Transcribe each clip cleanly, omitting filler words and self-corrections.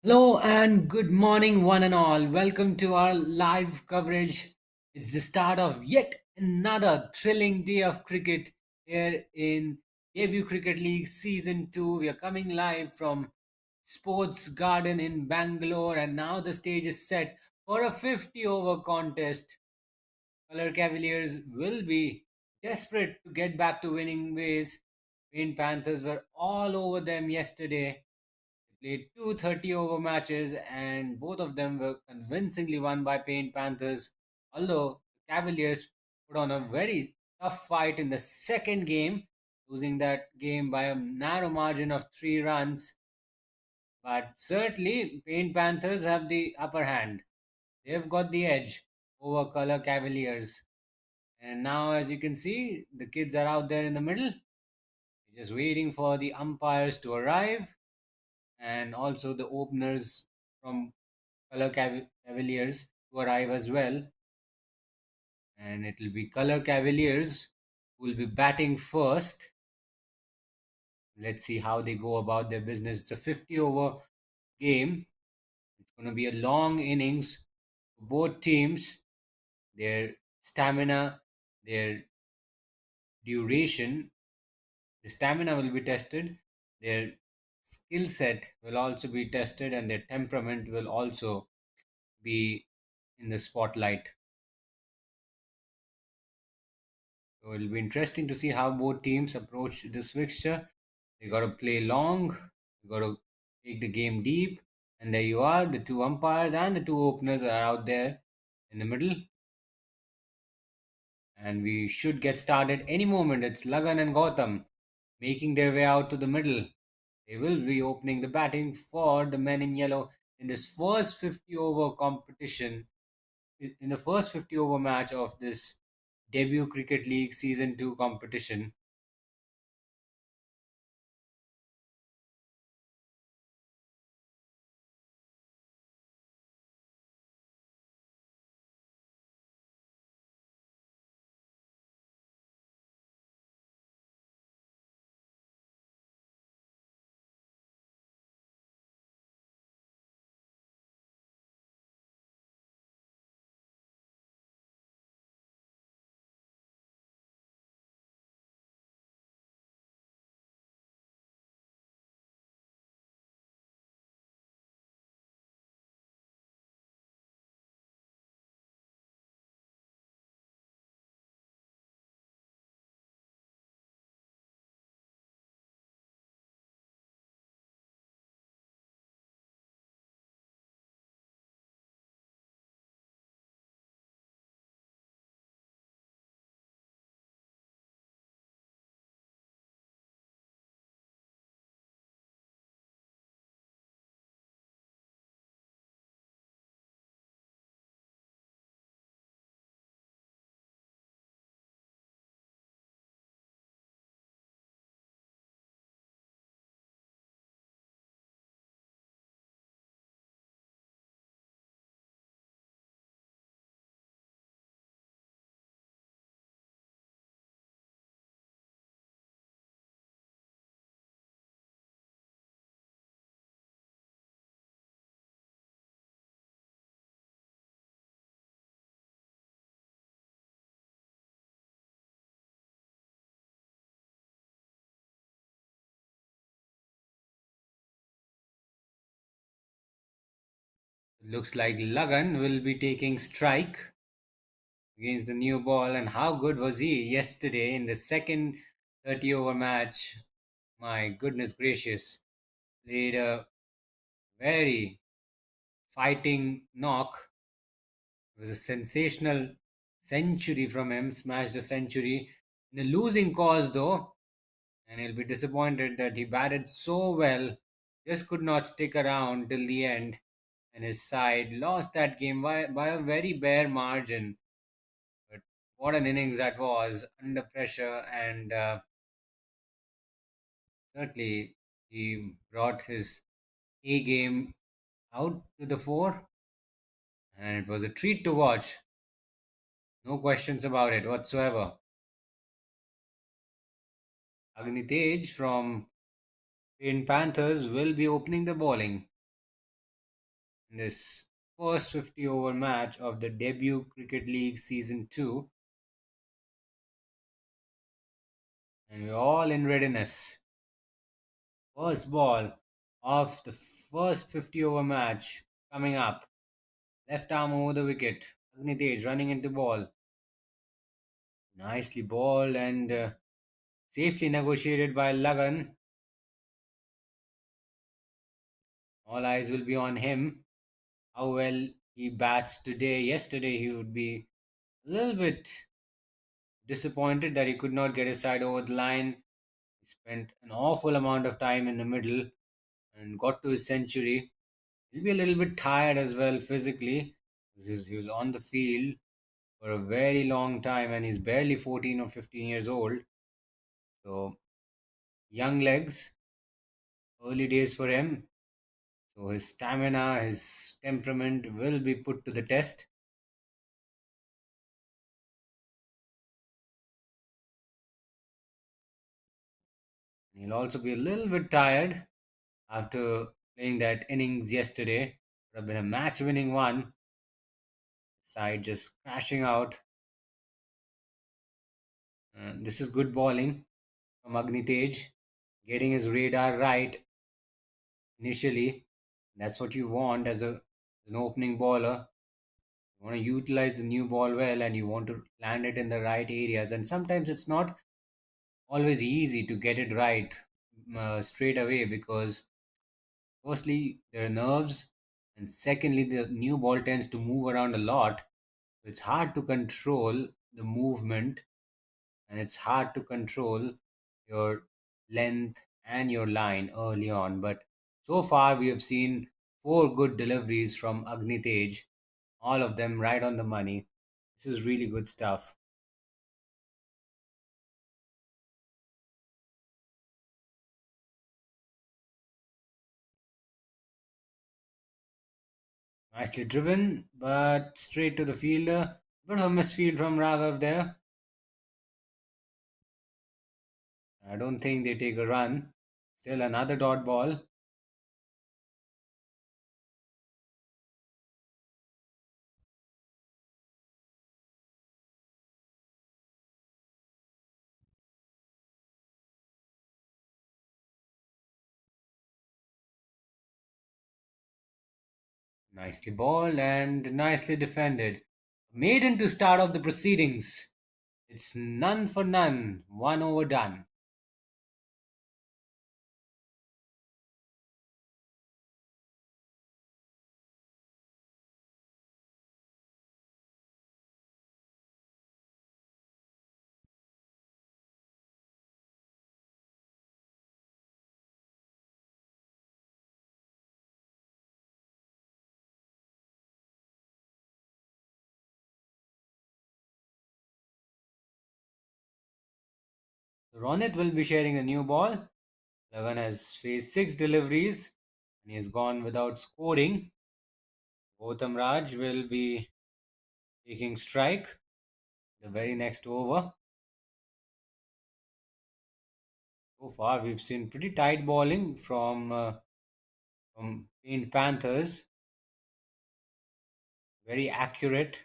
Hello and good morning, one and all. Welcome to our live coverage. It's the start of yet another thrilling day of cricket here in Debut Cricket League Season 2. We are coming live from Sports Garden in Bangalore, and now the stage is set for a 50 over contest. Color Cavaliers will be desperate to get back to winning ways. Paint Panthers were all over them yesterday, played two 30 over matches, and both of them were convincingly won by Paint Panthers. Although the Cavaliers put on a very tough fight in the second game, losing that game by a narrow margin of 3 runs. But certainly, Paint Panthers have the upper hand. They've got the edge over Color Cavaliers. And now, as you can see, the kids are out there in the middle, just waiting for the umpires to arrive, and also the openers from Cavaliers to arrive as well. And it will be Color Cavaliers who will be batting first. Let's see how they go about their business. It's a 50 over game. It's going to be a long innings for both teams. Their stamina, their duration, the stamina will be tested. Their skill set will also be tested, and their temperament will also be in the spotlight. So it'll be interesting to see how both teams approach this fixture. They got to play long, they got to take the game deep, and there you are. The two umpires and the two openers are out there in the middle, and we should get started any moment. It's Lagan and Gautam making their way out to the middle. They will be opening the batting for the men in yellow in this first 50 over competition, in the first 50 over match of this debut Cricket League Season 2 competition. Looks like Lagan will be taking strike against the new ball. And how good was he yesterday in the second 30 over match? My goodness gracious. Played a very fighting knock. It was a sensational century from him, smashed a century in a losing cause though. And he'll be disappointed that he batted so well, just could not stick around till the end, and his side lost that game by a very bare margin. But what an innings that was under pressure, and certainly he brought his A game out to the fore, and it was a treat to watch. No questions about it whatsoever. Agnitej from Pin Panthers will be opening the bowling. in this first 50 over match of the debut Cricket League Season 2, and we're all in readiness. First ball of the first 50 over match coming up. Left arm over the wicket. Agnitej running into ball. Nicely balled and safely negotiated by Lagan. All eyes will be on him. How well he bats today. Yesterday he would be a little bit disappointed that he could not get his side over the line. He spent an awful amount of time in the middle and got to his century. He'll be a little bit tired as well physically. He was on the field for a very long time and he's barely 14 or 15 years old. So, young legs, early days for him. So, his stamina, his temperament will be put to the test. He'll also be a little bit tired after playing that innings yesterday. Would have been a match winning one. Side just crashing out. This is good bowling from Agnitej, getting his radar right initially. That's what you want as an opening bowler. You want to utilize the new ball well and you want to land it in the right areas. And sometimes it's not always easy to get it right straight away because, firstly, there are nerves, and secondly, the new ball tends to move around a lot. It's hard to control the movement and it's hard to control your length and your line early on. But so far, we have seen four good deliveries from Agnitej, all of them right on the money. This is really good stuff. Nicely driven, but straight to the fielder. Bit of a misfield from Raghav there. I don't think they take a run. Still another dot ball. Nicely balled and nicely defended. Maiden to start off the proceedings. It's none for none, one over done. Ronit will be sharing a new ball. Lagan has faced six deliveries and he has gone without scoring. Gautam Raj will be taking strike the very next over. So far, we've seen pretty tight bowling from Panthers. Very accurate.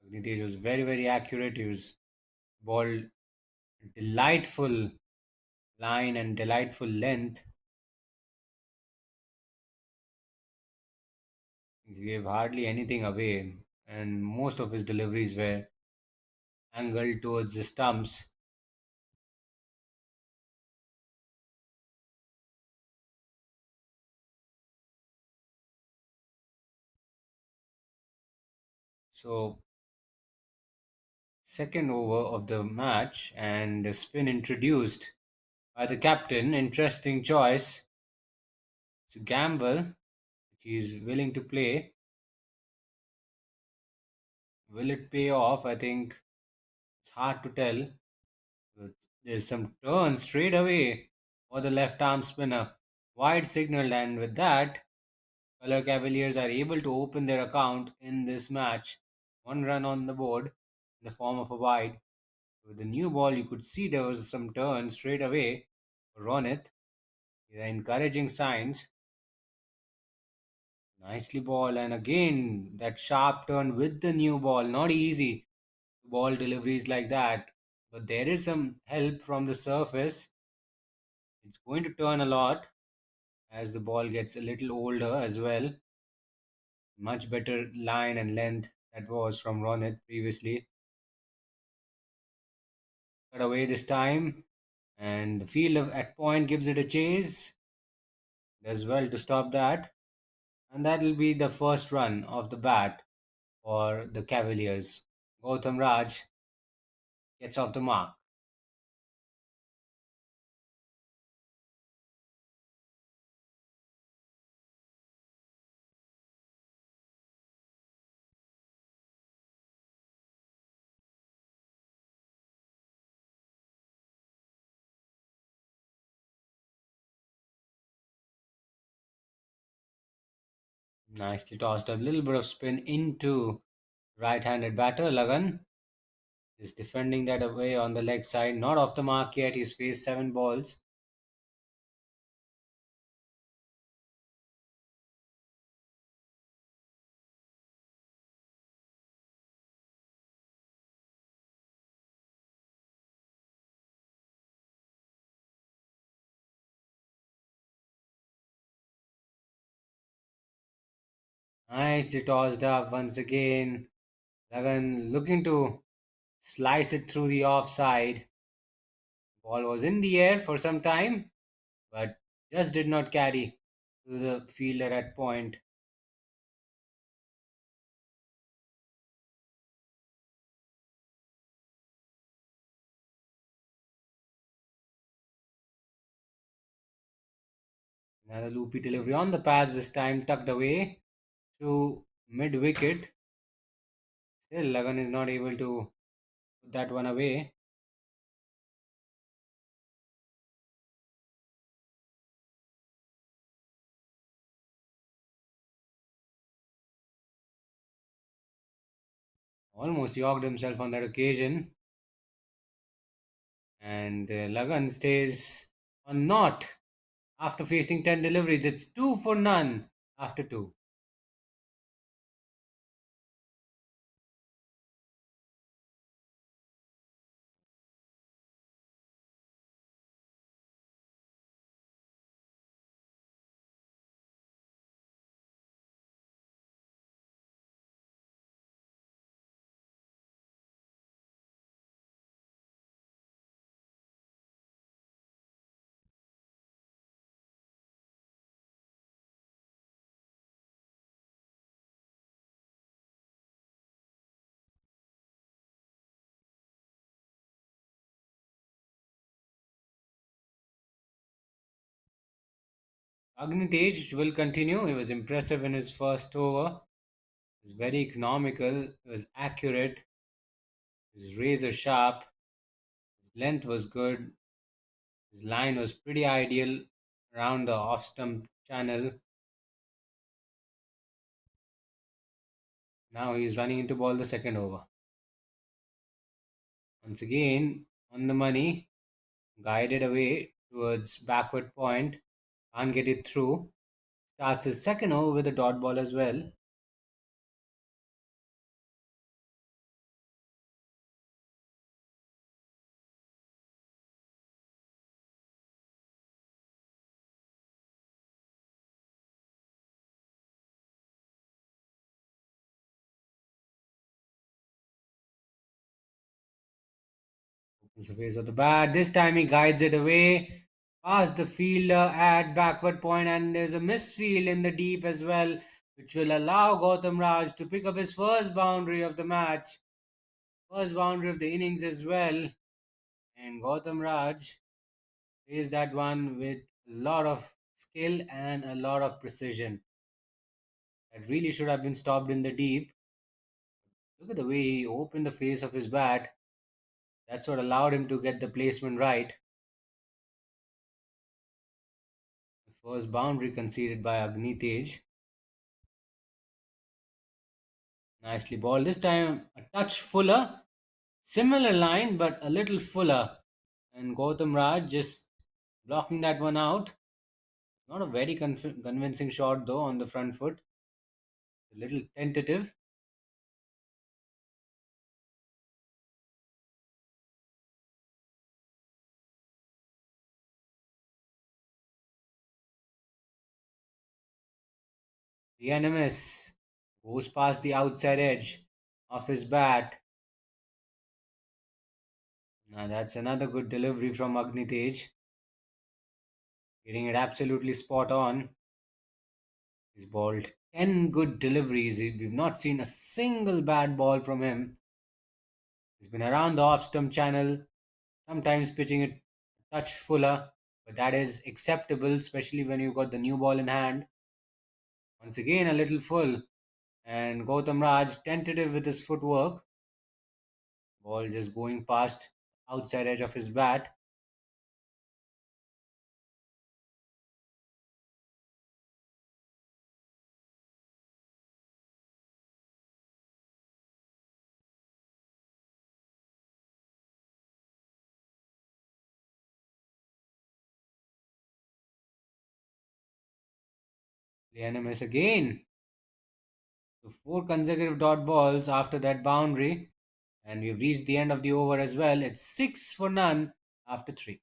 Agnitej was very accurate. He was balled delightful line and delightful length. He gave hardly anything away, and most of his deliveries were angled towards the stumps. So, second over of the match, and a spin introduced by the captain. Interesting choice. It's a gamble which he's willing to play. Will it pay off? I think it's hard to tell. But there's some turn straight away for the left arm spinner. Wide signaled, and with that, Color Cavaliers are able to open their account in this match. One run on the board in the form of a wide. With the new ball, you could see there was some turn straight away for Ronit. These are encouraging signs. Nicely ball, and again that sharp turn with the new ball. Not easy. Ball deliveries like that. But there is some help from the surface. It's going to turn a lot as the ball gets a little older as well. Much better line and length that was from Ronit previously. Cut away this time, and the field of at point gives it a chase. Does well to stop that, and that will be the first run of the bat for the Cavaliers. Gautam Raj gets off the mark. Nicely tossed, a little bit of spin into right-handed batter. Lagan is defending that away on the leg side, not off the mark yet. He's faced 7 balls. Nicely tossed up once again. Lagan looking to slice it through the offside. Ball was in the air for some time, but just did not carry to the fielder at point. Another loopy delivery on the pads, this time tucked away to mid wicket. Still, Lagan is not able to put that one away. Almost yorked himself on that occasion. And Lagan stays on naught after facing 10 deliveries. It's 2 for none after 2. Agnitej will continue. He was impressive in his first over. He was very economical. He was accurate. He was razor sharp. His length was good. His line was pretty ideal around the off stump channel. Now he's running into ball the second over. Once again, on the money, guided away towards backward point. Can't get it through. Starts his second over with a dot ball as well. Opens the face of the bat. This time he guides it away past the fielder at backward point, and there's a misfield in the deep as well, which will allow Gautam Raj to pick up his first boundary of the match, first boundary of the innings as well. And Gautam Raj plays that one with a lot of skill and a lot of precision. That really should have been stopped in the deep. Look at the way he opened the face of his bat. That's what allowed him to get the placement right. The first boundary conceded by Agnitej. Nicely balled. This time a touch fuller. Similar line, but a little fuller. And Gautam Raj just blocking that one out. Not a very convincing shot though on the front foot. A little tentative. The NMS goes past the outside edge of his bat. Now that's another good delivery from Agnitej, getting it absolutely spot on. He's bowled 10 good deliveries. We've not seen a single bad ball from him. He's been around the off stump channel, sometimes pitching it a touch fuller, but that is acceptable, especially when you've got the new ball in hand. Once again, a little full, and Gautam Raj tentative with his footwork. Ball just going past outside edge of his bat. The miss again. So four consecutive dot balls after that boundary, and we've reached the end of the over as well. It's 6 for none after 3.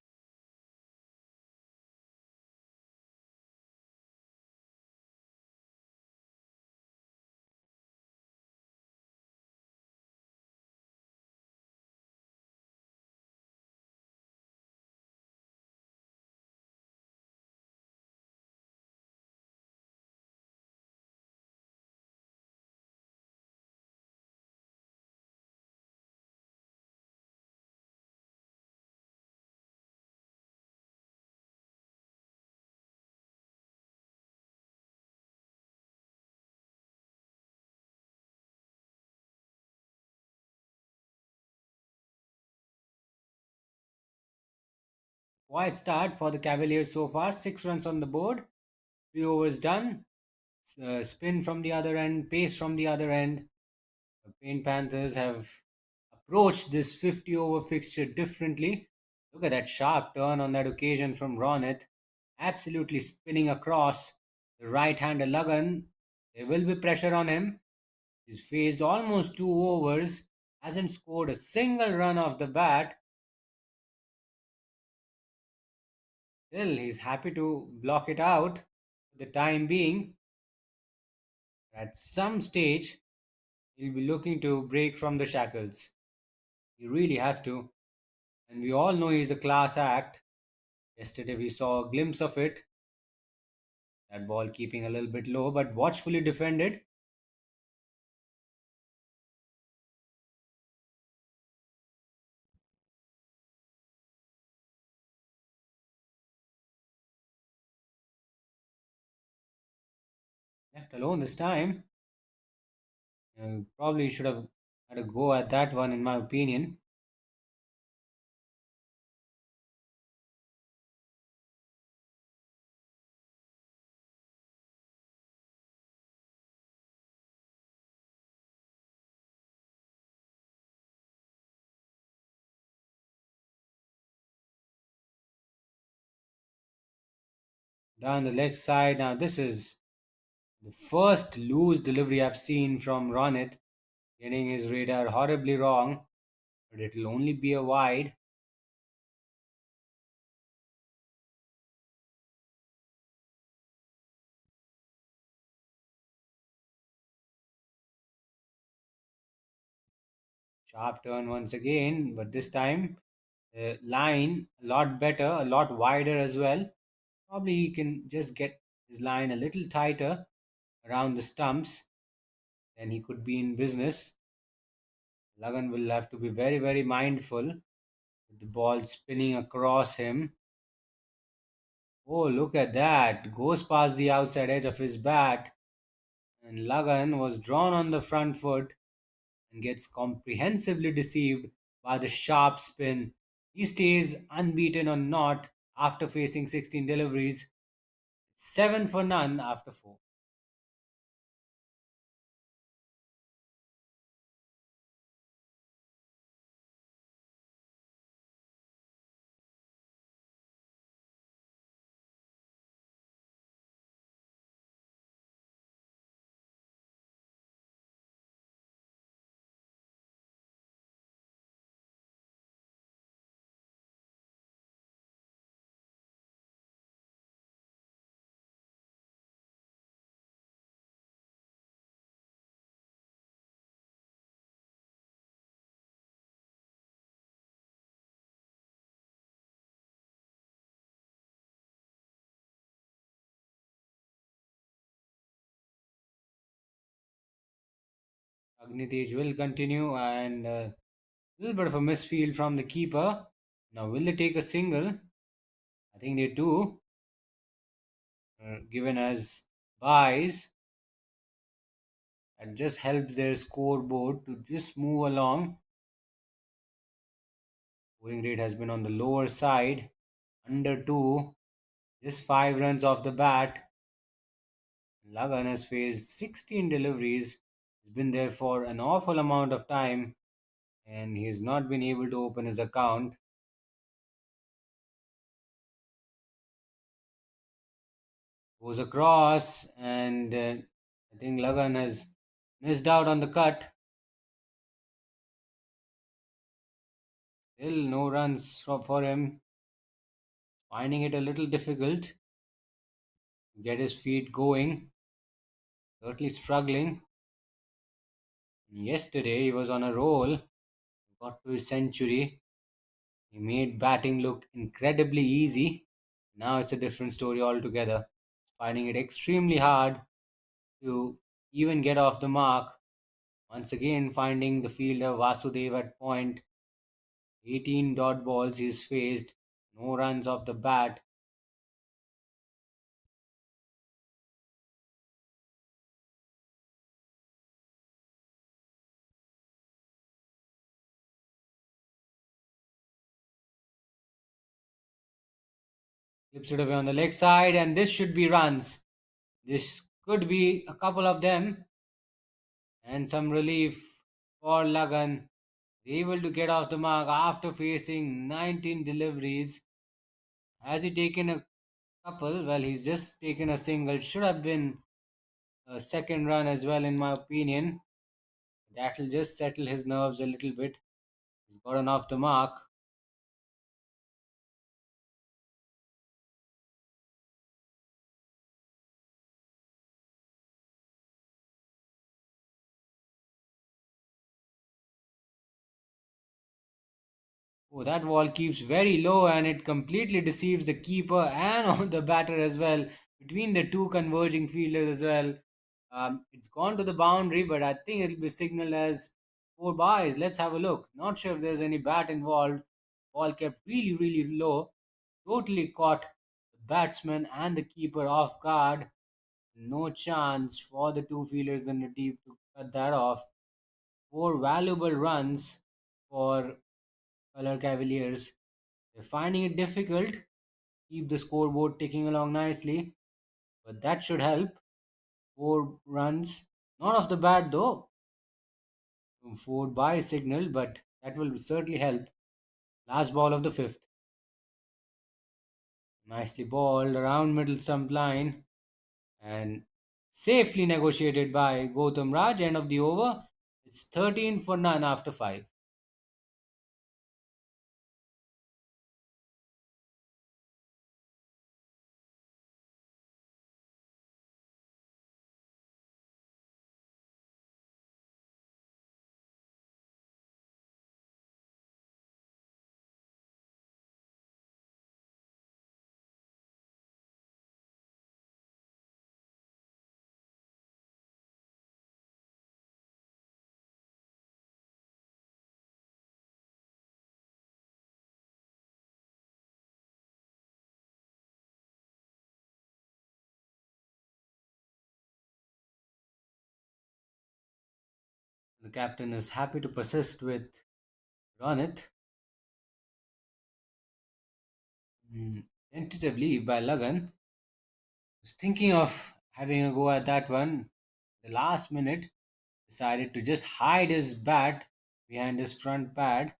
Quiet start for the Cavaliers so far. 6 runs on the board. 3 overs done. Spin from the other end, pace from the other end. The Panthers have approached this 50 over fixture differently. Look at that sharp turn on that occasion from Ronit. Absolutely spinning across the right hander Lagan. There will be pressure on him. He's faced almost 2 overs, hasn't scored a single run off the bat. Still, he's happy to block it out for the time being. At some stage, he'll be looking to break from the shackles. He really has to. And we all know he's a class act. Yesterday we saw a glimpse of it. That ball keeping a little bit low, but watchfully defended. Left alone this time. Probably should have had a go at that one, in my opinion. Down the leg side. Now, this is the first loose delivery I've seen from Ronit, getting his radar horribly wrong, but it'll only be a wide. Sharp turn once again, but this time line a lot better, a lot wider as well. Probably he can just get his line a little tighter around the stumps, then he could be in business. Lagan will have to be very, very mindful with the ball spinning across him. Oh, look at that. Goes past the outside edge of his bat, and Lagan was drawn on the front foot and gets comprehensively deceived by the sharp spin. He stays unbeaten on naught after facing 16 deliveries. 7 for none after 4. Agnitej will continue and a little bit of a misfield from the keeper. Now, will they take a single? I think they do. Given as buys, that just helps their scoreboard to just move along. Scoring rate has been on the lower side, under 2. Just 5 runs off the bat. Lagan has faced 16 deliveries. He's been there for an awful amount of time and he's not been able to open his account. Goes across and I think Lagan has missed out on the cut. Still no runs for him. Finding it a little difficult to get his feet going. Certainly struggling. Yesterday he was on a roll. Got to his century. He made batting look incredibly easy. Now it's a different story altogether. Finding it extremely hard to even get off the mark. Once again, finding the fielder Vasudev at point. 18 dot balls he's faced. No runs off the bat. Flips it away on the leg side, and this should be runs. This could be a couple of them, and some relief for Lagan. Able to get off the mark after facing 19 deliveries. Has he taken a couple? Well, he's just taken a single. Should have been a second run as well, in my opinion. That'll just settle his nerves a little bit. He's gotten off the mark. Oh, that ball keeps very low and it completely deceives the keeper and on the batter as well. Between the two converging fielders as well. It's gone to the boundary, but I think it'll be signaled as 4 byes. Let's have a look. Not sure if there's any bat involved. Ball kept really, really low. Totally caught the batsman and the keeper off guard. No chance for the two fielders in the deep to cut that off. 4 valuable runs for Color Cavaliers. They're finding it difficult. Keep the scoreboard ticking along nicely, but that should help. 4 runs. Not off the bat though. 4 by signal, but that will certainly help. Last ball of the fifth. Nicely balled around middle stump line and safely negotiated by Gautam Raj. End of the over. It's 13 for none after 5. The captain is happy to persist with run it. Tentatively by Lagan. Was thinking of having a go at that one. The last minute decided to just hide his bat behind his front pad.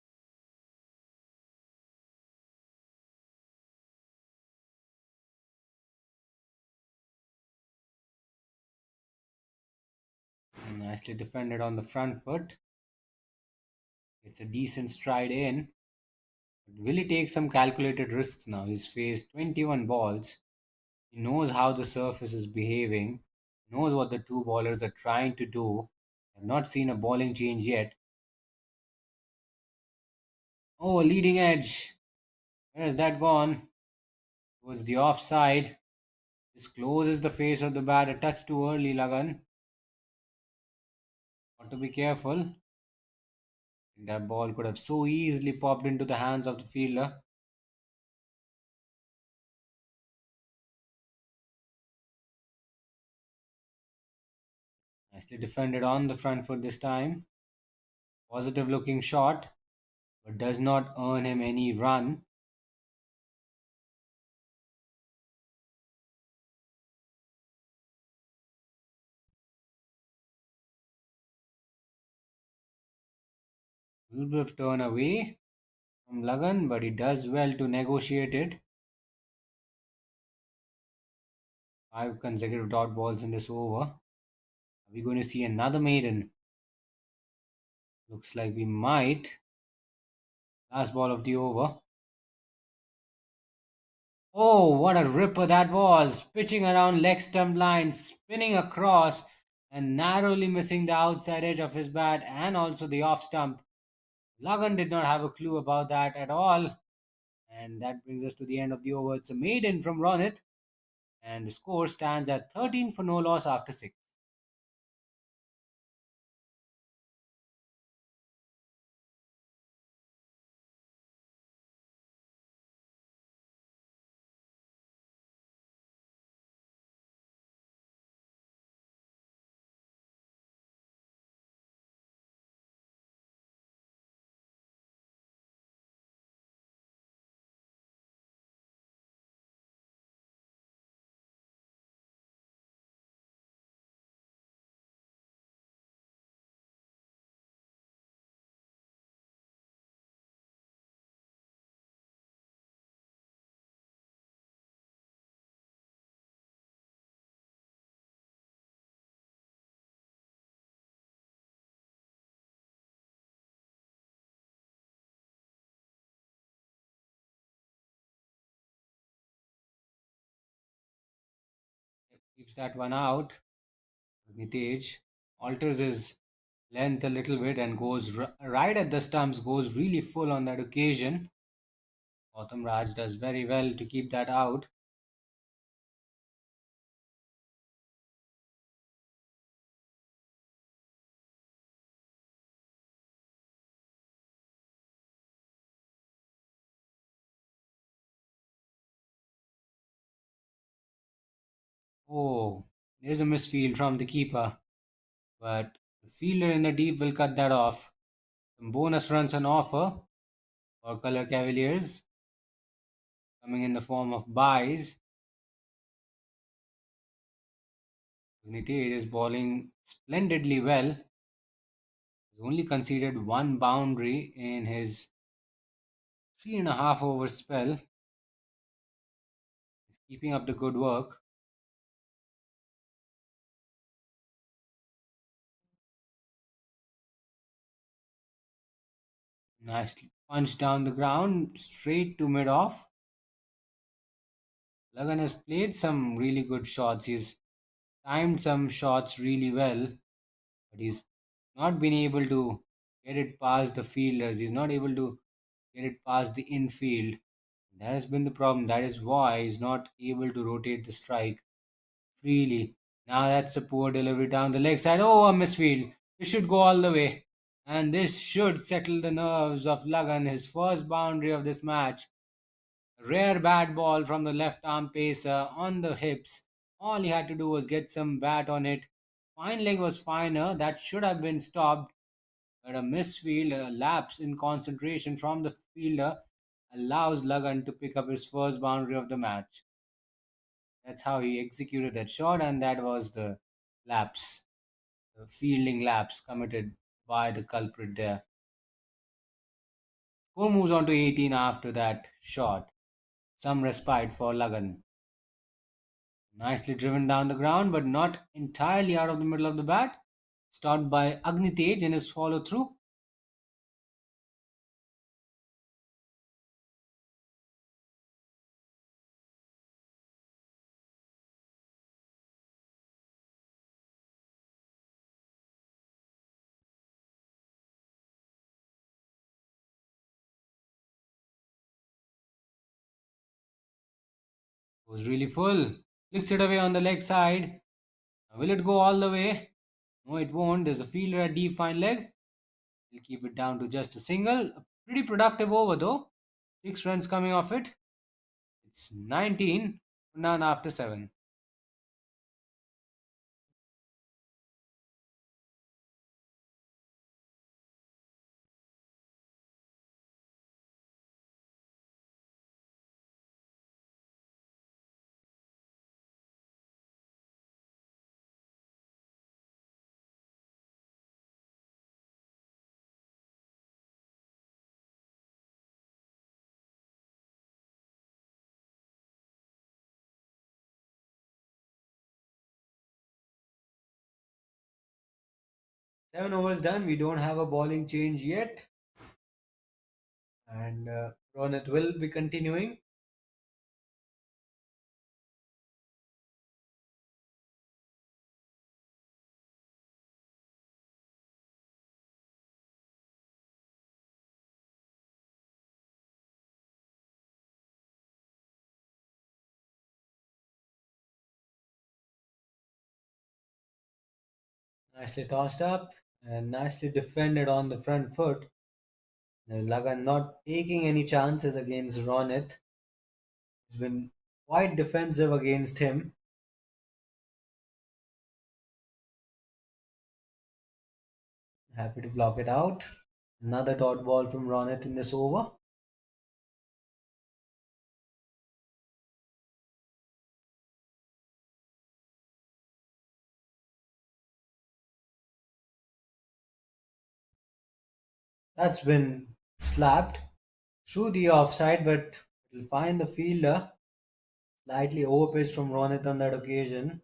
Nicely defended on the front foot. It's a decent stride in. But will he take some calculated risks now? He's faced 21 balls. He knows how the surface is behaving. He knows what the two bowlers are trying to do. I've not seen a bowling change yet. Oh, a leading edge. Where has that gone? Towards the offside. This closes the face of the bat a touch too early, Lagan. Got to be careful. That ball could have so easily popped into the hands of the fielder. Nicely defended on the front foot this time. Positive looking shot, but does not earn him any run. A little bit of turn away from Lagan, but he does well to negotiate it. 5 consecutive dot balls in this over. Are we going to see another maiden? Looks like we might. Last ball of the over. Oh, what a ripper that was! Pitching around leg stump line, spinning across, and narrowly missing the outside edge of his bat and also the off stump. Lagan did not have a clue about that at all. And that brings us to the end of the over. It's a maiden from Ronit. And the score stands at 13 for no loss after 6. Keeps that one out. Nitej alters his length a little bit and goes right at the stumps, goes really full on that occasion. Gautam Raj does very well to keep that out. Oh, there's a misfield from the keeper, but the fielder in the deep will cut that off. Some bonus runs on offer for Color Cavaliers, coming in the form of buys. Nitej is bowling splendidly well. He's only conceded one boundary in his 3.5 over spell. He's keeping up the good work. Nicely punched down the ground, straight to mid off. Lagan has played some really good shots. He's timed some shots really well, but he's not been able to get it past the fielders. He's not able to get it past the infield. That has been the problem. That is why he's not able to rotate the strike freely. Now that's a poor delivery down the leg side. Oh, a misfield. This should go all the way. And this should settle the nerves of Lagan, his first boundary of this match. Rare bad ball from the left arm pacer on the hips. All he had to do was get some bat on it. Fine leg was finer. That should have been stopped. But a misfield, a lapse in concentration from the fielder allows Lagan to pick up his first boundary of the match. That's how he executed that shot, and that was the lapse, the fielding lapse committed by the culprit there. Who moves on to 18 after that shot? Some respite for Lagan. Nicely driven down the ground, but not entirely out of the middle of the bat. Stopped by Agnitej in his follow through. Was really full. Flicks it away on the leg side. Will it go all the way? No, it won't. There's a fielder at deep fine leg. He'll keep it down to just a single. A pretty productive over though. 6 runs coming off it. It's 19 for none after 7. 7 overs done. We don't have a bowling change yet. And Ronit will be continuing. Nicely tossed up and nicely defended on the front foot. Lagan not taking any chances against Ronit. He's been quite defensive against him. Happy to block it out. Another dot ball from Ronit in this over. That's been slapped through the offside, but it'll find the fielder. Slightly overpitched from Ronit on that occasion.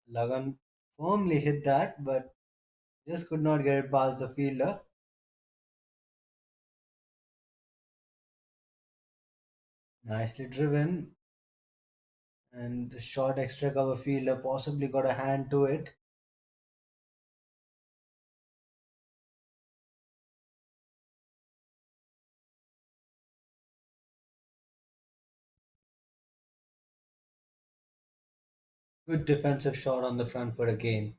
Lagan firmly hit that, but just could not get it past the fielder. Nicely driven, and the short extra cover fielder possibly got a hand to it. Good defensive shot on the front foot again.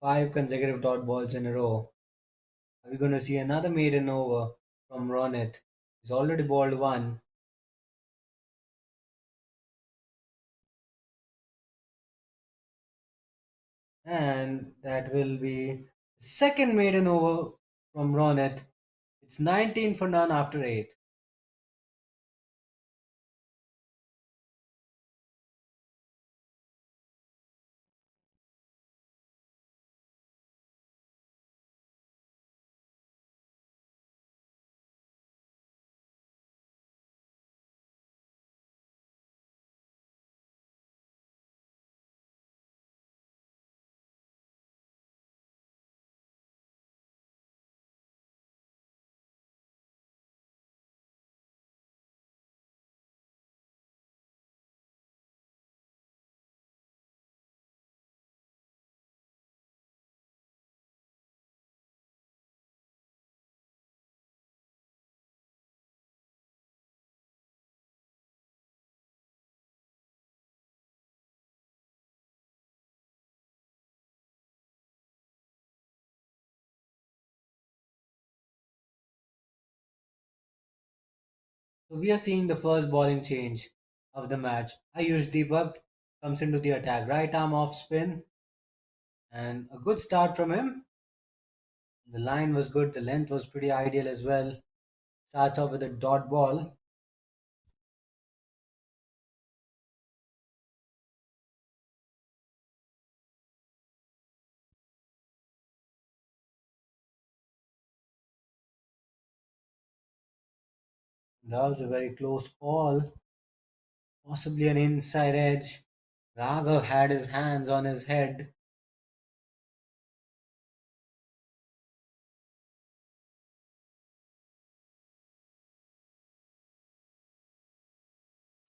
5 consecutive dot balls in a row. Are we going to see another maiden over from Ronit? He's already balled one. And that will be second maiden over from Ronit. It's 19 for none after 8. So we are seeing the first bowling change of the match. Ayush Deepak comes into the attack. Right arm off spin and a good start from him. The line was good, the length was pretty ideal as well. Starts off with a dot ball. That was a very close call, possibly an inside edge. Raghav had his hands on his head.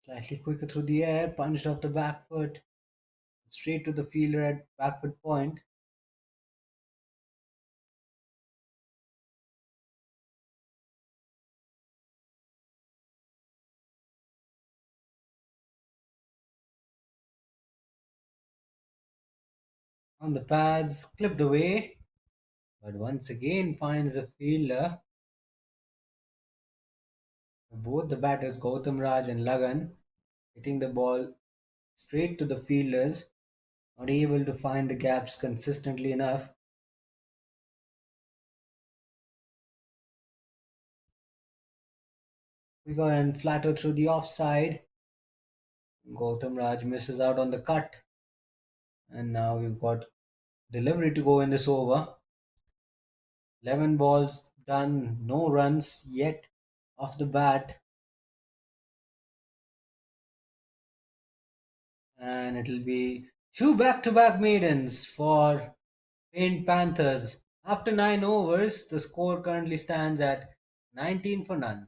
Slightly quicker through the air, punched off the back foot, straight to the fielder at back foot point. On the pads, clipped away, but once again finds a fielder. Both the batters, Gautam Raj and Lagan, hitting the ball straight to the fielders, not able to find the gaps consistently enough. We got and flatter through the offside. Gautam Raj misses out on the cut, and now we've got delivery to go in this over. 11 balls done, no runs yet off the bat, and it'll be two back-to-back maidens for Panthers. After 9 overs, the score currently stands at 19 for none.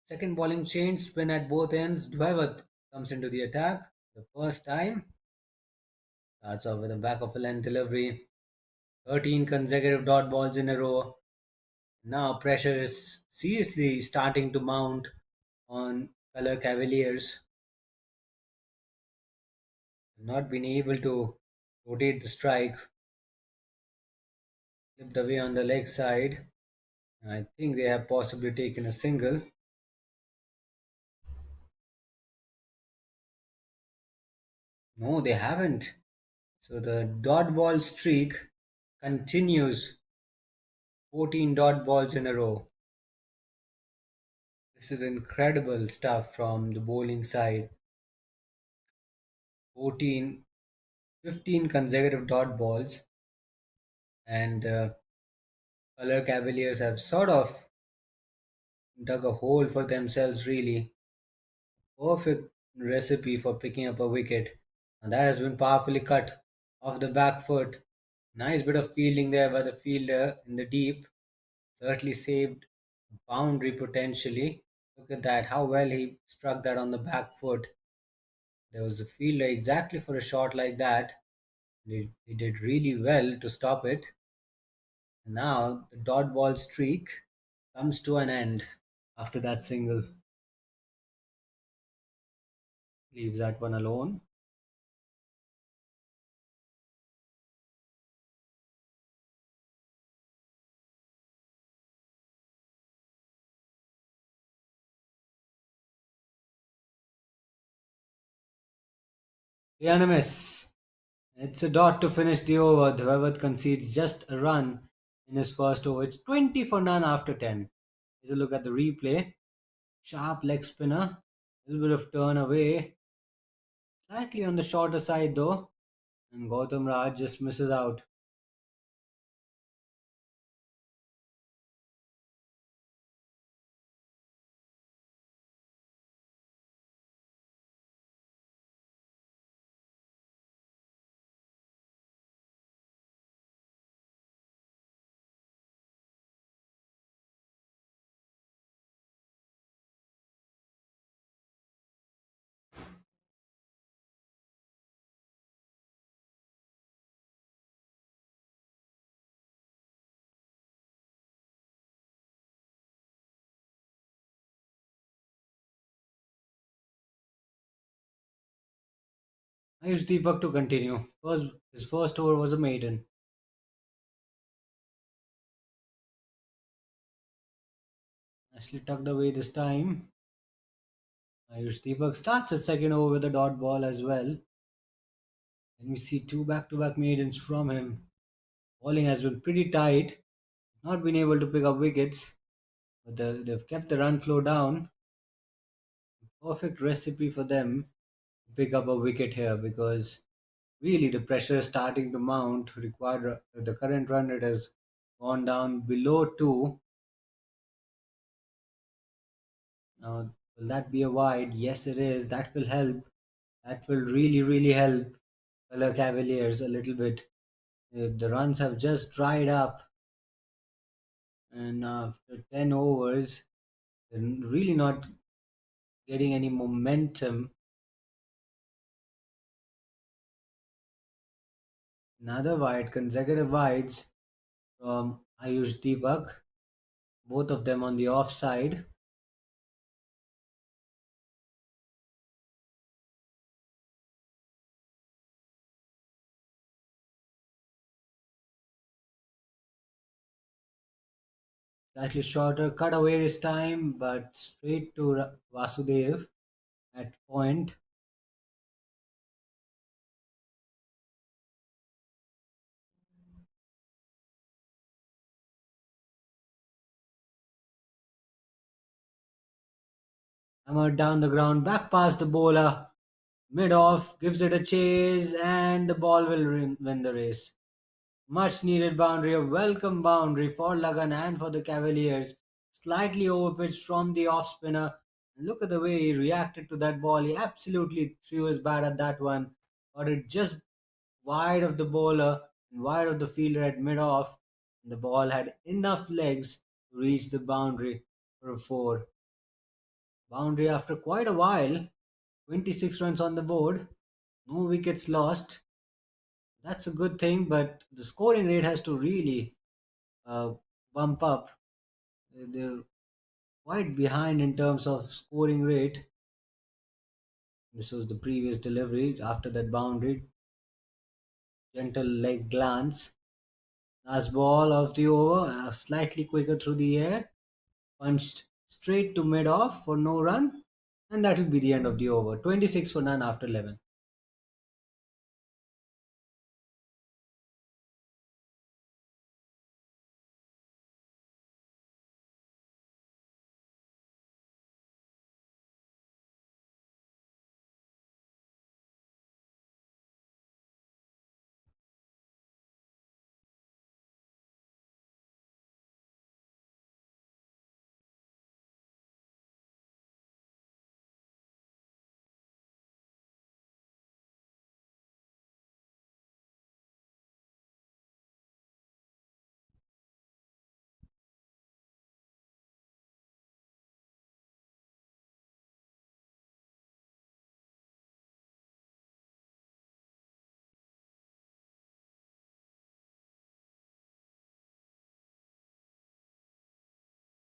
Second bowling change, spin at both ends. Dwaywath comes into the attack. The first time starts off with a back of a length delivery. 13 consecutive dot balls in a row. Now pressure is seriously starting to mount on color Cavaliers. Not been able to rotate the strike. Slipped away on the leg side. I think they have possibly taken a single. No, they haven't. So the dot ball streak continues. 14 dot balls in a row. This is incredible stuff from the bowling side. 14, 15 consecutive dot balls, and Color Cavaliers have sort of dug a hole for themselves, really. Perfect recipe for picking up a wicket. And that has been powerfully cut off the back foot. Nice bit of fielding there by the fielder in the deep. Certainly saved boundary potentially. Look at that, how well he struck that on the back foot. There was a fielder exactly for a shot like that. He did really well to stop it. Now the dot ball streak comes to an end after that single. Leaves that one alone. Unanimous. It's a dot to finish the over. Whoever concedes just a run in his first over. It's 20 for none after 10. Here's a look at the replay. Sharp leg spinner. A little bit of turn away. Slightly on the shorter side though. And Gautam Raj just misses out. Ayush Deepak to continue. His first over was a maiden. Nicely tucked away this time. Ayush Deepak starts his second over with a dot ball as well. And we see two back-to-back maidens from him. Bowling has been pretty tight. not been able to pick up wickets, but they've kept the run flow down. Perfect recipe for them to pick up a wicket here because really the pressure is starting to mount. Required the current run rate has gone down below 2. Now, will that be a wide? Yes, it is. That will help. That will really, really help fellow Cavaliers a little bit. The runs have just dried up, and after 10 overs, they're really not getting any momentum. Another wide, consecutive wides from Ayush Deepak, both of them on the offside. Slightly shorter cutaway this time, but straight to Vasudev at point. Hammered down the ground, back past the bowler. Mid off, gives it a chase, and the ball will win the race. Much needed boundary, a welcome boundary for Lagan and for the Cavaliers. Slightly overpitched from the off spinner. Look at the way he reacted to that ball. He absolutely threw his bat at that one. Got it just wide of the bowler and wide of the fielder at mid off. The ball had enough legs to reach the boundary for a 4. Boundary after quite a while. 26 runs on the board. No wickets lost. That's a good thing, but the scoring rate has to really uh, bump up. They're quite behind in terms of scoring rate. This was the previous delivery after that boundary. Gentle leg glance. Last ball of the over, slightly quicker through the air. Punched straight to mid off for no run. And that will be the end of the over. 26 for none after 11.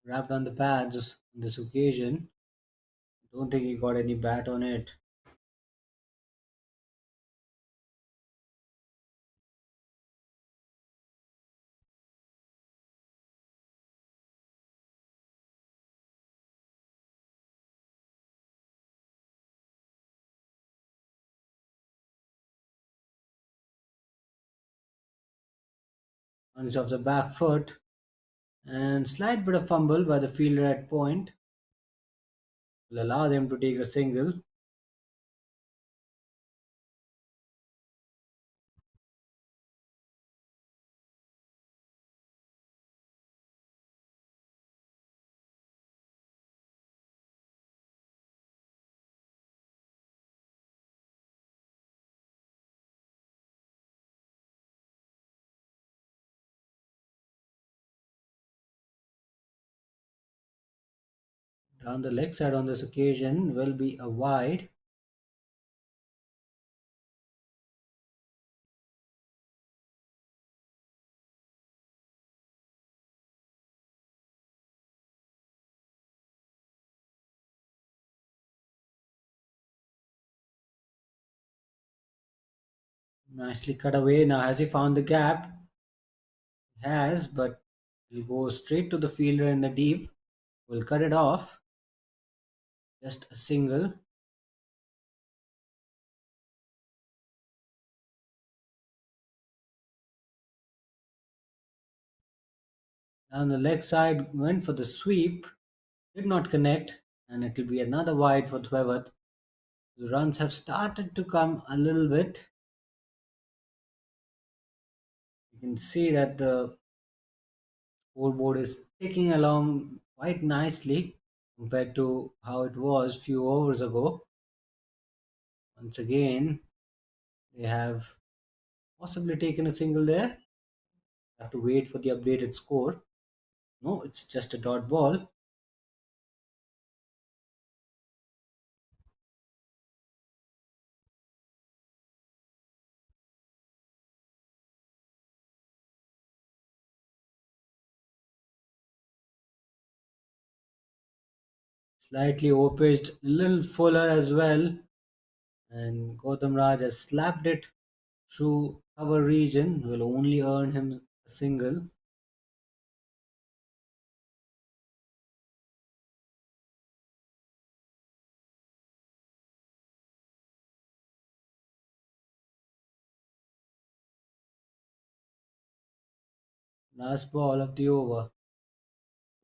Wrapped on the pads on this occasion. Don't think he got any bat on it. Runs off the back foot. And slight bit of fumble by the fielder at point will allow them to take a single. Down the leg side on this occasion will be a wide. Nicely cut away. Now has he found the gap? He has, but he'll go straight to the fielder in the deep. Will cut it off. Just a single. Down the leg side, went for the sweep, did not connect, and it will be another wide for Twevert. The runs have started to come a little bit. You can see that the scoreboard is ticking along quite nicely compared to how it was few overs ago. Once again, they have possibly taken a single there. Have to wait for the updated score. No, it's just a dot ball. Slightly over-pitched, a little fuller as well. And Gautam Raj has slapped it through cover region. Will only earn him a single. Last ball of the over.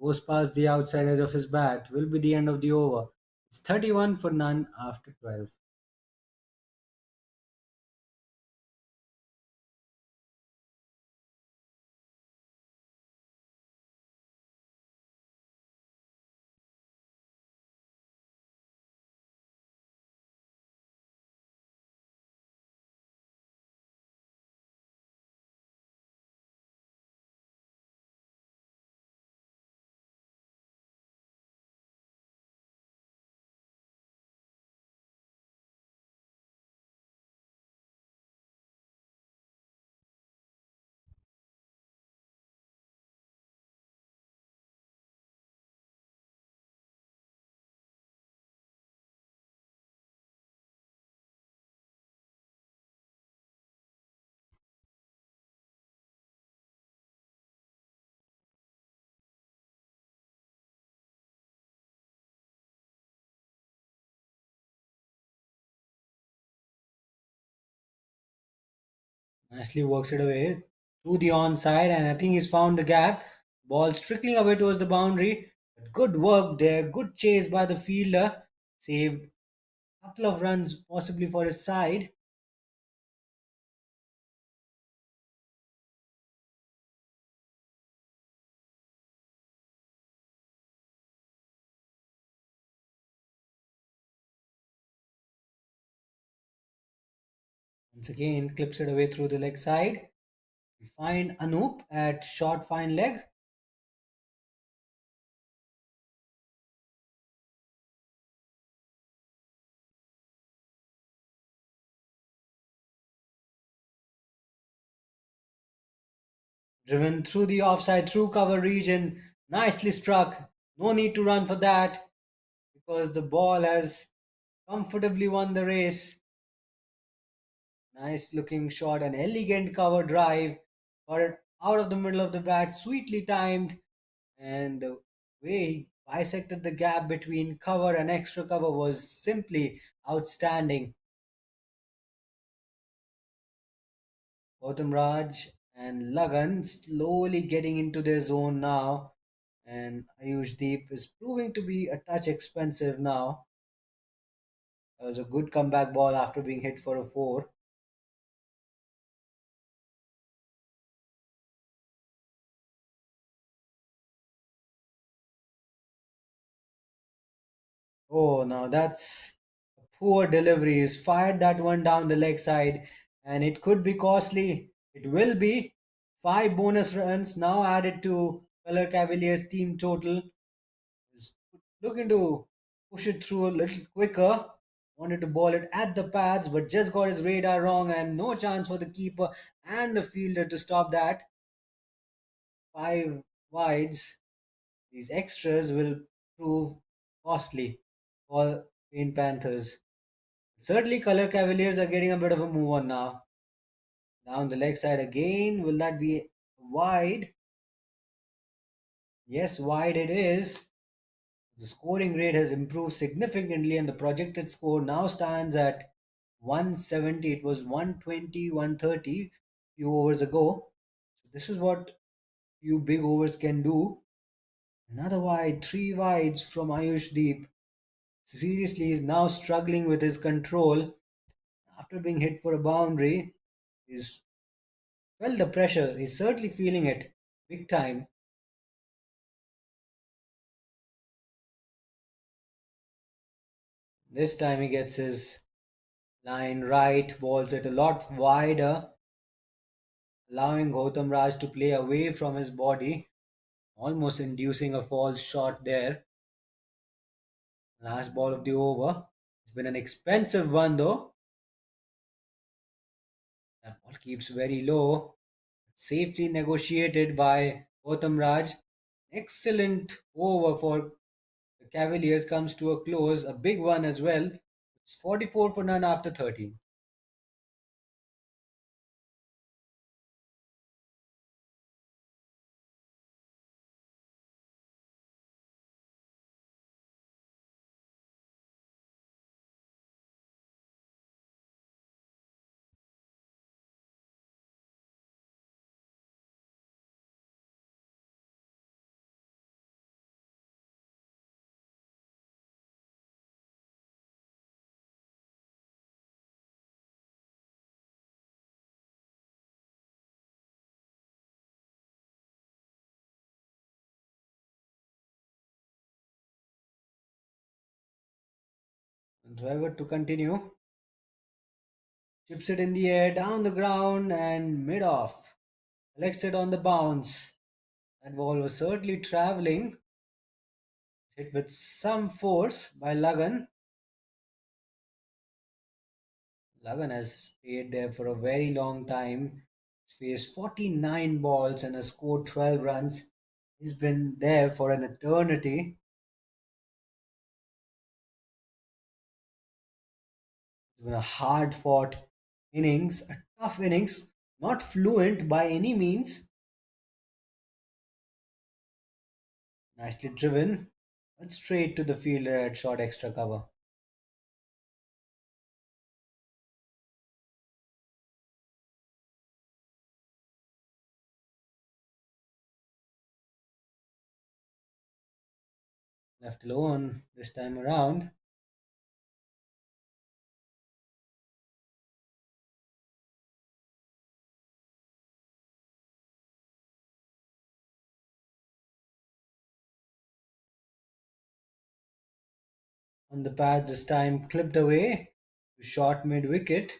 Goes past the outside edge of his bat. Will be the end of the over. It's 31 for none after 12. Nicely works it away to the onside, and I think he's found the gap. Ball trickling away towards the boundary. But good work there. Good chase by the fielder. Saved a couple of runs, possibly for his side. Once again, clips it away through the leg side. We find Anup at short fine leg. Driven through the offside, through cover region. Nicely struck. No need to run for that because the ball has comfortably won the race. Nice looking shot, an elegant cover drive. Got it out of the middle of the bat, sweetly timed. And the way he bisected the gap between cover and extra cover was simply outstanding. Gautam Raj and Lagan slowly getting into their zone now. And Ayush Deep is proving to be a touch expensive now. That was a good comeback ball after being hit for a four. Oh, now that's a poor delivery. He's fired that one down the leg side, and it could be costly. It will be. Five bonus runs now added to Color Cavaliers' team total. He's looking to push it through a little quicker. Wanted to ball it at the pads, but just got his radar wrong, and no chance for the keeper and the fielder to stop that. Five wides. These extras will prove costly for Green Panthers. Certainly, Color Cavaliers are getting a bit of a move on now. Down the leg side again. Will that be wide? Yes, wide it is. The scoring rate has improved significantly, and the projected score now stands at 170. It was 120, 130 few overs ago. So this is what few big overs can do. Another wide, three wides from Ayush Deep. Seriously, is now struggling with his control after being hit for a boundary. He's felt the pressure. He's certainly feeling it big time. This time he gets his line right, balls it a lot wider, allowing Gautam Raj to play away from his body, almost inducing a false shot there. Last ball of the over. It's been an expensive one though. That ball keeps very low. Safely negotiated by Gautam Raj. Excellent over for the Cavaliers comes to a close. A big one as well. It's 44 for none after 13. And whoever to continue chips it in the air, down the ground, and mid off. Collects it on the bounce. That ball was certainly travelling. Hit with some force by Lagan. Lagan has stayed there for a very long time. He's faced 49 balls and has scored 12 runs. He's been there for an eternity. It's been a hard fought innings, a tough innings, not fluent by any means. Nicely driven, but straight to the fielder at short extra cover. Left alone this time around. On the pads this time clipped away to short mid wicket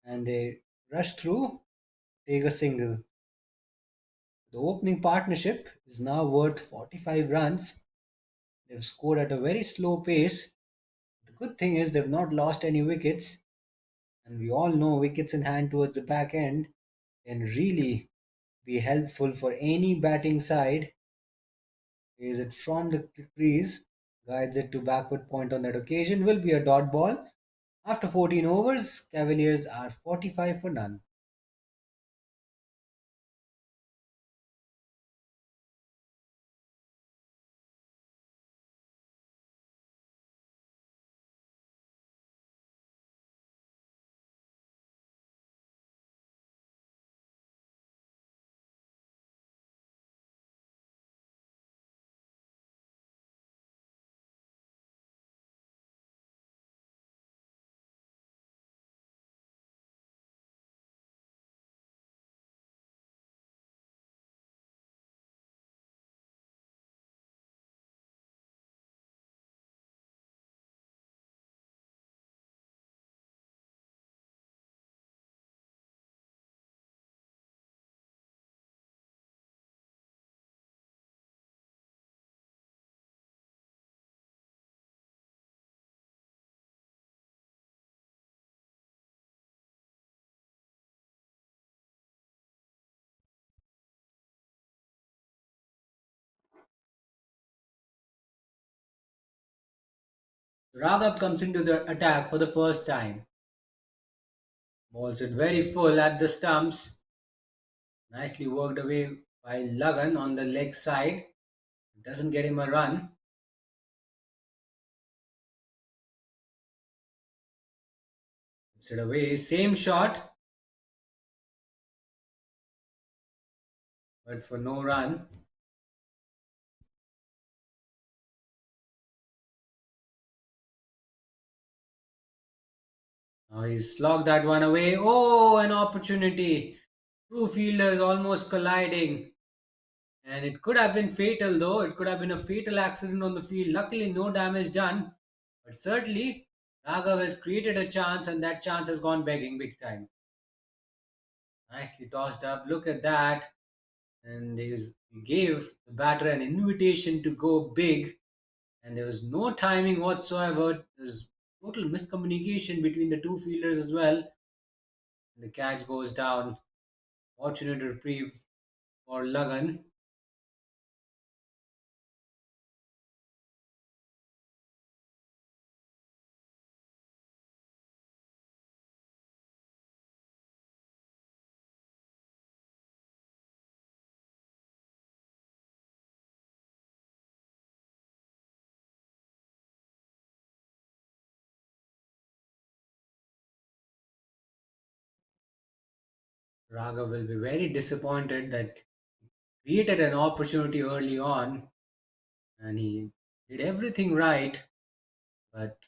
and they rush through, take a single. The opening partnership is now worth 45 runs. They've scored at a very slow pace. The good thing is they've not lost any wickets, and we all know wickets in hand towards the back end can really be helpful for any batting side. Is it from the crease, guides it to backward point on that occasion, will be a dot ball. After 14 overs, Cavaliers are 45 for none. Raghav comes into the attack for the first time. Balls it very full at the stumps. Nicely worked away by Lagan on the leg side. Doesn't get him a run. Puts it away. Same shot. but for no run. Now he's slogged that one away. Oh, an opportunity. Two fielders almost colliding. And it could have been fatal, though. It could have been a fatal accident on the field. Luckily, no damage done. But certainly, Raghav has created a chance, and that chance has gone begging big time. Nicely tossed up. Look at that. And he gave the batter an invitation to go big. And there was no timing whatsoever. There's total miscommunication between the two fielders as well. The catch goes down. Fortunate reprieve for Lagan. Raga will be very disappointed that he created an opportunity early on and he did everything right, but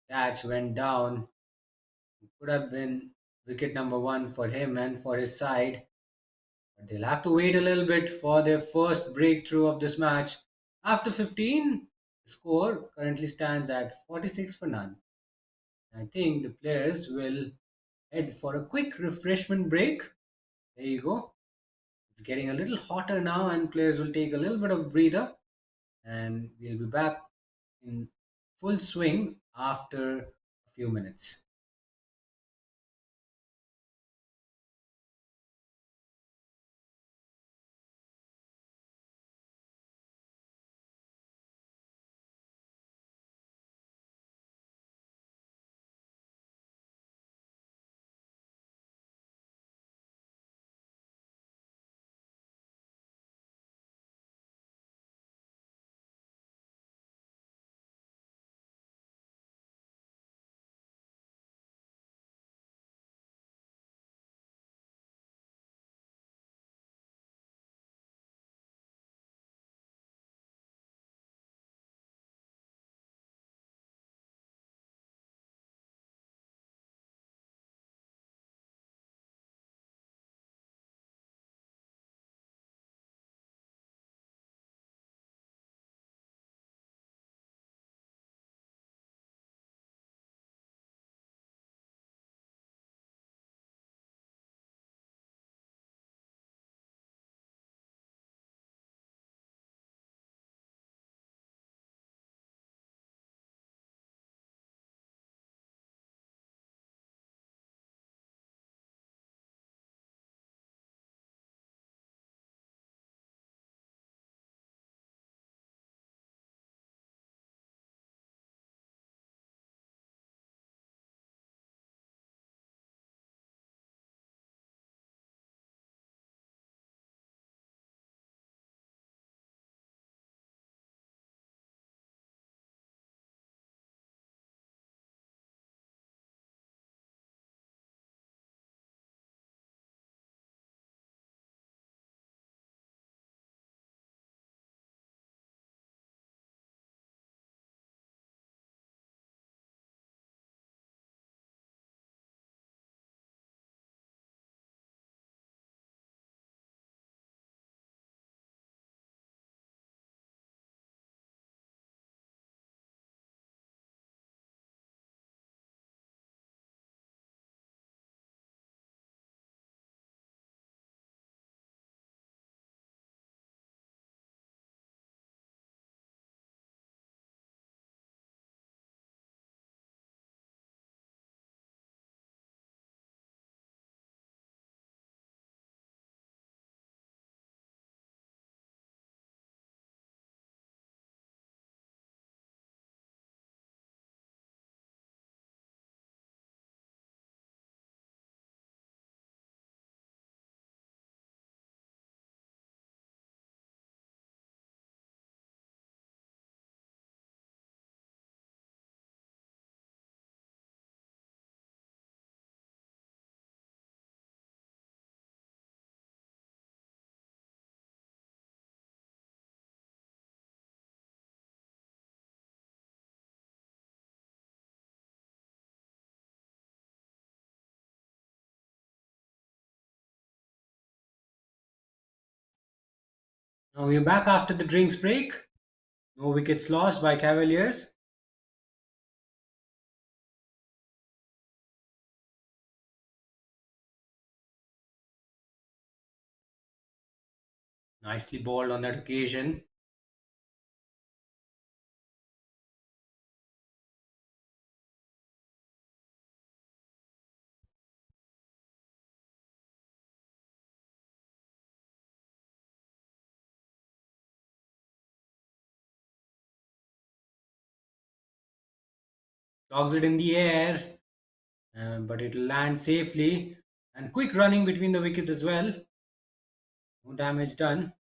the catch went down. It could have been wicket number one for him and for his side, but they'll have to wait a little bit for their first breakthrough of this match. After 15, the score currently stands at 46 for none. I think the players will head for a quick refreshment break. There you go. It's getting a little hotter now, and players will take a little bit of breather. And we'll be back in full swing after a few minutes. Now we're back after the drinks break. No wickets lost by Cavaliers. Nicely bowled on that occasion. Clogs it in the air, but it'll land safely. And quick running between the wickets as well. No damage done.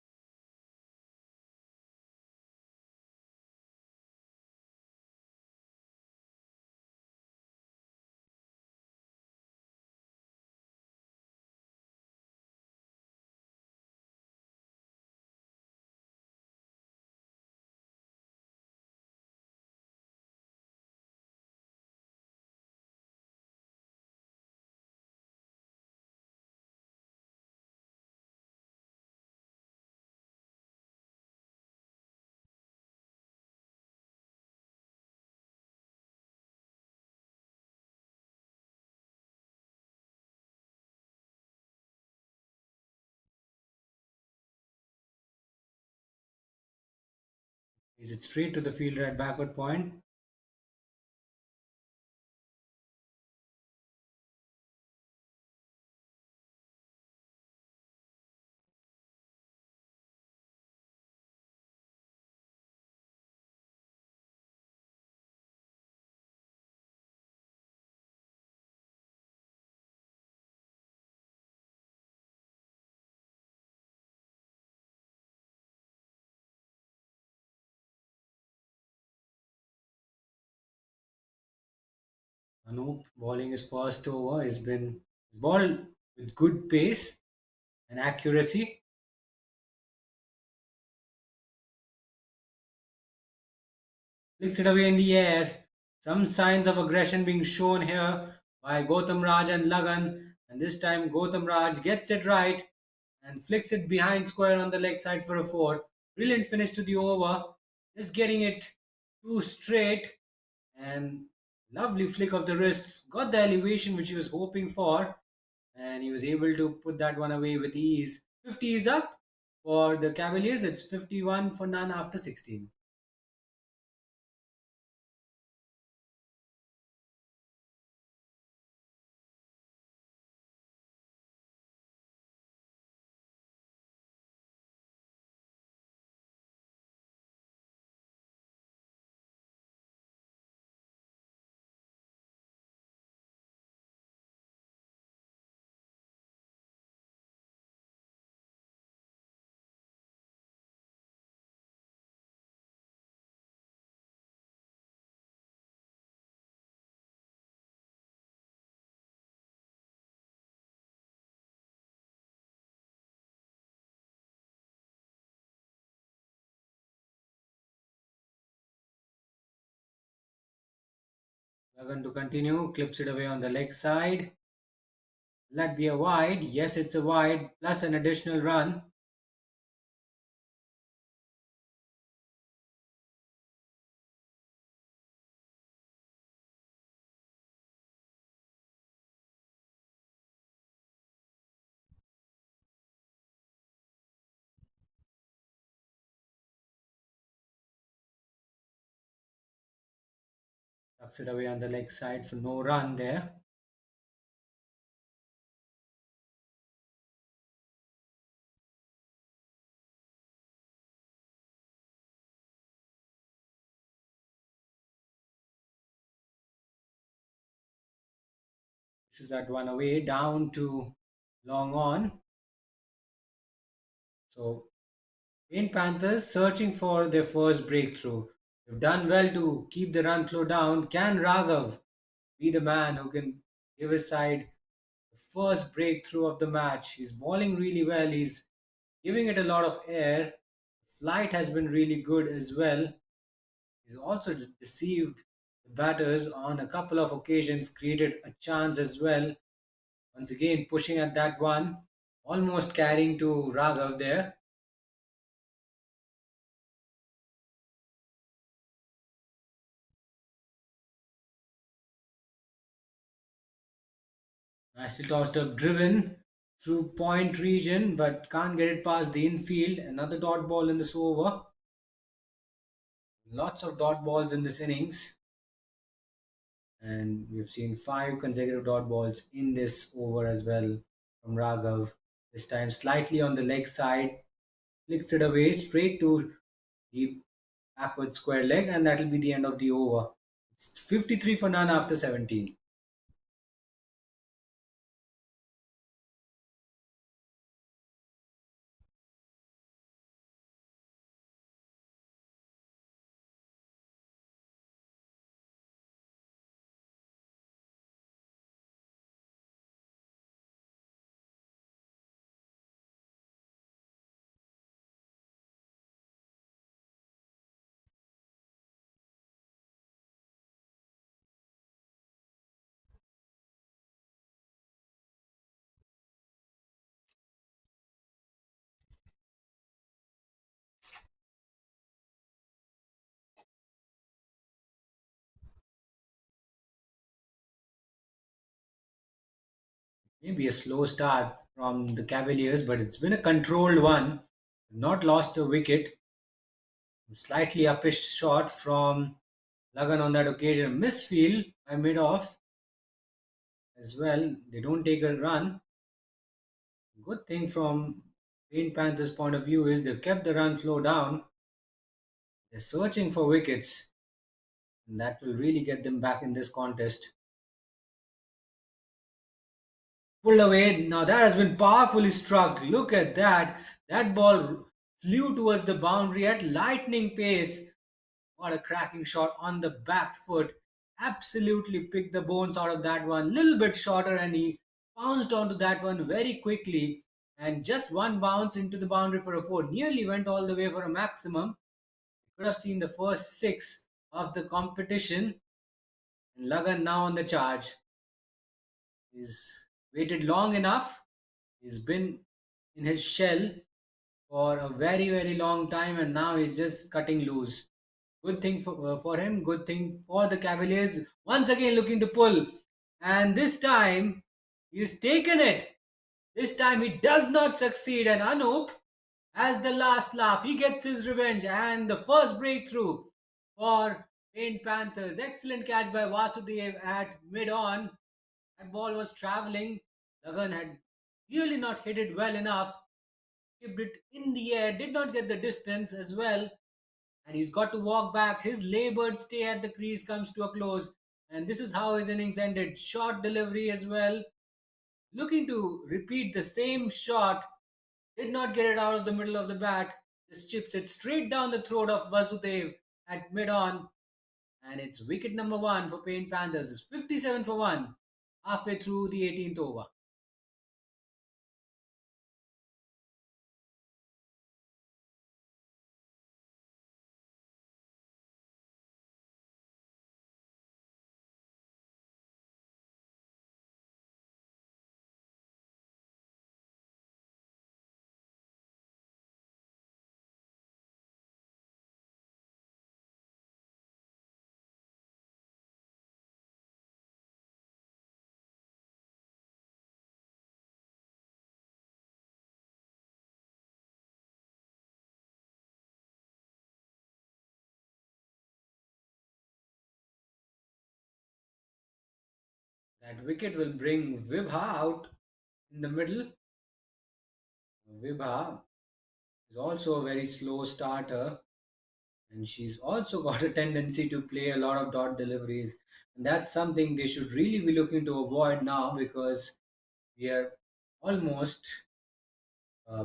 Is it straight to the fielder at backward point? Anoop bowling his first over has been ball with good pace and accuracy. Flicks it away in the air. Some signs of aggression being shown here by Gautam Raj and Lagan. And this time Gautam Raj gets it right and flicks it behind square on the leg side for a four. Brilliant finish to the over. Just getting it too straight and lovely flick of the wrists. Got the elevation which he was hoping for and he was able to put that one away with ease. 50 is up for the Cavaliers. It's 51 for none after 16. Lagan to continue, clips it away on the leg side. Let be a wide. Yes, it's a wide plus an additional run. Tucks it away on the leg side for no run there. Pushes that one away down to long on. So, Paint Panthers searching for their first breakthrough. They've done well to keep the run flow down. Can Raghav be the man who can give his side the first breakthrough of the match? He's bowling really well. He's giving it a lot of air. Flight has been really good as well. He's also deceived the batters on a couple of occasions, created a chance as well. Once again, pushing at that one, almost carrying to Raghav there. Nicely tossed up, driven through point region, but can't get it past the infield. Another dot ball in this over. Lots of dot balls in this innings, and we've seen five consecutive dot balls in this over as well from Raghav. This time slightly on the leg side, flicks it away straight to the backward square leg, and that'll be the end of the over. It's 53 for none after 17. Maybe a slow start from the Cavaliers, but it's been a controlled one. Not lost a wicket. Slightly uppish shot from Lagan on that occasion. Misfield by mid off as well. They don't take a run. Good thing from Paint Panthers' point of view is they've kept the run flow down. They're searching for wickets, and that will really get them back in this contest. Pulled away. Now that has been powerfully struck. Look at that. That ball flew towards the boundary at lightning pace. What a cracking shot on the back foot. Absolutely picked the bones out of that one. Little bit shorter, and he pounced onto that one very quickly. And just one bounce into the boundary for a four. Nearly went all the way for a maximum. Could have seen the first six of the competition. And Lagan now on the charge. He's waited long enough. He's been in his shell for a very, very long time, and now he's just cutting loose. Good thing for him. Good thing for the Cavaliers. Once again looking to pull, and this time he's taken it. This time he does not succeed, and Anup has the last laugh. He gets his revenge, and the first breakthrough for Paint Panthers. Excellent catch by Vasudev at mid on. That ball was traveling. Lagan had really not hit it well enough. Kept it in the air, did not get the distance as well, and he's got to walk back. His labored stay at the crease comes to a close, and this is how his innings ended. Short delivery as well. Looking to repeat the same shot, did not get it out of the middle of the bat. Just chips it straight down the throat of Vasudev at mid on, and it's wicket number one for Paint Panthers. It's 57 for 1 halfway through the 18th over. That wicket will bring Vibha out in the middle. Vibha is also a very slow starter, and she's also got a tendency to play a lot of dot deliveries. And that's something they should really be looking to avoid now, because we are almost uh,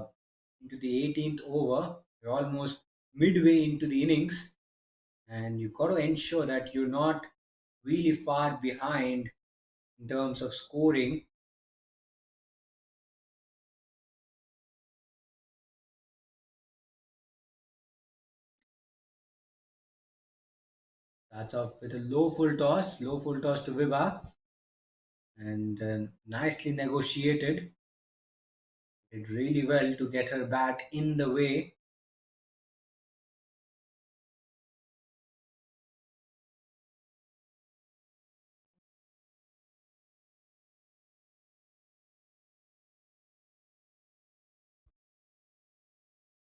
into the 18th over. We're almost midway into the innings, and you've got to ensure that you're not really far behind in terms of scoring. Starts off with a low full toss to Vibha, and nicely negotiated. Did really well to get her bat in the way.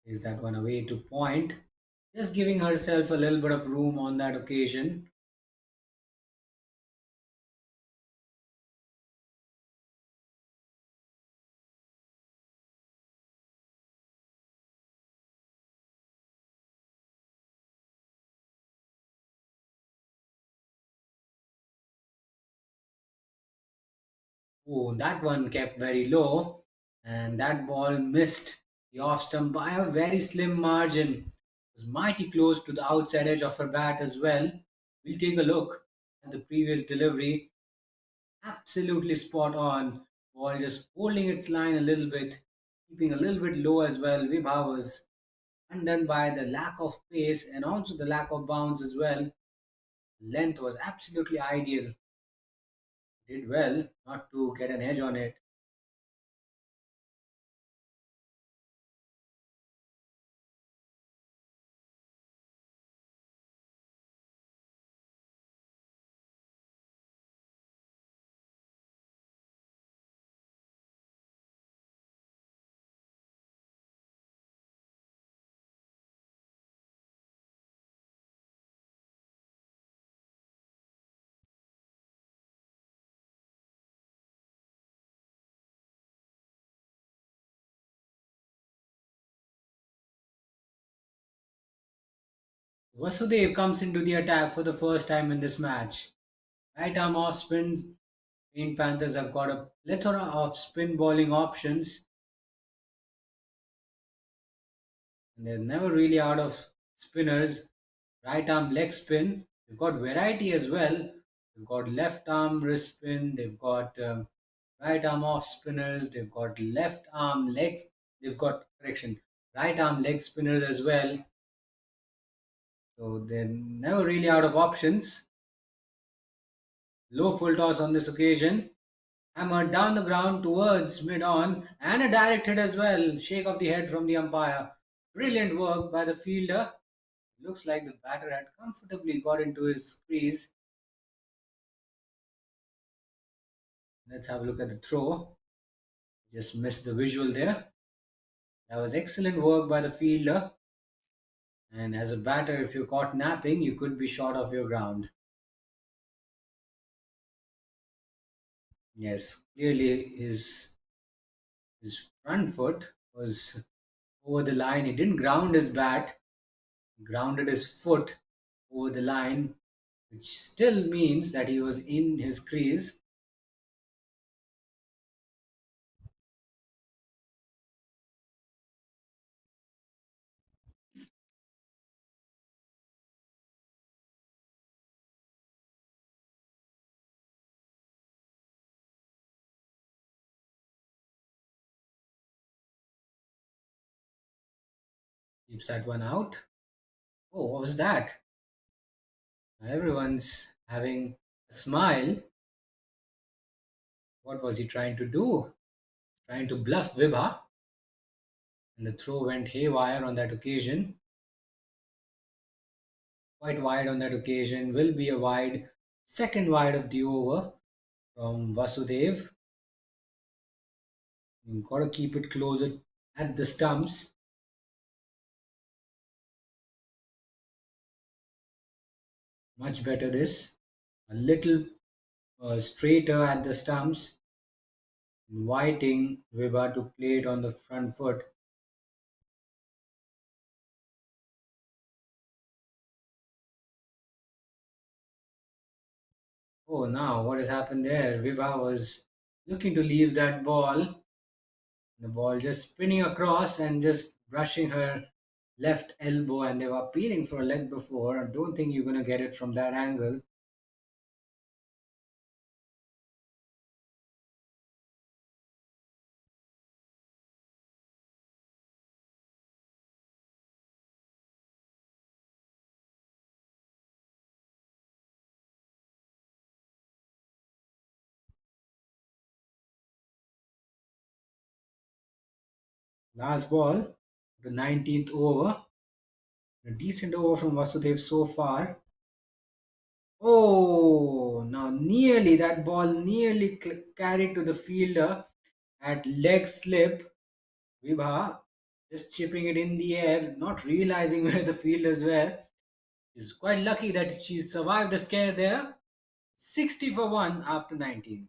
Is that one away to point? Just giving herself a little bit of room on that occasion. Oh, that one kept very low, and that ball missed the off stump by a very slim margin. It was mighty close to the outside edge of her bat as well. We'll take a look at the previous delivery. Absolutely spot on. Ball just holding its line a little bit, keeping a little bit low as well. Vibha was undone by the lack of pace and also the lack of bounce as well. Length was absolutely ideal. Did well not to get an edge on it. Vasudev comes into the attack for the first time in this match. Right arm off spin. Green Panthers have got a plethora of spin bowling options, and they're never really out of spinners. Right arm leg spin. They've got variety as well. They've got left arm wrist spin. They've got right arm off spinners. They've got left arm legs. They've got correction. Right arm leg spinners as well. So they're never really out of options. Low full toss on this occasion. Hammered down the ground towards mid on and a direct hit as well. Shake of the head from the umpire. Brilliant work by the fielder. Looks like the batter had comfortably got into his crease. Let's have a look at the throw. Just missed the visual there. That was excellent work by the fielder. And as a batter, if you're caught napping, you could be short of your ground. Yes, clearly his front foot was over the line. He didn't ground his bat, he grounded his foot over the line, which still means that he was in his crease. Keeps that one out. Oh, what was that? Everyone's having a smile. What was he trying to do? Trying to bluff Vibha, and the throw went haywire on that occasion. Quite wide on that occasion. Will be a wide, second wide of the over from Vasudev. You've got to keep it closer at the stumps. Much better this. A little straighter at the stumps, inviting Vibha to play it on the front foot. Oh, now what has happened there? Vibha was looking to leave that ball. The ball just spinning across and just brushing her left elbow, and they were appealing for a leg before. I don't think you're going to get it from that angle. Last ball, the 19th over. A decent over from Vasudev so far. Oh, now nearly that ball nearly carried to the fielder at leg slip. Vibha just chipping it in the air, not realizing where the fielders were. She's quite lucky that she survived the scare there. 60 for 1 after 19.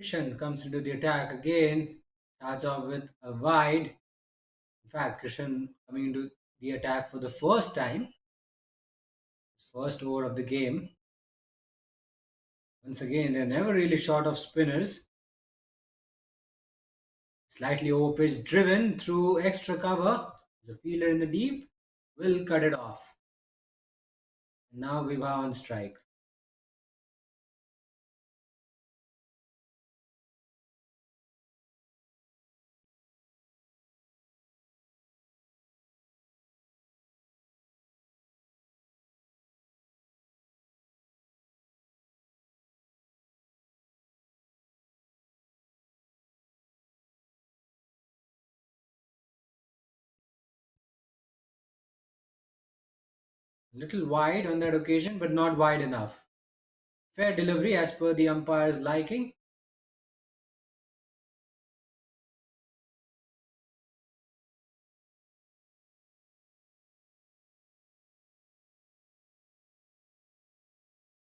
Krishan comes into the attack again, starts off with a wide. In fact, Krishan coming into the attack for the first time, first over of the game. Once again, they're never really short of spinners. Slightly over pitch driven through extra cover. The fielder in the deep will cut it off. And now Vibha on strike. Little wide on that occasion, but not wide enough. Fair delivery as per the umpire's liking.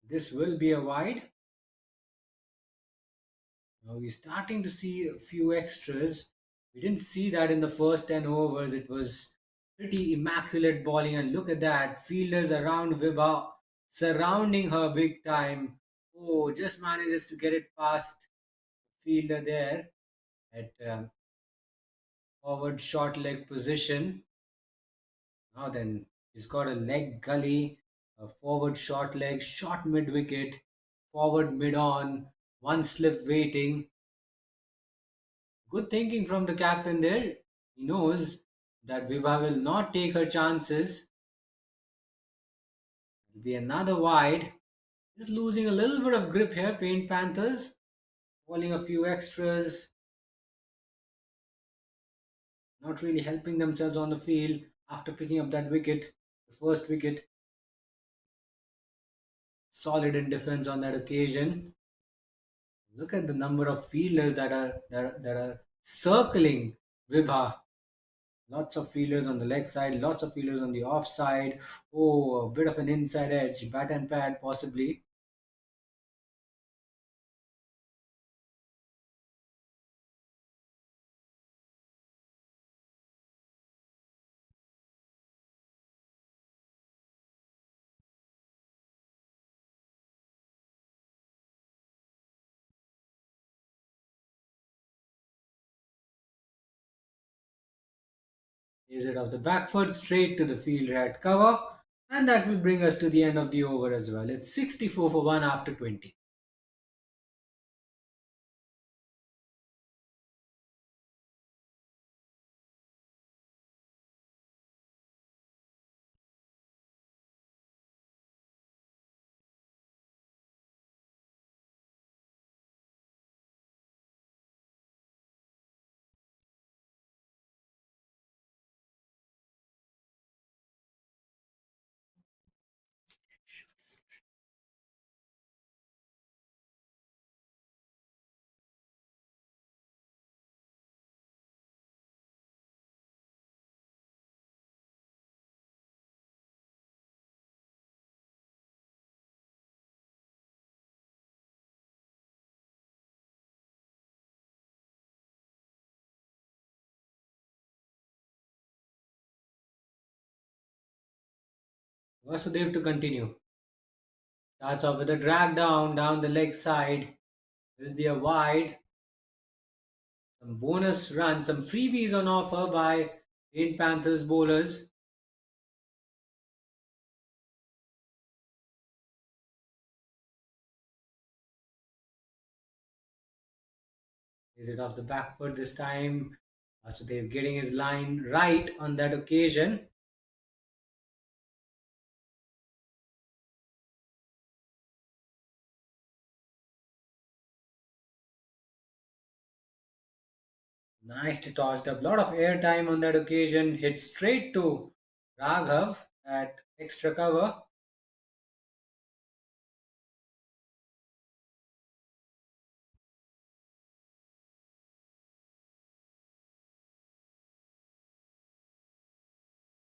This will be a wide. Now we're starting to see a few extras. We didn't see that in the first 10 overs. It was pretty immaculate bowling. And look at that. Fielders around Vibha surrounding her big time. Oh, just manages to get it past the fielder there at forward short leg position. Now then, he's got a leg gully, a forward short leg, short mid wicket, forward mid on, one slip waiting. Good thinking from the captain there. He knows that Vibha will not take her chances. It'll be another wide. Just losing a little bit of grip here, Paint Panthers. Falling a few extras. Not really helping themselves on the field after picking up that wicket, the first wicket. Solid in defense on that occasion. Look at the number of fielders that are circling Vibha. Lots of fielders on the leg side, lots of fielders on the off side. Oh, a bit of an inside edge, bat and pad possibly. Is it off the back foot straight to the fielder at cover? And that will bring us to the end of the over as well. It's 64 for 1 after 20. Vasudev to continue. Starts off with a drag down the leg side. Will be a wide. Some bonus runs, some freebies on offer by Paint Panthers bowlers. Is it off the back foot this time? So they're getting his line right on that occasion. Nicely tossed up. Lot of airtime on that occasion. Hit straight to Raghav at extra cover.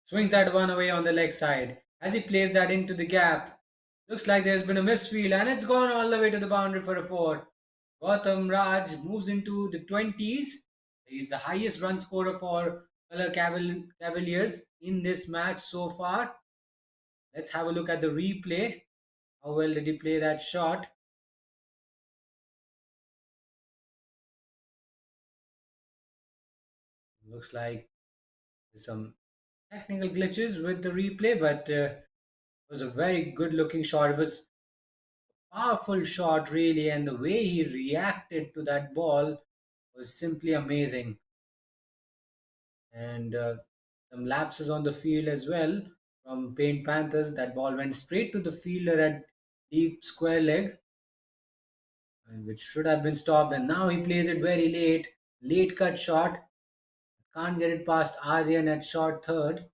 Swings that one away on the leg side. As he plays that into the gap, looks like there's been a misfield and it's gone all the way to the boundary for a four. Gautam Raj moves into the 20s. He's the highest run scorer for Cavaliers in this match so far. Let's have a look at the replay. How well did he play that shot? Looks like there's some technical glitches with the replay, but it was a very good looking shot. It was a powerful shot, really, and the way he reacted to that ball was simply amazing. And some lapses on the field as well from Paint Panthers. That ball went straight to the fielder at deep square leg, and which should have been stopped. And now he plays it very late cut shot. Can't get it past Aryan at short third.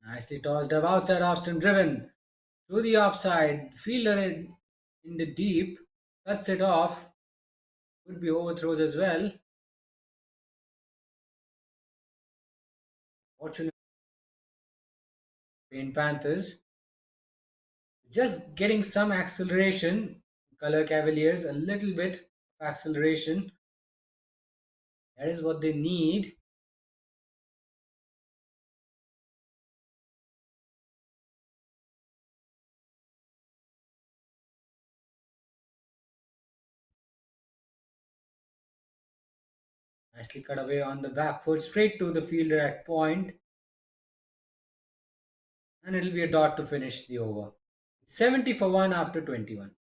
Nicely tossed up outside Austin, driven to the offside. Fielder in the deep cuts it off. Could be overthrows as well. Fortunately, Paint Panthers just getting some acceleration. Color Cavaliers a little bit of acceleration. That is what they need. Nicely cut away on the back foot, straight to the fielder at point, and it'll be a dot to finish the over. 70 for 1 after 21.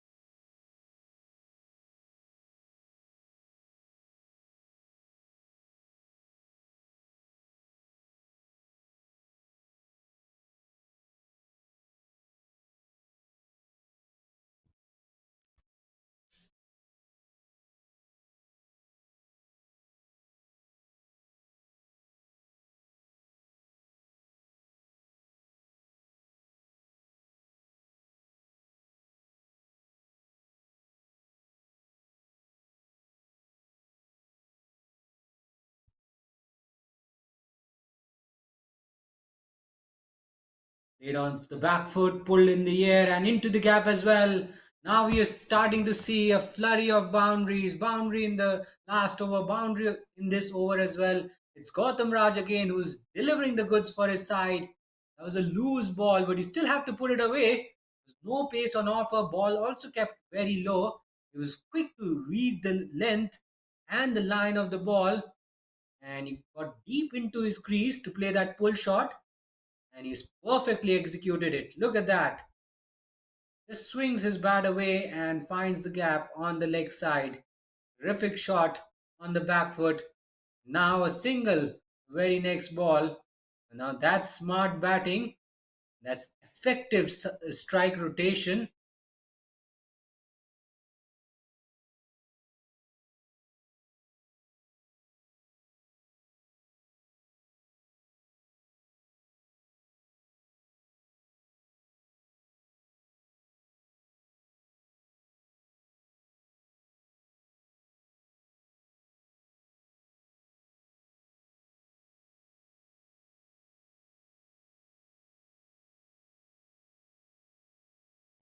Laid on the back foot, pulled in the air and into the gap as well. Now we are starting to see a flurry of boundaries. Boundary in the last over, boundary in this over as well. It's Gautam Raj again who's delivering the goods for his side. That was a loose ball, but you still have to put it away. There's no pace on offer. Ball also kept very low. He was quick to read the length and the line of the ball, and he got deep into his crease to play that pull shot, and he's perfectly executed it. Look at that. Just swings his bat away and finds the gap on the leg side. Terrific shot on the back foot. Now a single, very next ball. Now that's smart batting. That's effective strike rotation.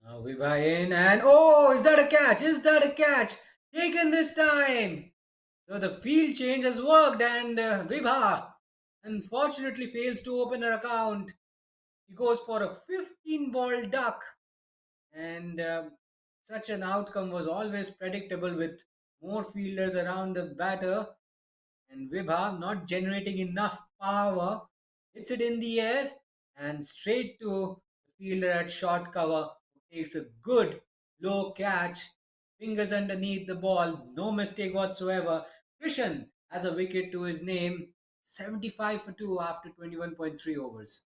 Now we buy in and oh, is that a catch? Is that a catch? Taken this time. So the field change has worked, and Vibha unfortunately fails to open her account. He goes for a 15 ball duck, and such an outcome was always predictable with more fielders around the batter. and Vibha, not generating enough power, hits it in the air and straight to the fielder at short cover, who takes a good low catch, fingers underneath the ball, no mistake whatsoever. Krishan has a wicket to his name, 75 for 2 after 21.3 overs.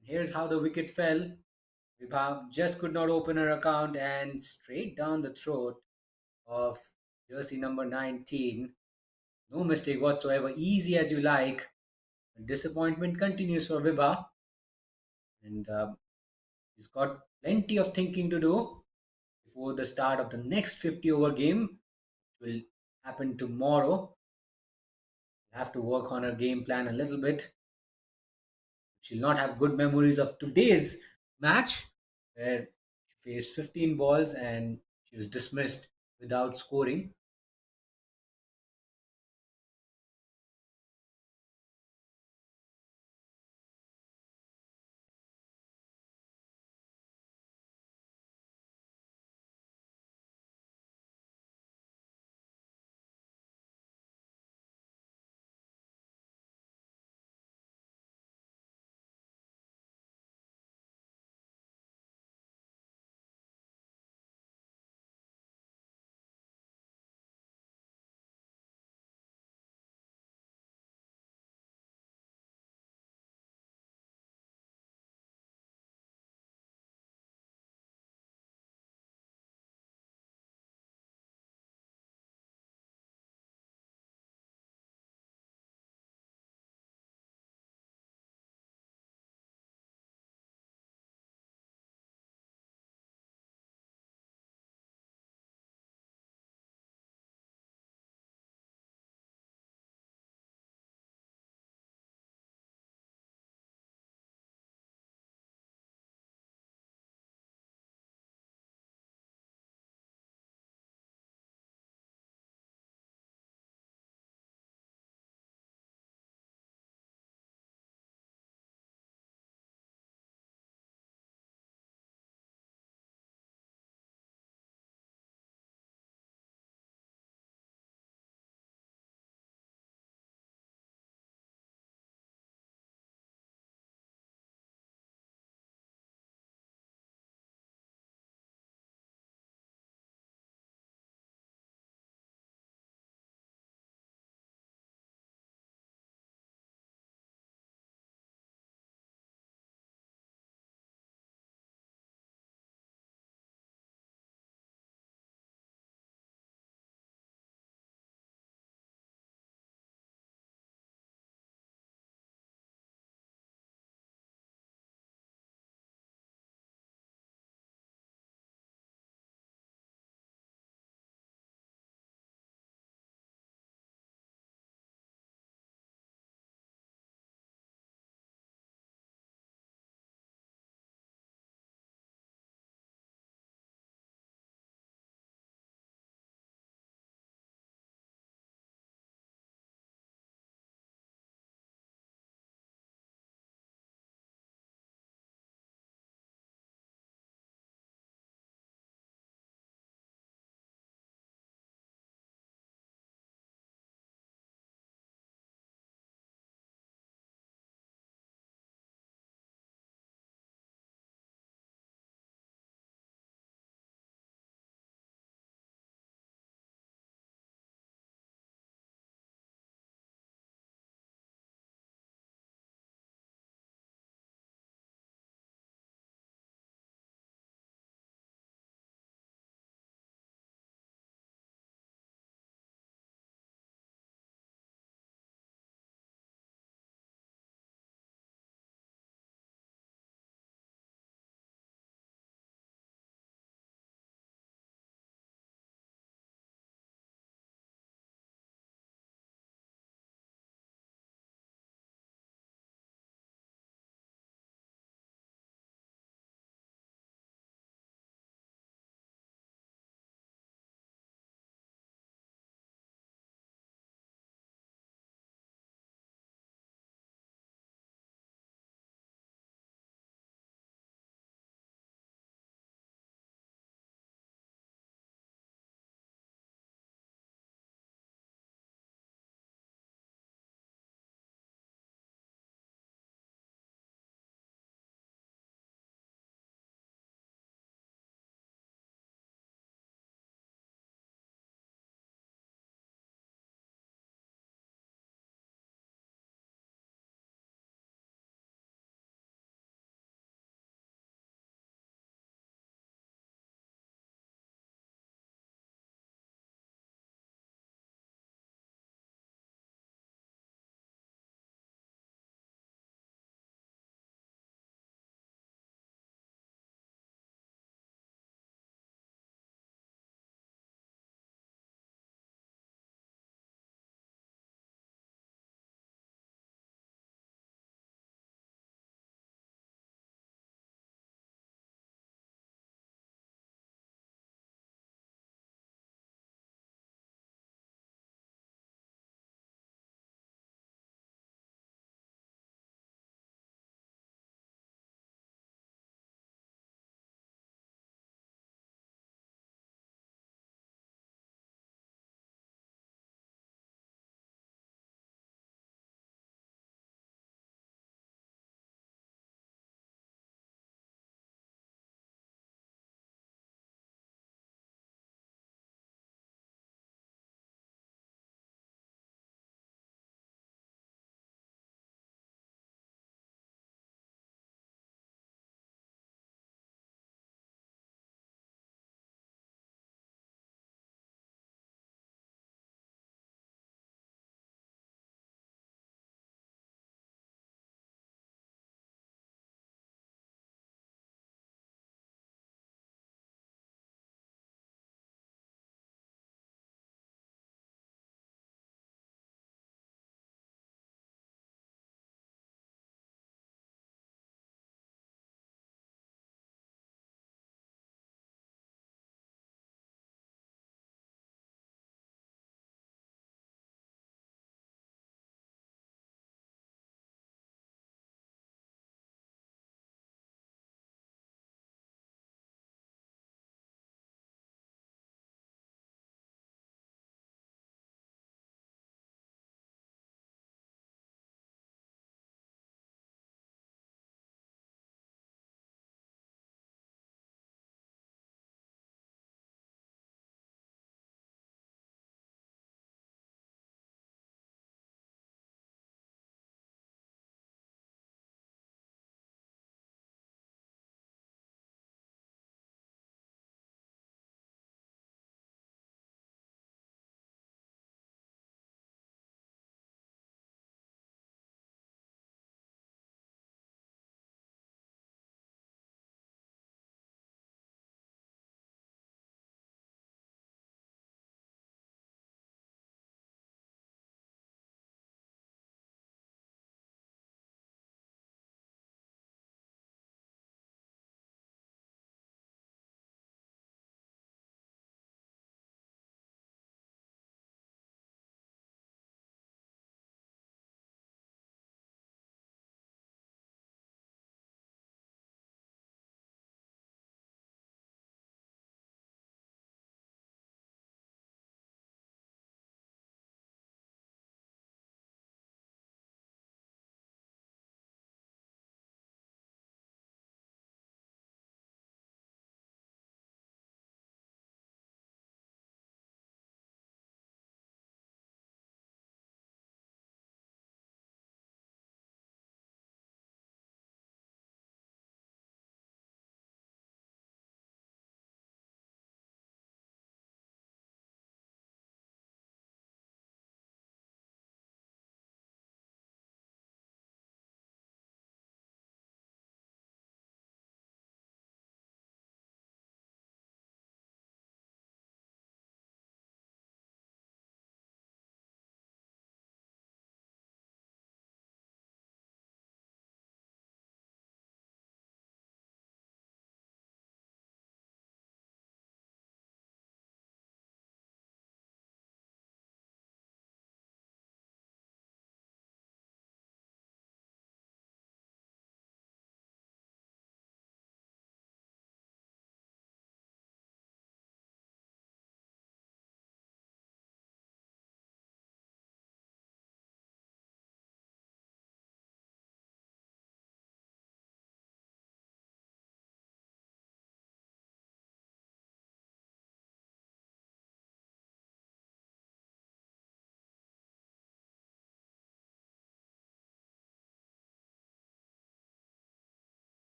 Here's how the wicket fell. Vibha just could not open her account and straight down the throat of jersey number 19. No mistake whatsoever, easy as you like. Disappointment continues for Vibha, and he's got plenty of thinking to do before the start of the next 50 over game, which will happen tomorrow. We'll have to work on her game plan a little bit. She'll not have good memories of today's match, where she faced 15 balls and she was dismissed without scoring.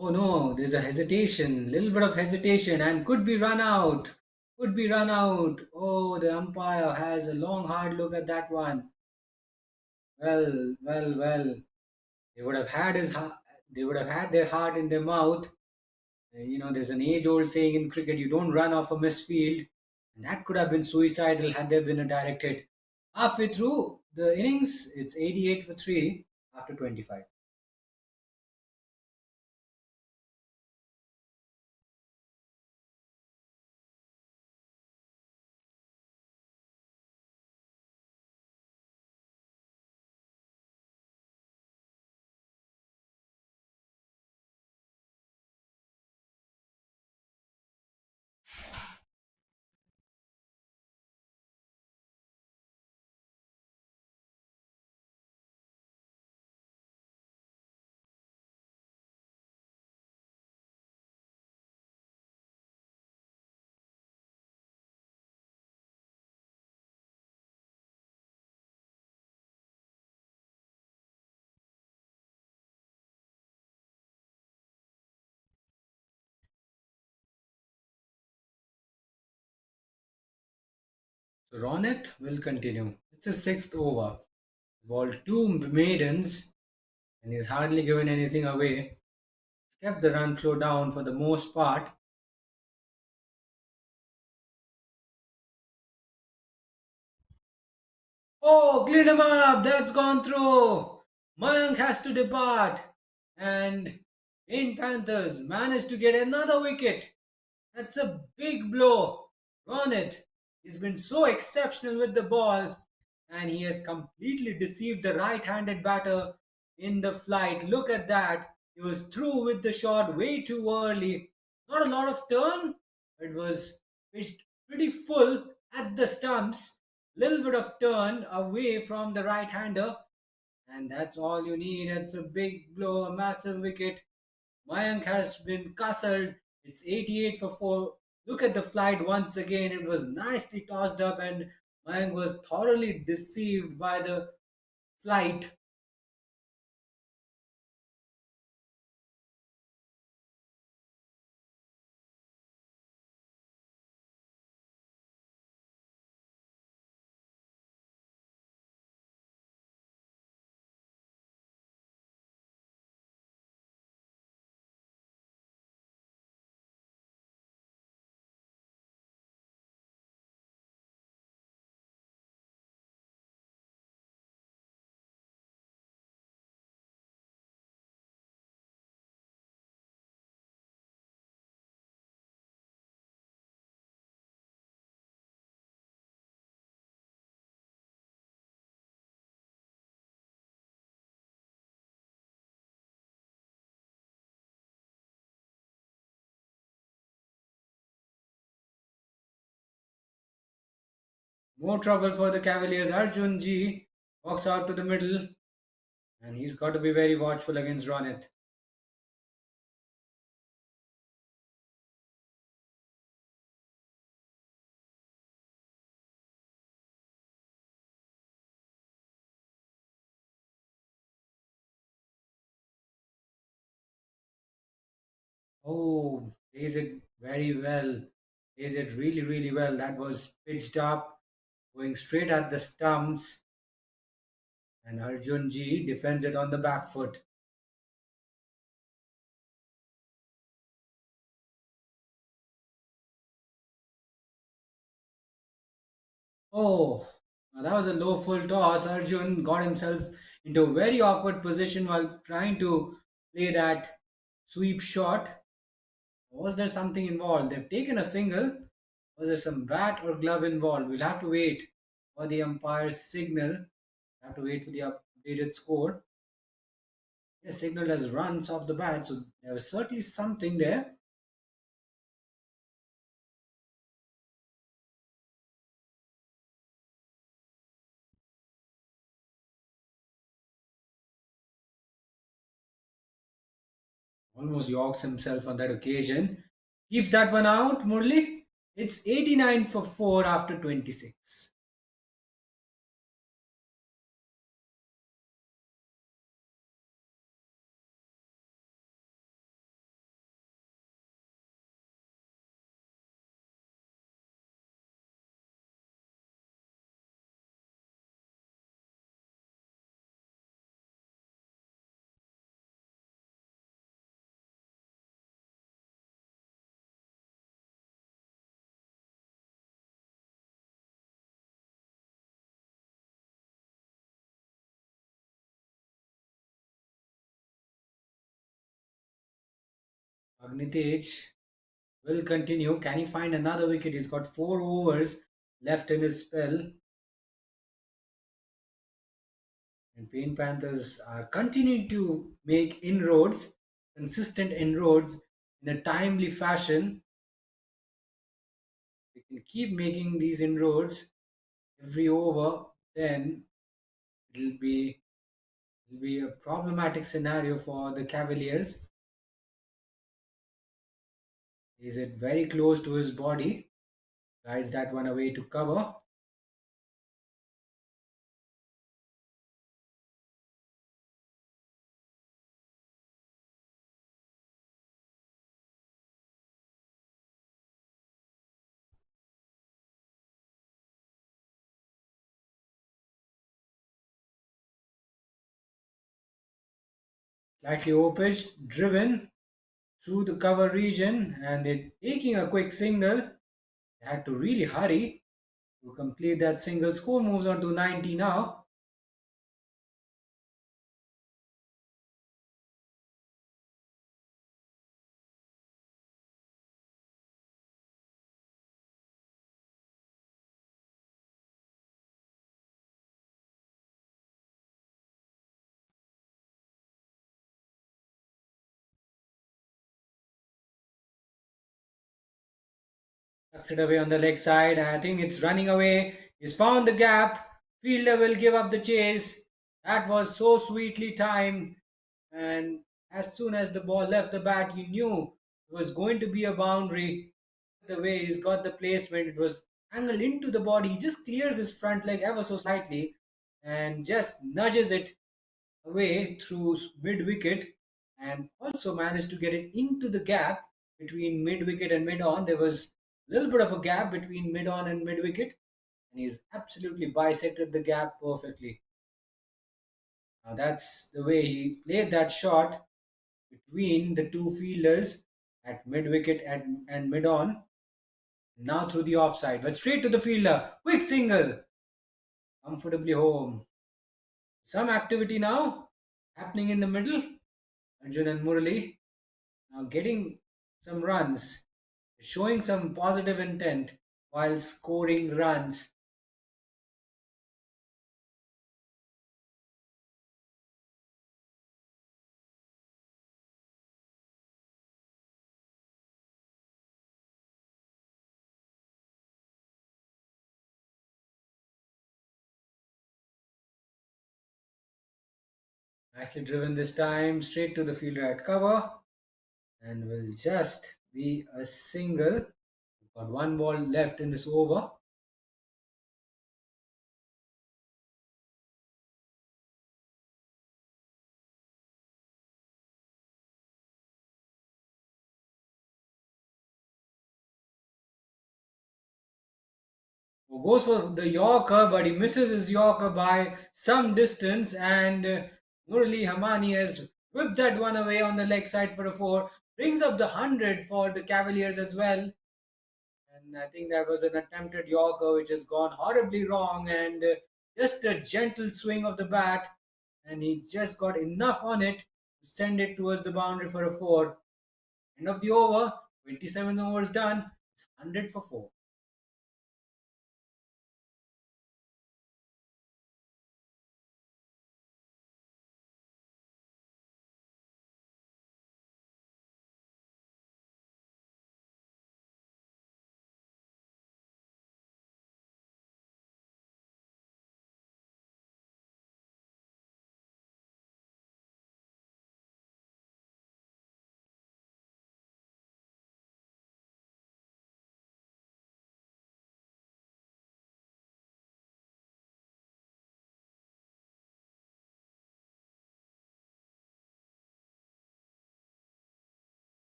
Oh no, there's a hesitation, little bit of hesitation, and could be run out. Could be run out. Oh, the umpire has a long, hard look at that one. Well. They would have had his heart. They would have had their heart in their mouth. There's an age-old saying in cricket: you don't run off a missed field, and that could have been suicidal had there been a direct hit. Halfway through the innings, it's 88 for three after 25. So Ronit will continue. It's his sixth over. Balled two maidens, and he's hardly given anything away. Kept the run flow down for the most part. Oh, clean him up! That's gone through! Mayank has to depart. And in Panthers managed to get another wicket. That's a big blow. Ronit, he's been so exceptional with the ball and he has completely deceived the right handed batter in the flight. Look at that. He was through with the shot way too early. Not a lot of turn. It was pitched pretty full at the stumps. Little bit of turn away from the right hander. And that's all you need. It's a big blow, a massive wicket. Mayank has been castled. It's 88 for 4. Look at the flight once again. It was nicely tossed up, and Mayank was thoroughly deceived by the flight. More trouble for the Cavaliers. Arjun G walks out to the middle, and he's got to be very watchful against Ronit. Oh, plays it very well. Plays it really, really well. That was pitched up, going straight at the stumps, and Arjun G defends it on the back foot. Oh, now that was a low full toss. Arjun got himself into a very awkward position while trying to play that sweep shot. Was there something involved? They've taken a single. Was there some bat or glove involved? We'll have to wait for the umpire's signal. Have to wait for the updated score. Yeah, signal as runs off the bat, so there was certainly something there. Almost yorks himself on that occasion. Keeps that one out, Murli. It's 89 for 4 after 26. Agnitej will continue. Can he find another wicket? He's got 4 overs left in his spell. And Pain Panthers are continuing to make inroads, consistent inroads in a timely fashion. We can keep making these inroads every over, then it'll be it'll be a problematic scenario for the Cavaliers. Is it very close to his body? Guides that one away to cover. Slightly opage, driven through the cover region, and they're taking a quick single. They had to really hurry to complete that single. Score moves on to 90 now. Tucks it away on the leg side. I think it's running away. He's found the gap. Fielder will give up the chase. That was so sweetly timed. And as soon as the ball left the bat, you knew it was going to be a boundary. The way he's got the placement, it was angled into the body. He just clears his front leg ever so slightly and just nudges it away through mid wicket and also managed to get it into the gap between mid wicket and mid on. There was a little bit of a gap between mid on and mid wicket, and he's absolutely bisected the gap perfectly. Now that's the way he played that shot between the two fielders at mid wicket and mid on. Now through the offside, but straight to the fielder. Quick single. Comfortably home. Some activity now happening in the middle. Arjun and Murali now getting some runs, showing some positive intent while scoring runs. Nicely driven this time, straight to the fielder at cover, and will just be a single. We've got one ball left in this over. Who goes for the Yorker, but he misses his Yorker by some distance, and Murali Hamani has whipped that one away on the leg side for a four, brings up the 100 for the Cavaliers as well. And I think that was an attempted Yorker which has gone horribly wrong, and just a gentle swing of the bat, and he just got enough on it to send it towards the boundary for a four. End of the over, 27 overs done, it's 100 for four.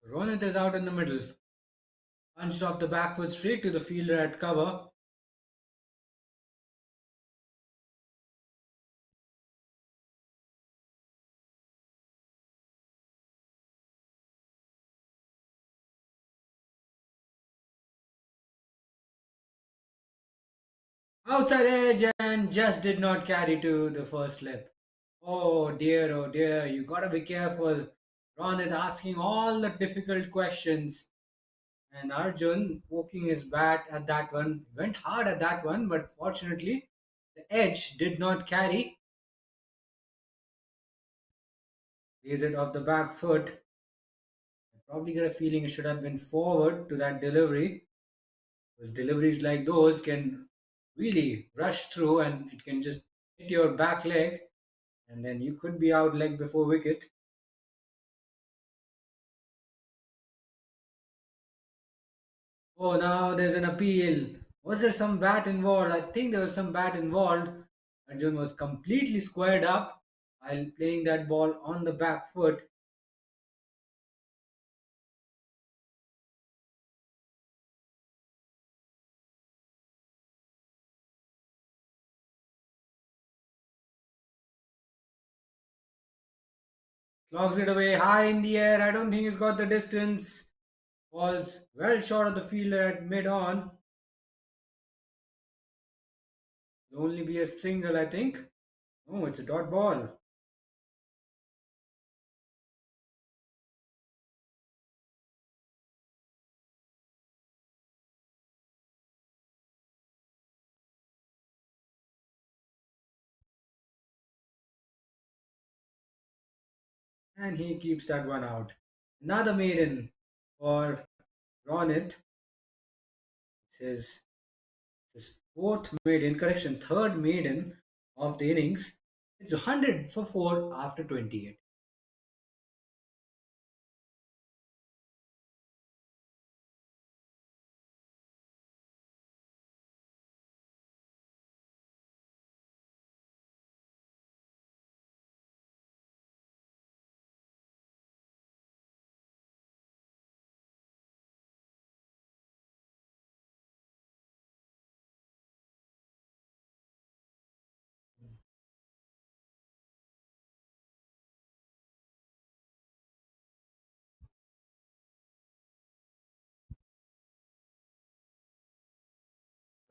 Ronit is out in the middle, punched off the back foot straight to the fielder at cover. Outside edge and just did not carry to the first slip. Oh dear, you gotta be careful. Ronit asking all the difficult questions. And Arjun poking his bat at that one. Went hard at that one, but fortunately, the edge did not carry. Lays it off the back foot. I probably get a feeling it should have been forward to that delivery. Because deliveries like those can really rush through and it can just hit your back leg and then you could be out leg before wicket. Oh, now there's an appeal. Was there some bat involved? I think there was some bat involved. Arjun was completely squared up while playing that ball on the back foot. Clocks it away high in the air. I don't think he's got the distance. Falls well short of the fielder at mid on. It'll only be a single, I think. Oh, it's a dot ball. And he keeps that one out. Another maiden for Ronit. It's his fourth maiden, correction, third maiden of the innings. It's 100 for 4 after 28.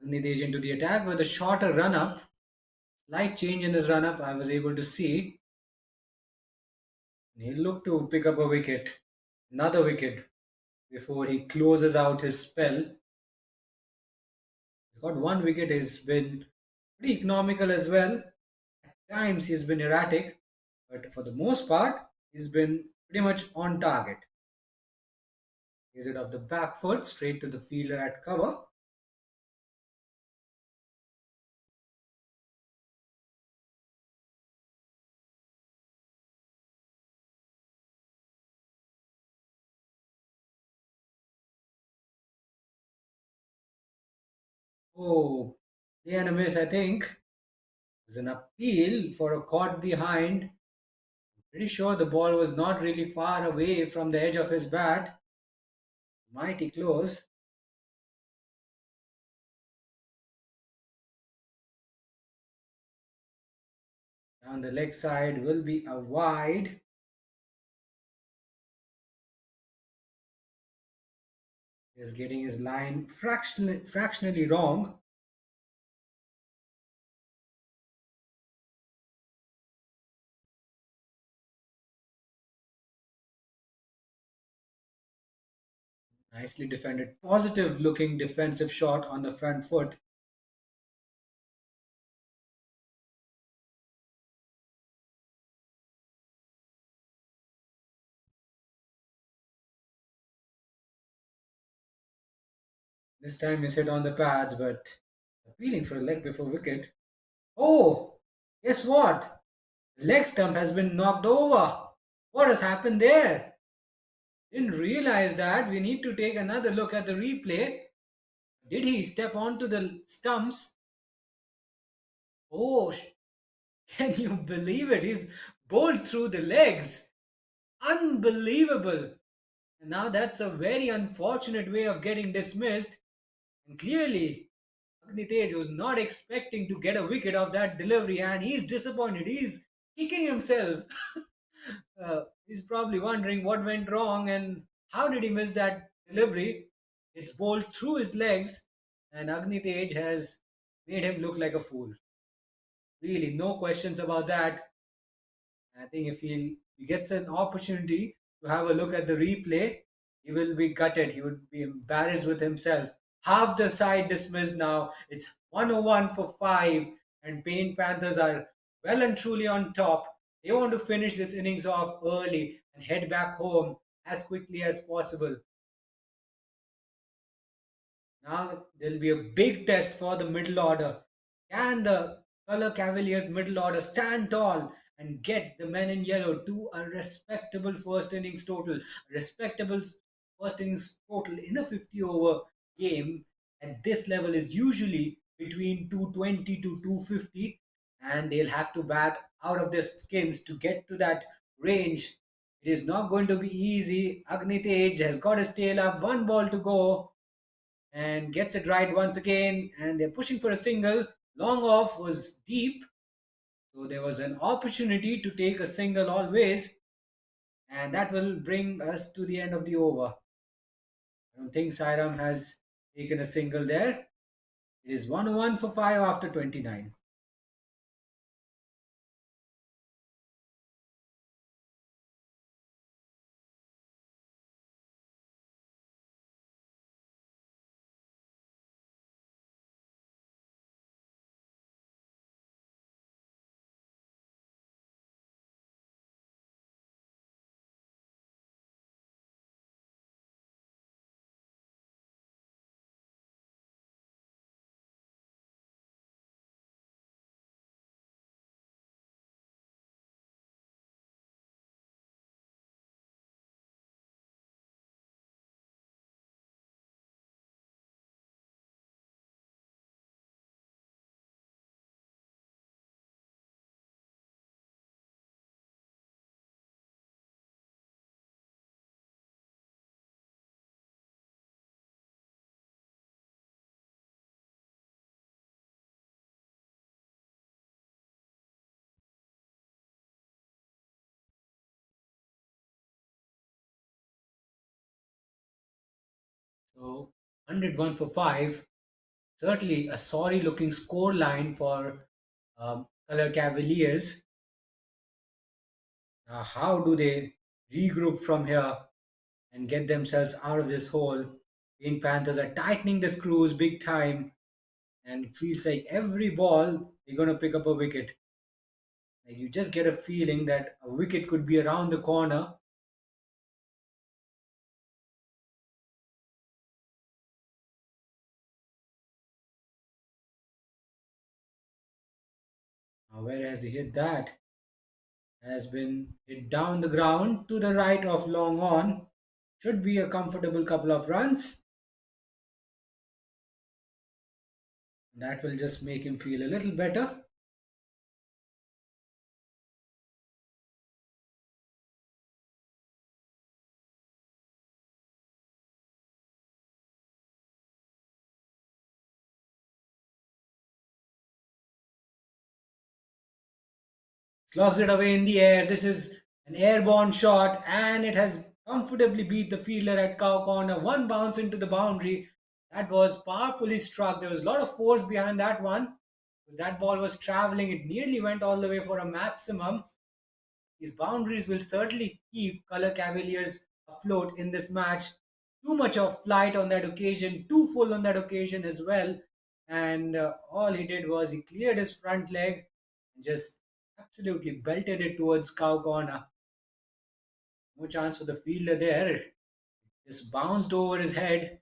Nidej into the attack with a shorter run up. Slight change in his run up, I was able to see. He looked to pick up a wicket, another wicket, before he closes out his spell. He's got one wicket, he's been pretty economical as well. At times he's been erratic, but for the most part, he's been pretty much on target. Is it off the back foot, straight to the fielder at cover. Oh, play and a miss, I think. There's an appeal for a caught behind. Pretty sure the ball was not really far away from the edge of his bat. Mighty close. Down the leg side will be a wide. He's getting his line fractionally wrong. Nicely defended. Positive looking defensive shot on the front foot. This time he hit on the pads, but appealing for a leg before wicket. Oh, guess what? The leg stump has been knocked over. What has happened there? Didn't realize that. We need to take another look at the replay. Did he step onto the stumps? Oh, can you believe it? He's bowled through the legs. Unbelievable. And now that's a very unfortunate way of getting dismissed. And clearly, Agnitej was not expecting to get a wicket off that delivery and he's disappointed. He's kicking himself. He's probably wondering what went wrong and how did he miss that delivery. It's bowled through his legs and Agnitej has made him look like a fool. Really, no questions about that. I think if he gets an opportunity to have a look at the replay, he will be gutted. He would be embarrassed with himself. Half the side dismissed now. It's 101 for 5, and Pain Panthers are well and truly on top. They want to finish this innings off early and head back home as quickly as possible. Now there'll be a big test for the middle order. Can the Color Cavaliers middle order stand tall and get the men in yellow to a respectable first innings total? A respectable first innings total in a 50 over game at this level is usually between 220 to 250, and they'll have to bat out of their skins to get to that range. It is not going to be easy. Agnitej has got his tail up, one ball to go and gets it right once again. And they're pushing for a single. Long off was deep, so there was an opportunity to take a single always, and that will bring us to the end of the over. I don't think Sairam has taken a single there. It is 101 for 5 after 29. So 101 for 5. Certainly a sorry looking score line for Color Cavaliers. How do they regroup from here and get themselves out of this hole? Green Panthers are tightening the screws big time, and it feels like every ball they're going to pick up a wicket. Like you just get a feeling that a wicket could be around the corner. Now, where has he hit that? Has been hit down the ground to the right of long on. Should be a comfortable couple of runs. That will just make him feel a little better. Slogs it away in the air. This is an airborne shot, and it has comfortably beat the fielder at cow corner. One bounce into the boundary. That was powerfully struck. There was a lot of force behind that one. That ball was traveling. It nearly went all the way for a maximum. These boundaries will certainly keep Color Cavaliers afloat in this match. Too much of flight on that occasion, too full on that occasion as well. And all he did was he cleared his front leg and just absolutely belted it towards cow corner. No chance for the fielder there. It just bounced over his head.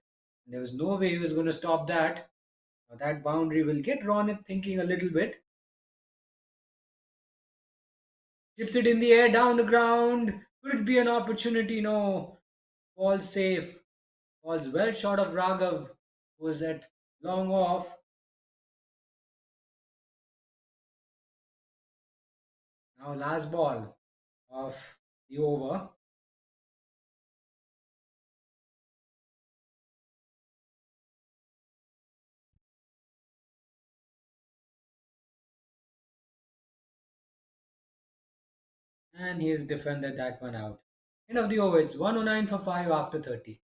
There was no way he was going to stop that. Now that boundary will get Ronit thinking a little bit. Chips it in the air, down the ground. Could it be an opportunity? No. Ball's safe. Ball's well short of Raghav, who's at long off. Now last ball of the over. And he has defended that one out. End of the over. It's 109 for 5 after 30.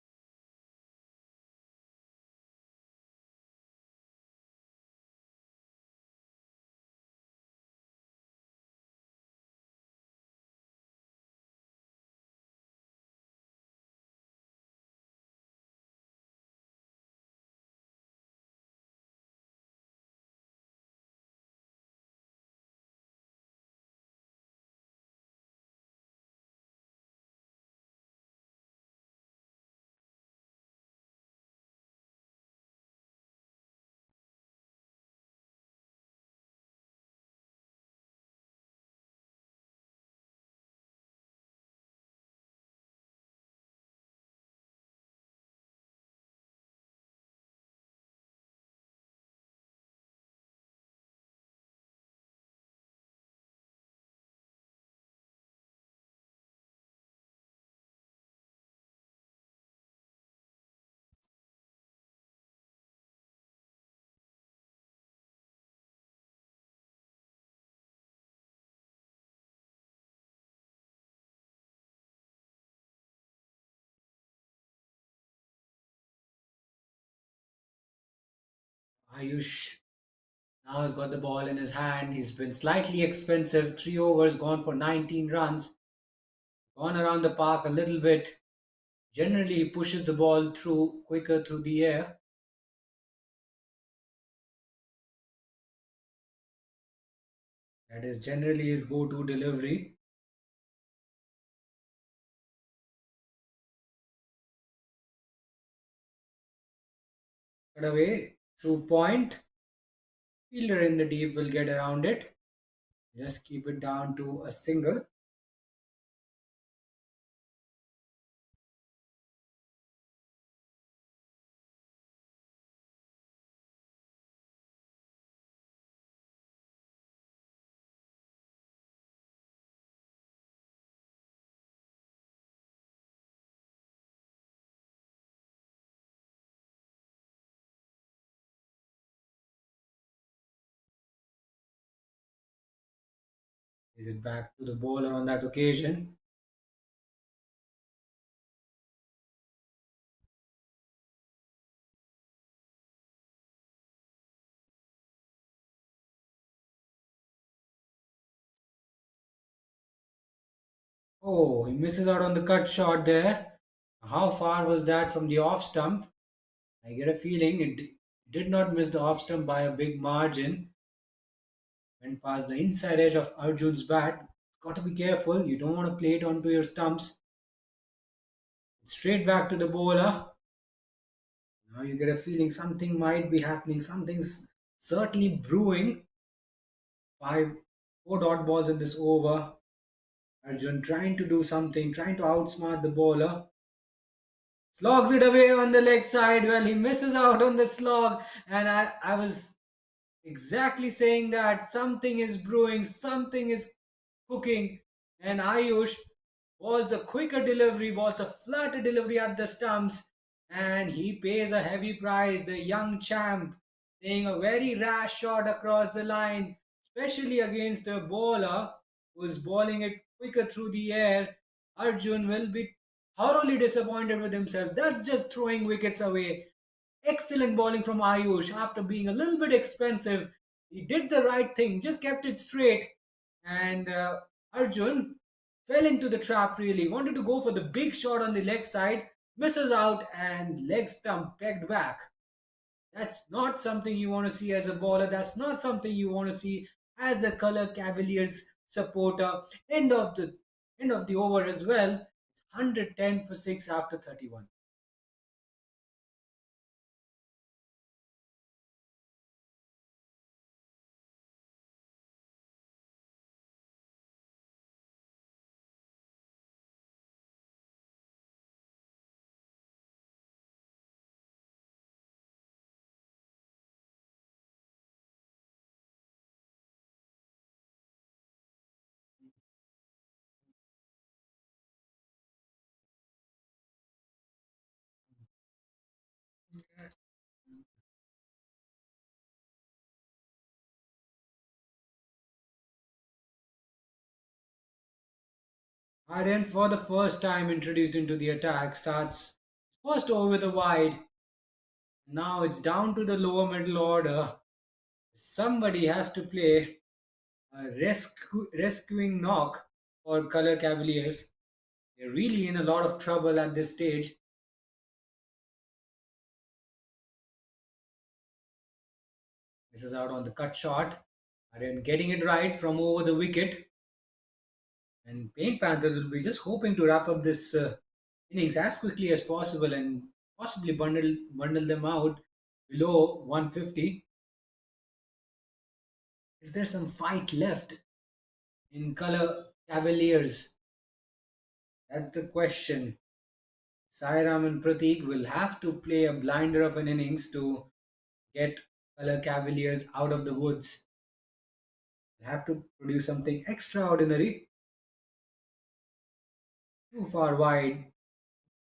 Ayush now has got the ball in his hand. He's been slightly expensive. 3 overs, gone for 19 runs. Gone around the park a little bit. Generally, he pushes the ball through quicker through the air. That is generally his go-to delivery. Cut away through point. Fielder in the deep will get around it. Just keep it down to a single. Is it back to the bowler on that occasion? Oh, he misses out on the cut shot there. How far was that from the off stump? I get a feeling it did not miss the off stump by a big margin. Went past the inside edge of Arjun's bat. Got to be careful. You don't want to play it onto your stumps. Straight back to the bowler. Now you get a feeling something might be happening. Something's certainly brewing. Five, four dot balls in this over. Arjun trying to do something, trying to outsmart the bowler. Slogs it away on the leg side. Well, he misses out on the slog, and I was exactly saying that something is brewing, something is cooking, and Ayush balls a quicker delivery, balls a flatter delivery at the stumps, and he pays a heavy price. The young champ playing a very rash shot across the line, especially against a bowler who's balling it quicker through the air. Arjun will be thoroughly disappointed with himself. That's just throwing wickets away. Excellent bowling from Ayush after being a little bit expensive. He did the right thing, just kept it straight. And Arjun fell into the trap really. Wanted to go for the big shot on the leg side, misses out, and leg stump pegged back. That's not something you want to see as a bowler. That's not something you want to see as a color Cavaliers supporter. End of the over as well. It's 110 for 6 after 31. Aryan, for the first time introduced into the attack, starts first over with a wide. Now it's down to the lower middle order. Somebody has to play a rescuing knock for Color Cavaliers. They're really in a lot of trouble at this stage. This is out on the cut shot. Aryan getting it right from over the wicket. And Paint Panthers will be just hoping to wrap up this innings as quickly as possible and possibly bundle them out below 150. Is there some fight left in Color Cavaliers? That's the question. Sairam and Pratik will have to play a blinder of an innings to get Color Cavaliers out of the woods. They'll have to produce something extraordinary. Too far wide,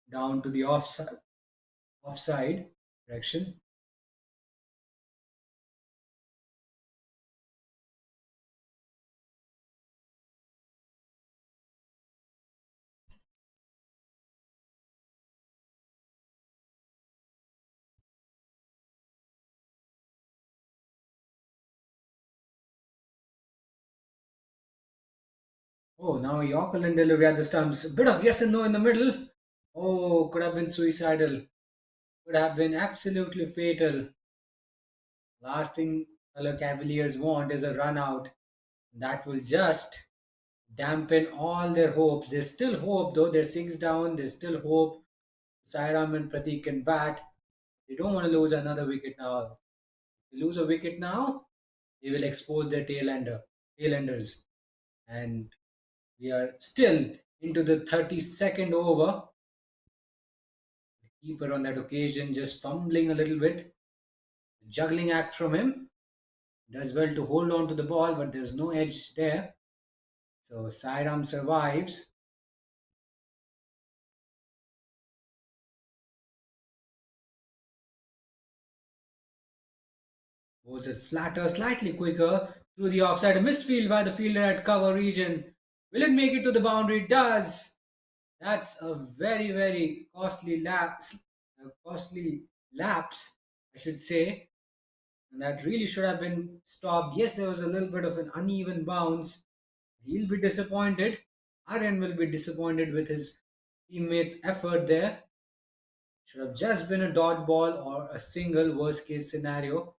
down to the offside direction. Oh, now Yorker and delivery at the stumps. A bit of yes and no in the middle. Oh, could have been suicidal. Could have been absolutely fatal. Last thing fellow Cavaliers want is a run out. That will just dampen all their hopes. There's still hope though. They're six down. There's still hope. Sairam and Pratik can bat. They don't want to lose another wicket now. If they lose a wicket now, they will expose their tailenders. And we are still into the 32nd over. The keeper on that occasion just fumbling a little bit. Juggling act from him. Does well to hold on to the ball, but there's no edge there. So Sairam survives. Holds it flatter, slightly quicker through the offside. A missed field by the fielder at cover region. Will it make it to the boundary? It does. That's a very, very costly lapse, I should say. And that really should have been stopped. Yes, there was a little bit of an uneven bounce. He'll be disappointed. Aryan will be disappointed with his teammates' effort there. Should have just been a dot ball or a single worst case scenario.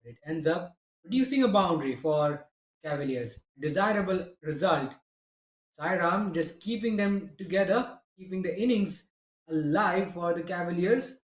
It ends up producing a boundary for Cavaliers. Desirable result. Sairam just keeping them together, keeping the innings alive for the Cavaliers.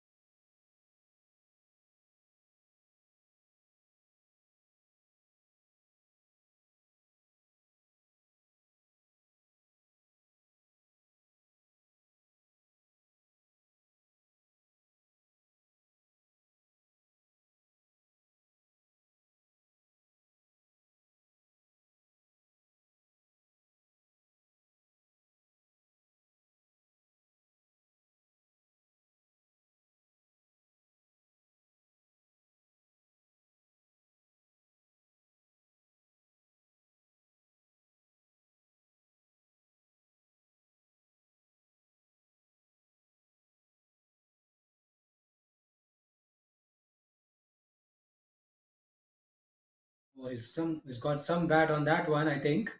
Oh, he's got some bat on that one, I think.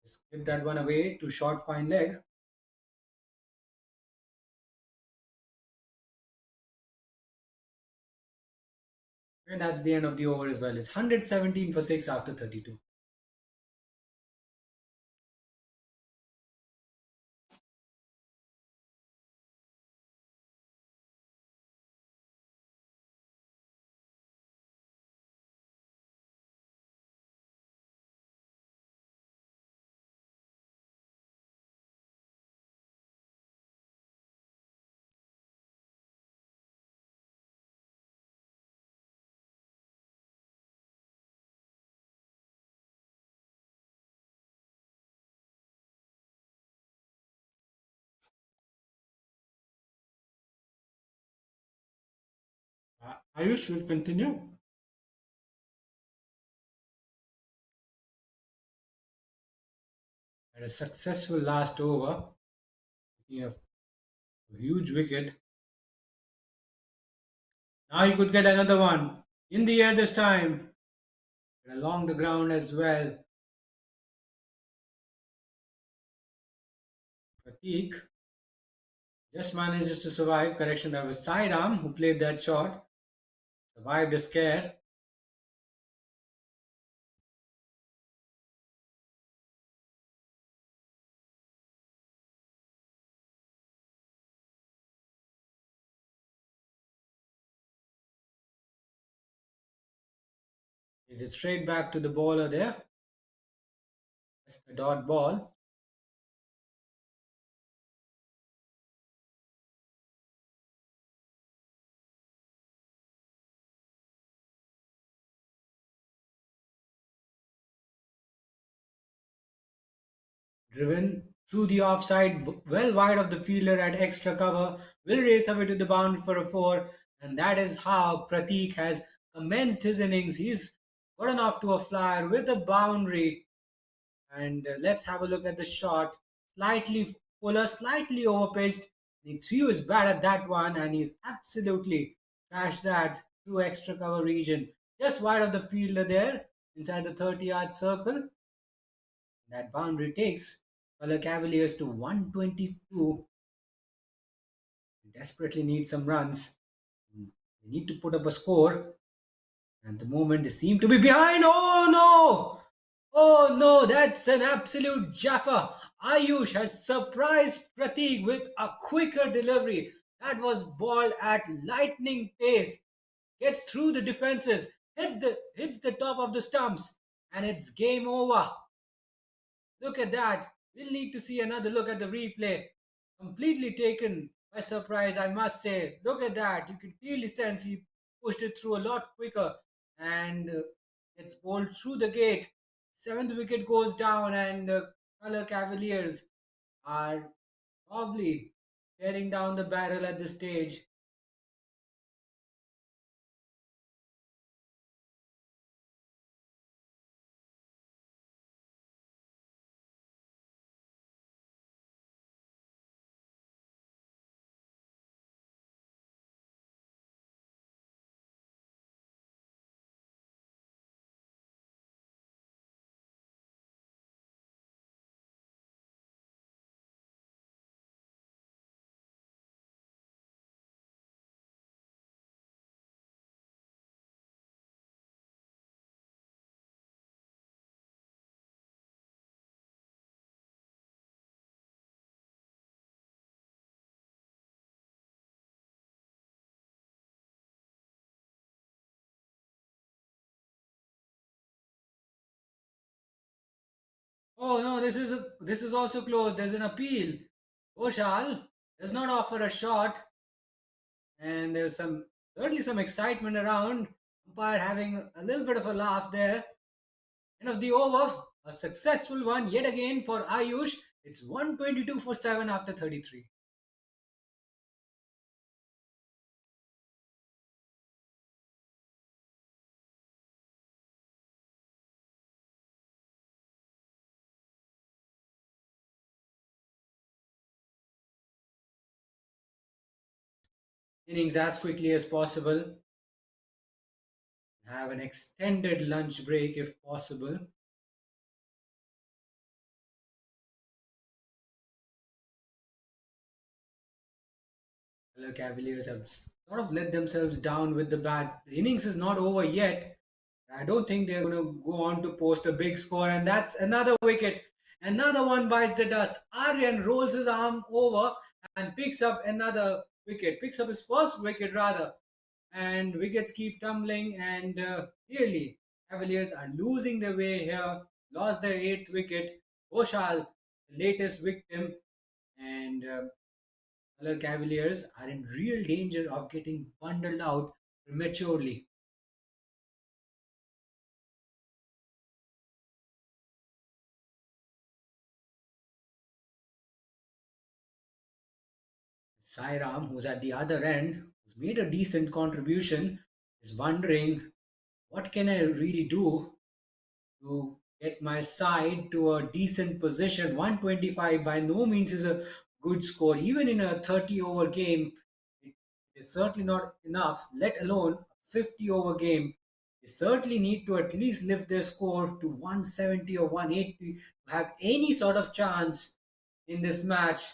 Just clip that one away to short fine leg. And that's the end of the over as well. It's 117 for 6 after 32. Ayush will continue. Had a successful last over. Taking a huge wicket. Now he could get another one. In the air this time. But along the ground as well. Pratik just manages to survive. Correction, that was Sairam who played that shot. Survived a scare. Is it straight back to the bowler there? Just a dot ball. Driven through the offside, well wide of the fielder at extra cover, will race away to the boundary for a four, and that is how Pratik has commenced his innings. He's gotten off to a flyer with a boundary, and let's have a look at the shot. Slightly fuller, slightly overpitched. He threw his bat at that one, and he's absolutely trashed that through extra cover region, just wide of the fielder there, inside the 30-yard circle. That boundary takes Color Cavaliers to 122. They desperately need some runs. They need to put up a score. At the moment, they seem to be behind. Oh no! Oh no, that's an absolute jaffa. Ayush has surprised Pratik with a quicker delivery. That was ball at lightning pace. Gets through the defenses, hits the top of the stumps, and it's game over. Look at that. We'll need to see another look at the replay. Completely taken by surprise, I must say. Look at that. You can clearly sense he pushed it through a lot quicker and gets bowled through the gate. Seventh wicket goes down, and Color Cavaliers are probably tearing down the barrel at this stage. Oh no, this is also close. There's an appeal. Oshal does not offer a shot, and there's certainly some excitement around. Umpire having a little bit of a laugh there. End of the over, a successful one yet again for Ayush. It's 122 for 7 after 33. Innings as quickly as possible. Have an extended lunch break if possible. The Cavaliers have sort of let themselves down with the bat. The innings is not over yet. I don't think they're going to go on to post a big score, and that's another wicket. Another one bites the dust. Aryan rolls his arm over and picks up another wicket, picks up his first wicket rather, and wickets keep tumbling. And clearly, Cavaliers are losing their way here. Lost their eighth wicket. Oshal, the latest victim, and Color Cavaliers are in real danger of getting bundled out prematurely. Sairam, who's at the other end, who's made a decent contribution, is wondering what can I really do to get my side to a decent position. 125 by no means is a good score. Even in a 30 over game, it is certainly not enough, let alone a 50 over game. They certainly need to at least lift their score to 170 or 180 to have any sort of chance in this match.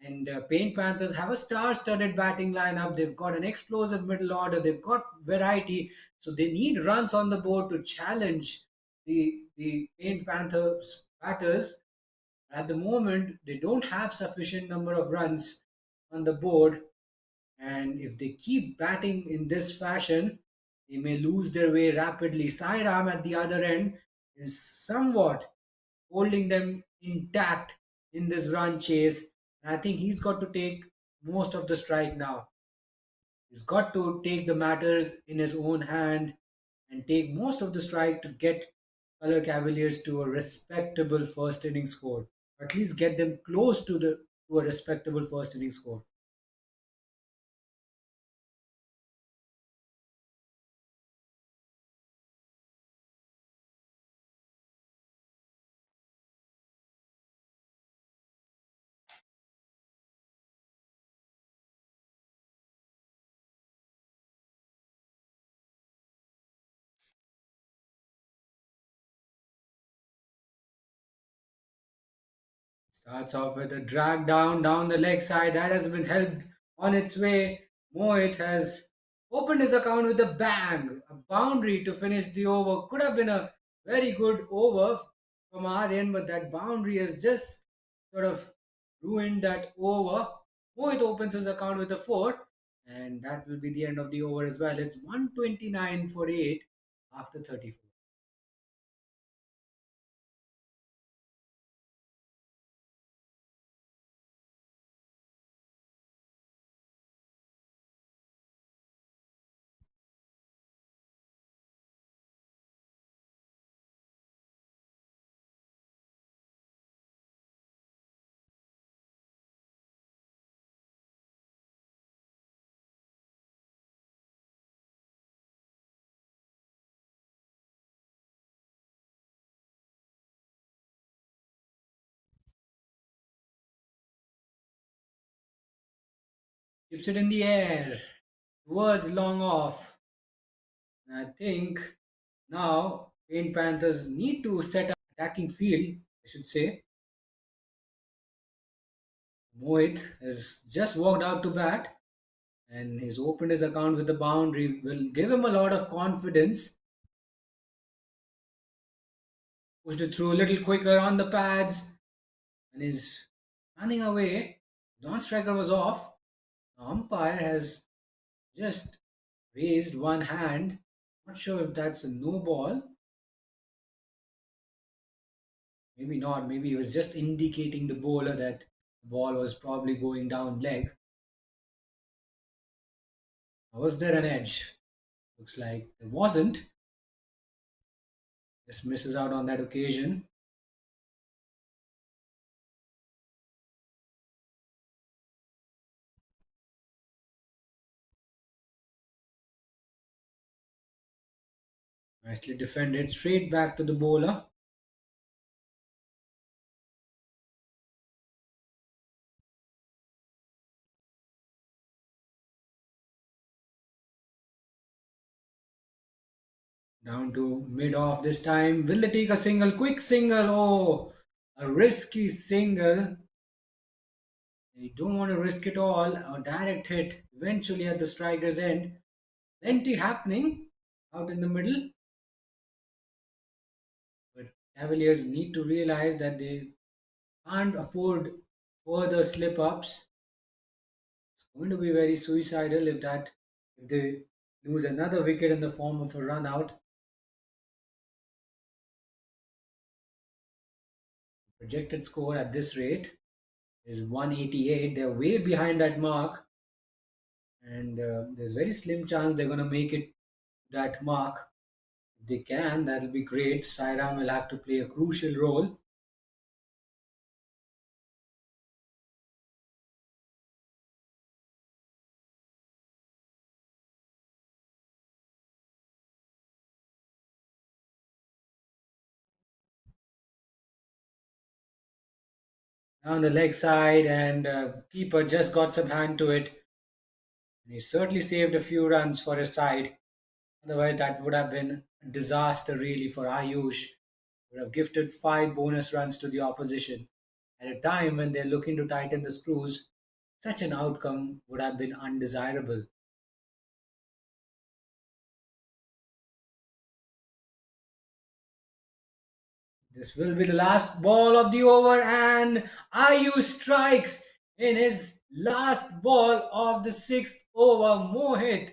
And Paint Panthers have a star-studded batting lineup. They've got an explosive middle order. They've got variety. So they need runs on the board to challenge the Paint Panthers batters. At the moment, they don't have sufficient number of runs on the board, and if they keep batting in this fashion, they may lose their way rapidly. Sairam at the other end is somewhat holding them intact in this run chase. And I think he's got to take most of the strike now. He's got to take the matters in his own hand and take most of the strike to get Color Cavaliers to a respectable first inning score. At least get them close to the to a respectable first inning score. Starts off with a drag down the leg side that has been helped on its way. Mohit has opened his account with a bang, a boundary to finish the over. Could have been a very good over from our end, but that boundary has just sort of ruined that over. Mohit opens his account with a 4, and that will be the end of the over as well. It's 129 for 8 after 34. Keeps it in the air towards long off. And I think now Panthers need to set up attacking field, I should say. Mohit has just walked out to bat and he's opened his account with the boundary. Will give him a lot of confidence. Pushed it through a little quicker on the pads and is running away. Non-striker was off. The umpire has just raised one hand. Not sure if that's a no ball. Maybe not. Maybe he was just indicating the bowler that the ball was probably going down leg. Was there an edge? Looks like there wasn't. Just misses out on that occasion. Nicely defended. Straight back to the bowler. Down to mid off this time. Will they take a single? Quick single. Oh, a risky single. You don't want to risk it all. A direct hit eventually at the striker's end. Plenty happening out in the middle. But Cavaliers need to realize that they can't afford further slip ups. It's going to be very suicidal if they lose another wicket in the form of a run out. Projected score at this rate is 188. They're way behind that mark, and there's very slim chance they're going to make it that mark. If they can, that'll be great. Sairam will have to play a crucial role. Down the leg side, and keeper just got some hand to it. And he certainly saved a few runs for his side. Otherwise, that would have been a disaster really for Ayush. Would have gifted 5 bonus runs to the opposition. At a time when they're looking to tighten the screws, such an outcome would have been undesirable. This will be the last ball of the over, and Ayu strikes in his last ball of the sixth over. Mohit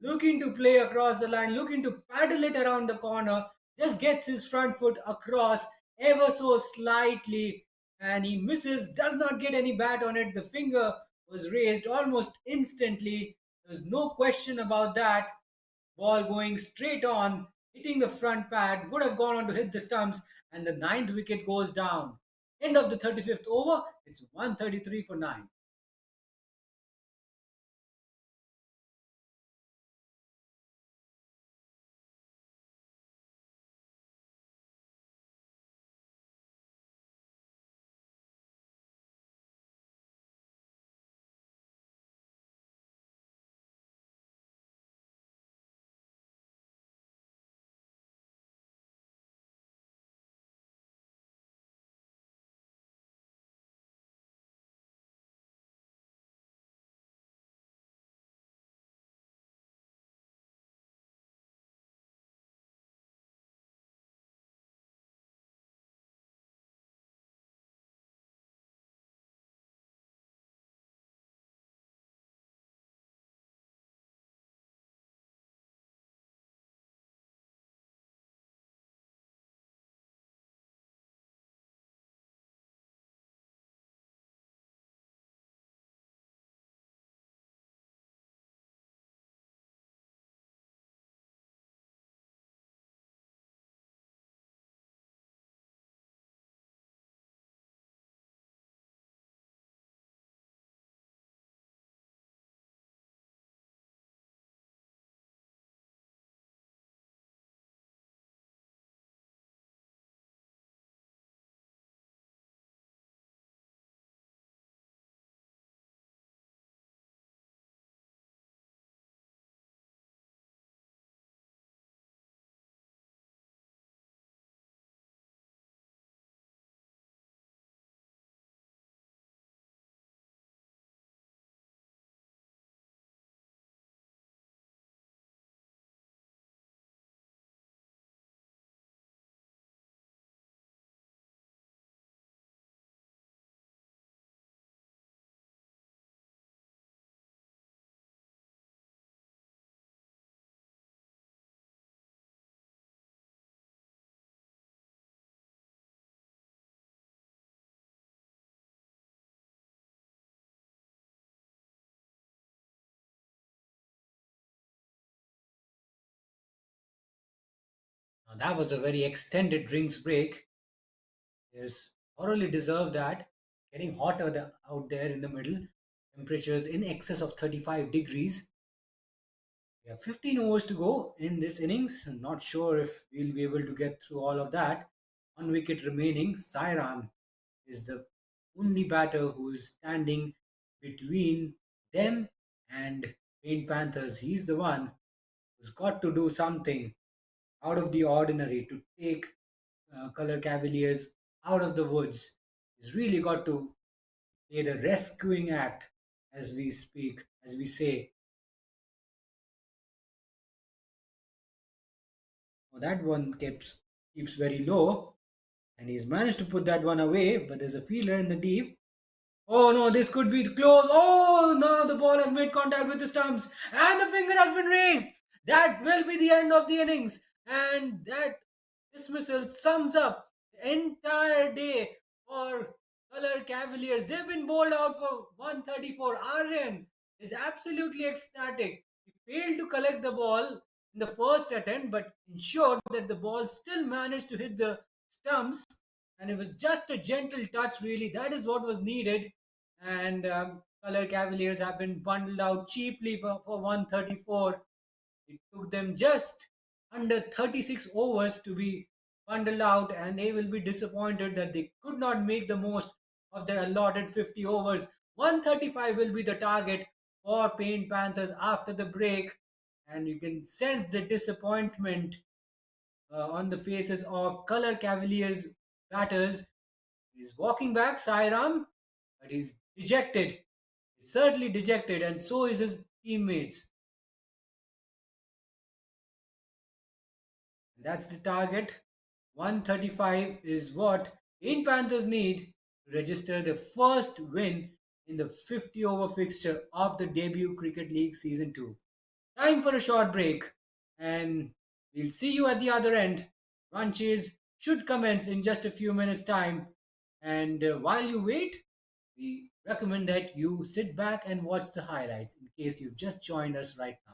looking to play across the line, looking to paddle it around the corner, just gets his front foot across ever so slightly, and he misses, does not get any bat on it. The finger was raised almost instantly. There's no question about that. Ball going straight on, hitting the front pad, would have gone on to hit the stumps, and the ninth wicket goes down. End of the 35th over, it's 133 for 9. Now, that was a very extended drinks break. There's thoroughly deserved that. Getting hotter out there in the middle. Temperatures in excess of 35 degrees. We have 15 overs to go in this innings. I'm not sure if we'll be able to get through all of that. One wicket remaining. Sairam is the only batter who is standing between them and Paint Panthers. He's the one who's got to do something out of the ordinary to take Color Cavaliers out of the woods. He's really got to play the rescuing act as we speak, as we say. Oh, that one keeps very low, and he's managed to put that one away, but there's a fielder in the deep. Oh no, this could be close. Oh no, the ball has made contact with the stumps and the finger has been raised. That will be the end of the innings. And that dismissal sums up the entire day for Color Cavaliers. They've been bowled out for 134. Aryan is absolutely ecstatic. He failed to collect the ball in the first attempt, but ensured that the ball still managed to hit the stumps, and it was just a gentle touch, really. That is what was needed. And Color Cavaliers have been bundled out cheaply for 134. It took them just under 36 overs to be bundled out, and they will be disappointed that they could not make the most of their allotted 50 overs. 135 will be the target for Paint Panthers after the break, and you can sense the disappointment on the faces of Color Cavaliers batters. He's walking back, Sairam, but he's dejected. He's certainly dejected, and so is his teammates. And that's the target. 135 is what Paint Panthers need to register the first win in the 50 over fixture of the debut Cricket League Season 2. Time for a short break, and we'll see you at the other end. Lunches should commence in just a few minutes' time. And while you wait, we recommend that you sit back and watch the highlights in case you've just joined us right now.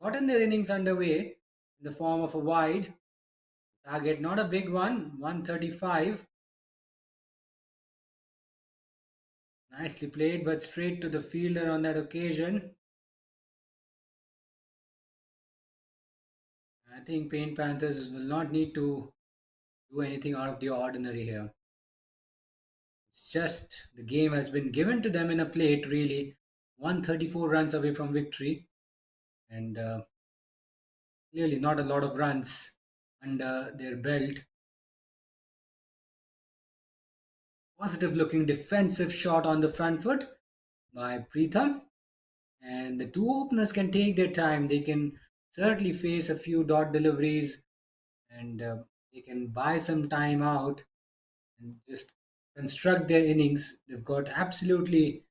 gotten their innings underway in the form of a wide. Target not a big one, 135. Nicely played, but straight to the fielder on that occasion. I think Paint Panthers will not need to do anything out of the ordinary here. It's just the game has been given to them in a plate, really. 134 runs away from victory, and clearly not a lot of runs under their belt. Positive looking defensive shot on the front foot by Pritham. And the two openers can take their time. They can certainly face a few dot deliveries, and they can buy some time out and just construct their innings. They've got absolutely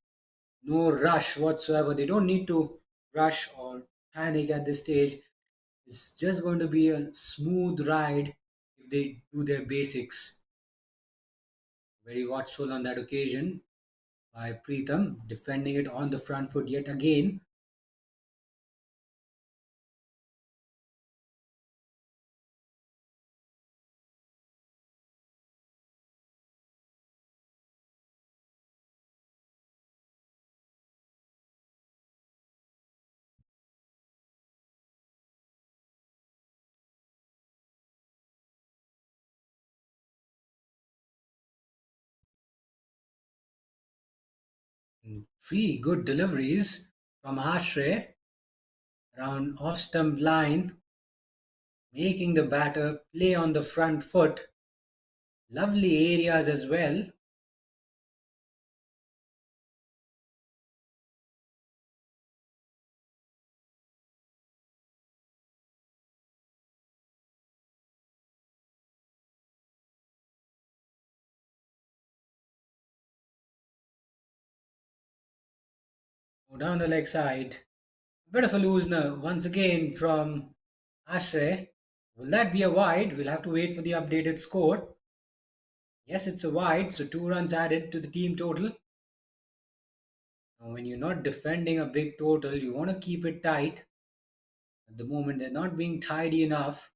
no rush whatsoever. They don't need to rush or panic at this stage. It's just going to be a smooth ride if they do their basics. Very watchful on that occasion by Pritham, defending it on the front foot yet again. Three good deliveries from Ashray around off stump line, making the batter play on the front foot. Lovely areas as well. Go down the leg side. A bit of a loosener once again from Ashray. Will that be a wide? We'll have to wait for the updated score. Yes, it's a wide, so 2 runs added to the team total. Now, when you're not defending a big total, you want to keep it tight. At the moment, they're not being tidy enough.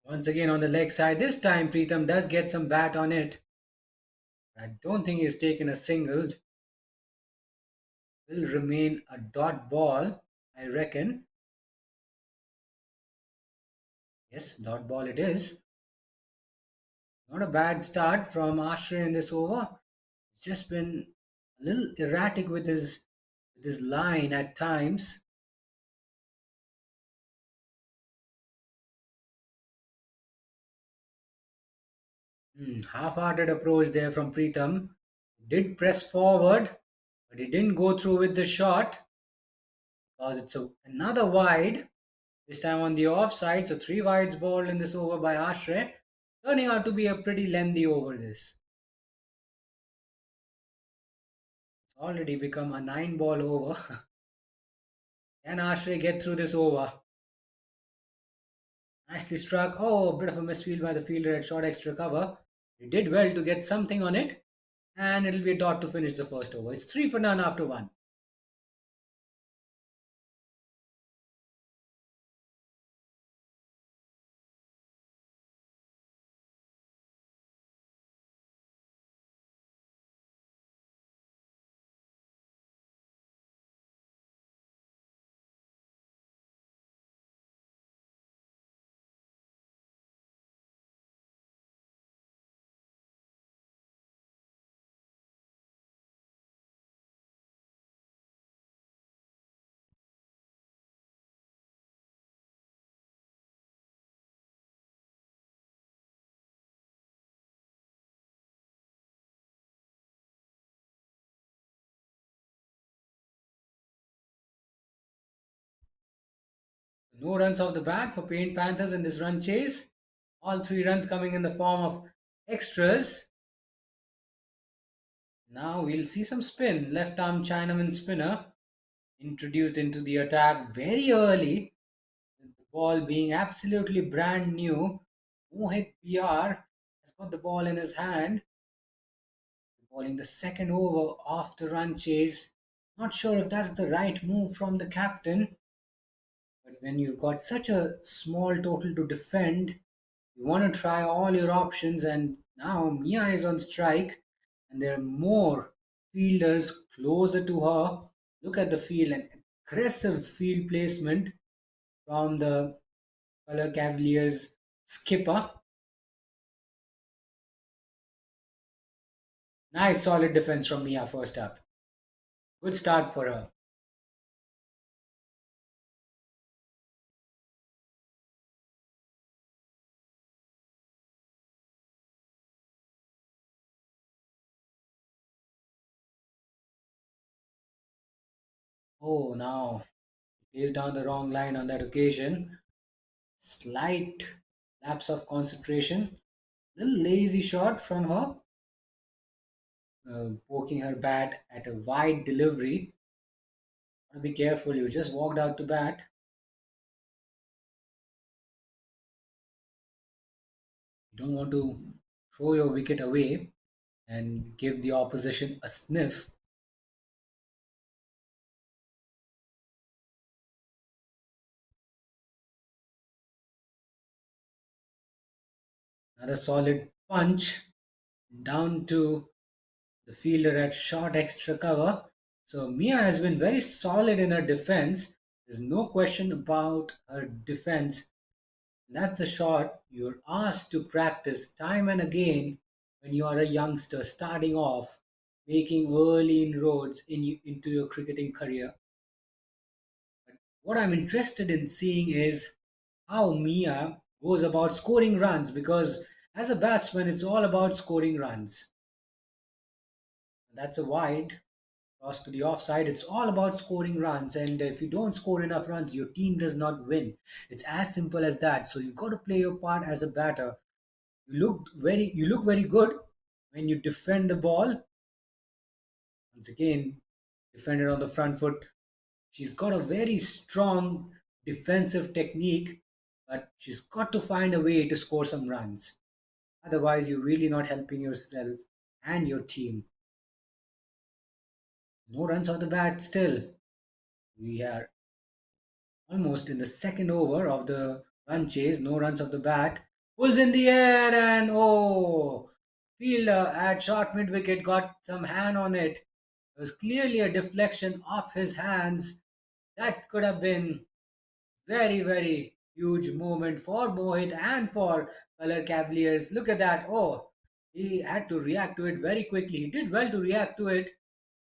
Once again on the leg side. This time, Pritham does get some bat on it. I don't think he's taken a single. Will remain a dot ball, I reckon. Yes, dot ball it is. Not a bad start from Ashray in this over. He's just been a little erratic with his line at times. Half-hearted approach there from Pritham. Did press forward, but he didn't go through with the shot because it's another wide. This time on the offside, so 3 wides bowled in this over by Ashray, turning out to be a pretty lengthy over. This it's already become a 9-ball over. Can Ashray get through this over? Nicely struck. Oh, a bit of a misfield by the fielder at short extra cover. He did well to get something on it, and it'll be a dot to finish the first over. It's 3 for none after 1. No runs off the bat for Paint Panthers in this run chase. All 3 runs coming in the form of extras. Now we'll see some spin. Left arm Chinaman spinner introduced into the attack very early. The Ball being absolutely brand new. Mohit PR has got the ball in his hand, bowling the second over off the run chase. Not sure if that's the right move from the captain, but when you've got such a small total to defend, you want to try all your options. And now Mia is on strike, and there are more fielders closer to her. Look at the field, an aggressive field placement from the Color Cavaliers skipper. Nice solid defense from Mia first up. Good start for her. Oh, now plays down the wrong line on that occasion. Slight lapse of concentration. Little lazy shot from her, poking her bat at a wide delivery. Gotta be careful. You just walked out to bat. You don't want to throw your wicket away and give the opposition a sniff. Another solid punch down to the fielder at short extra cover. So Mia has been very solid in her defense. There's no question about her defense. That's a shot you're asked to practice time and again when you are a youngster starting off, making early inroads into your cricketing career. But what I'm interested in seeing is how Mia goes about scoring runs, because as a batsman, it's all about scoring runs. That's a wide cross to the offside. It's all about scoring runs, and if you don't score enough runs, your team does not win. It's as simple as that. So you got to play your part as a batter. You look very good when you defend the ball. Once again, defended on the front foot. She's got a very strong defensive technique, but she's got to find a way to score some runs. Otherwise, you're really not helping yourself and your team. No runs off the bat still. We are almost in the second over of the run chase. No runs off the bat. Pulls in the air, and oh, fielder at short mid wicket got some hand on it. It was clearly a deflection off his hands. That could have been very, very huge moment for Mohit and for Color Cavaliers. Look at that. Oh, he had to react to it very quickly. He did well to react to it.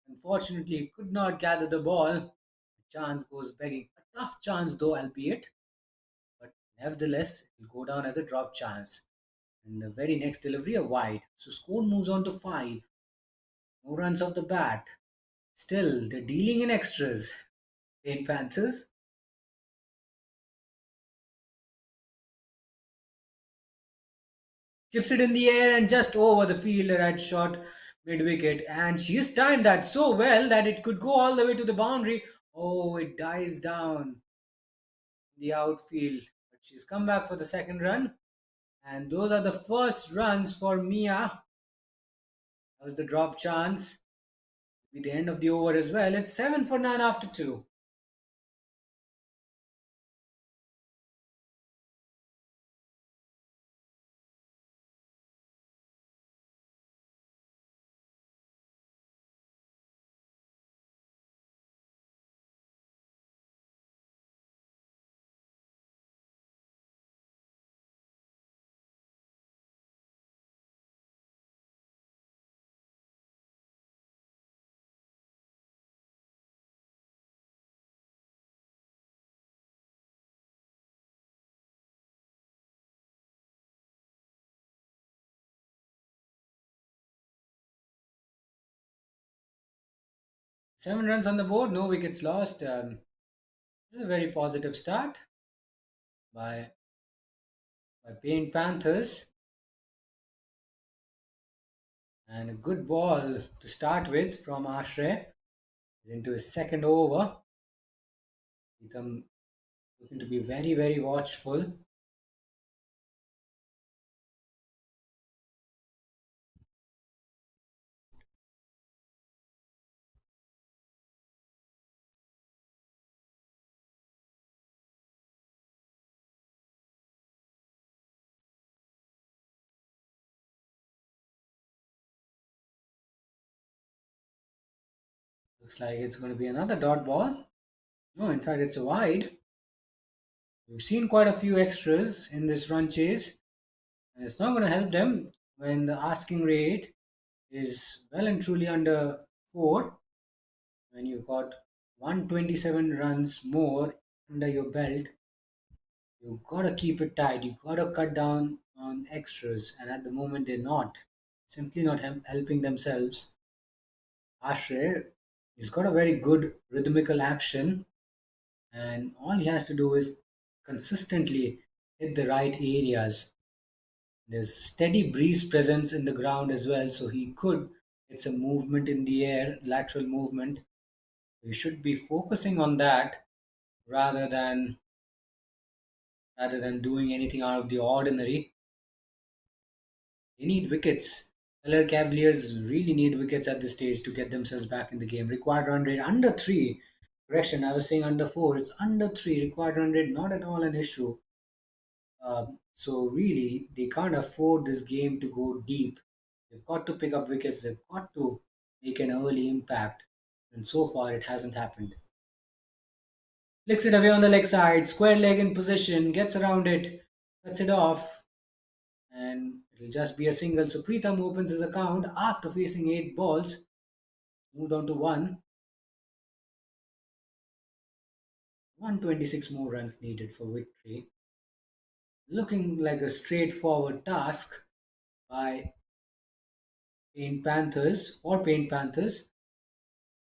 Unfortunately, he could not gather the ball. The chance goes begging. A tough chance, though, albeit, but nevertheless, it will go down as a drop chance. And the very next delivery, a wide. So score moves on to 5. No runs off the bat. Still, they're dealing in extras. Paint Panthers. Chips it in the air and just over the fielder at short mid wicket. And she's timed that so well that it could go all the way to the boundary. Oh, it dies down in the outfield. But she's come back for the second run. And those are the first runs for Mia. That was the drop chance. Be the end of the over as well. It's 7 for 9 after 2. 7 runs on the board, no wickets lost. This is a very positive start by Paint Panthers, and a good ball to start with from Ashray into his second over. Become Looking to be very, very watchful. Looks like it's going to be another dot ball. No, in fact, it's a wide. We've seen quite a few extras in this run chase, and it's not going to help them when the asking rate is well and truly under 4. When you've got 127 runs more under your belt, you gotta keep it tight. You gotta cut down on extras, and at the moment they're not. Simply not helping themselves. Ashray, he's got a very good rhythmical action, and all he has to do is consistently hit the right areas. There's steady breeze presence in the ground as well, so he could. It's a movement in the air, lateral movement. We should be focusing on that rather than doing anything out of the ordinary. They need wickets. LR Cavaliers really need wickets at this stage to get themselves back in the game. Required run rate under 3. Correction, I was saying under 4. It's under 3. Required run rate not at all an issue. So really, they can't afford this game to go deep. They've got to pick up wickets. They've got to make an early impact. And so far, it hasn't happened. Flicks it away on the leg side. Square leg in position. Gets around it. Cuts it off. And it'll just be a single. So Pritham opens his account after facing 8 balls. Moved on to 126 more runs needed for victory. Looking like a straightforward task by Paint Panthers,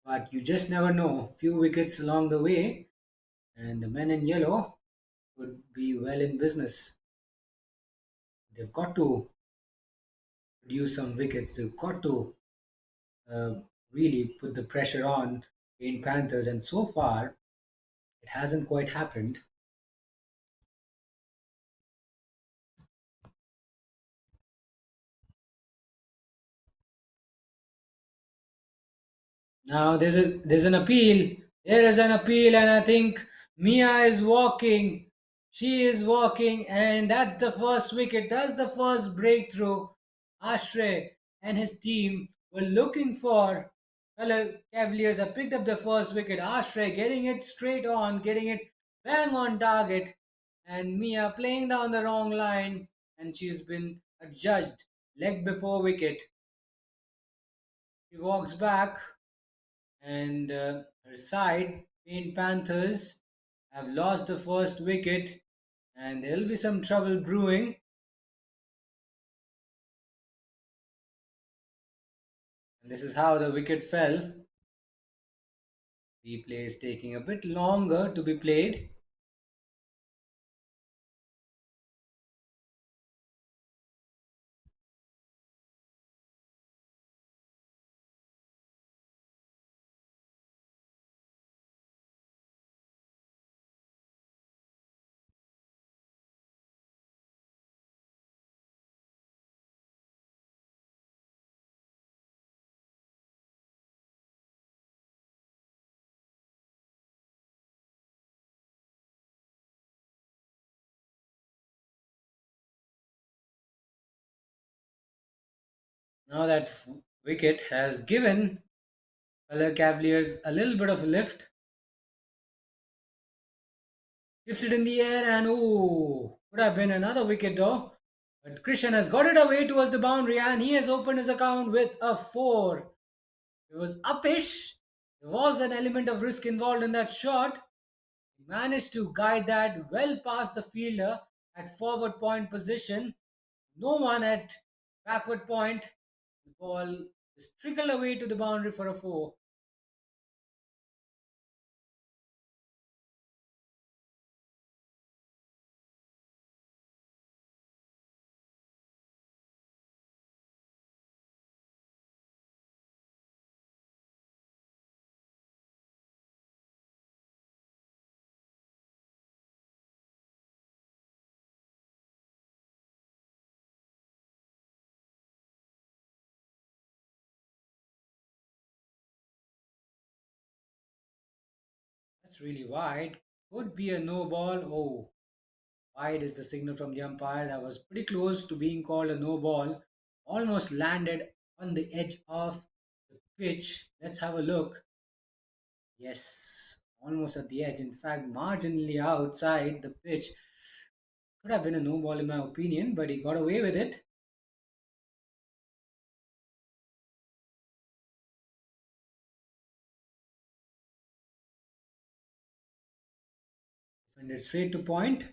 but you just never know. Few wickets along the way, and the men in yellow could be well in business. They've got to produce some wickets. They've got to uh, really put the pressure on Paint Panthers, and so far it hasn't quite happened. Now there's an appeal. There is an appeal, and I think Mia is walking. She is walking, and that's the first wicket. That's the first breakthrough. Ashray and his team were looking for. Color Cavaliers have picked up the first wicket. Ashray getting it straight on, getting it bang on target, and Mia playing down the wrong line, and she's been adjudged leg before wicket. She walks back and her side, Paint Panthers, have lost the first wicket, and there'll be some trouble brewing. And this is how the wicket fell. Replay is taking a bit longer to be played. Now that wicket has given Color Cavaliers a little bit of a lift. Tips it in the air, and ooh, could have been another wicket though. But Christian has got it away towards the boundary, and he has opened his account with a 4. It was uppish. There was an element of risk involved in that shot. He managed to guide that well past the fielder at forward point position. No one at backward point. The ball just trickled away to the boundary for a 4. really wide. Could be a no ball. Oh, wide is the signal from the umpire. That was pretty close to being called a no ball. Almost landed on the edge of the pitch. Let's have a look. Yes, almost at the edge. In fact, marginally outside the pitch. Could have been a no ball in my opinion, but he got away with it. Defended straight to point.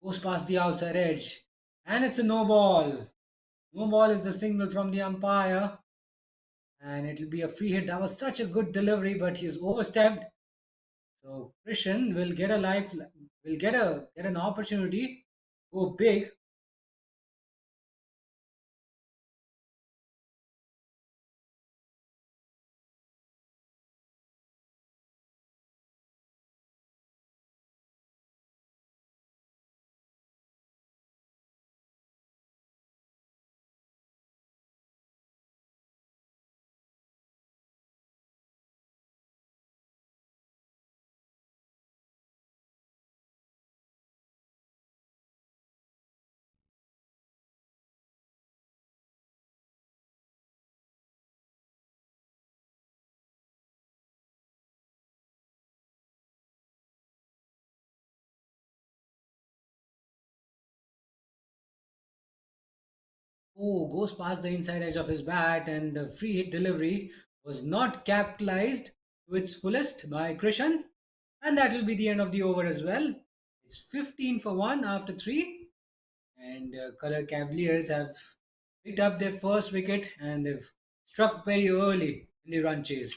Goes past the outside edge. And it's a no ball. No ball is the signal from the umpire. And it'll be a free hit. That was such a good delivery, but he's overstepped. So Christian will get a life, will get an opportunity, go big. Oh, goes past the inside edge of his bat, and the free hit delivery was not capitalized to its fullest by Krishan. And that will be the end of the over as well. It's 15 for 1 after 3. And Color Cavaliers have picked up their first wicket and they've struck very early in the run chase.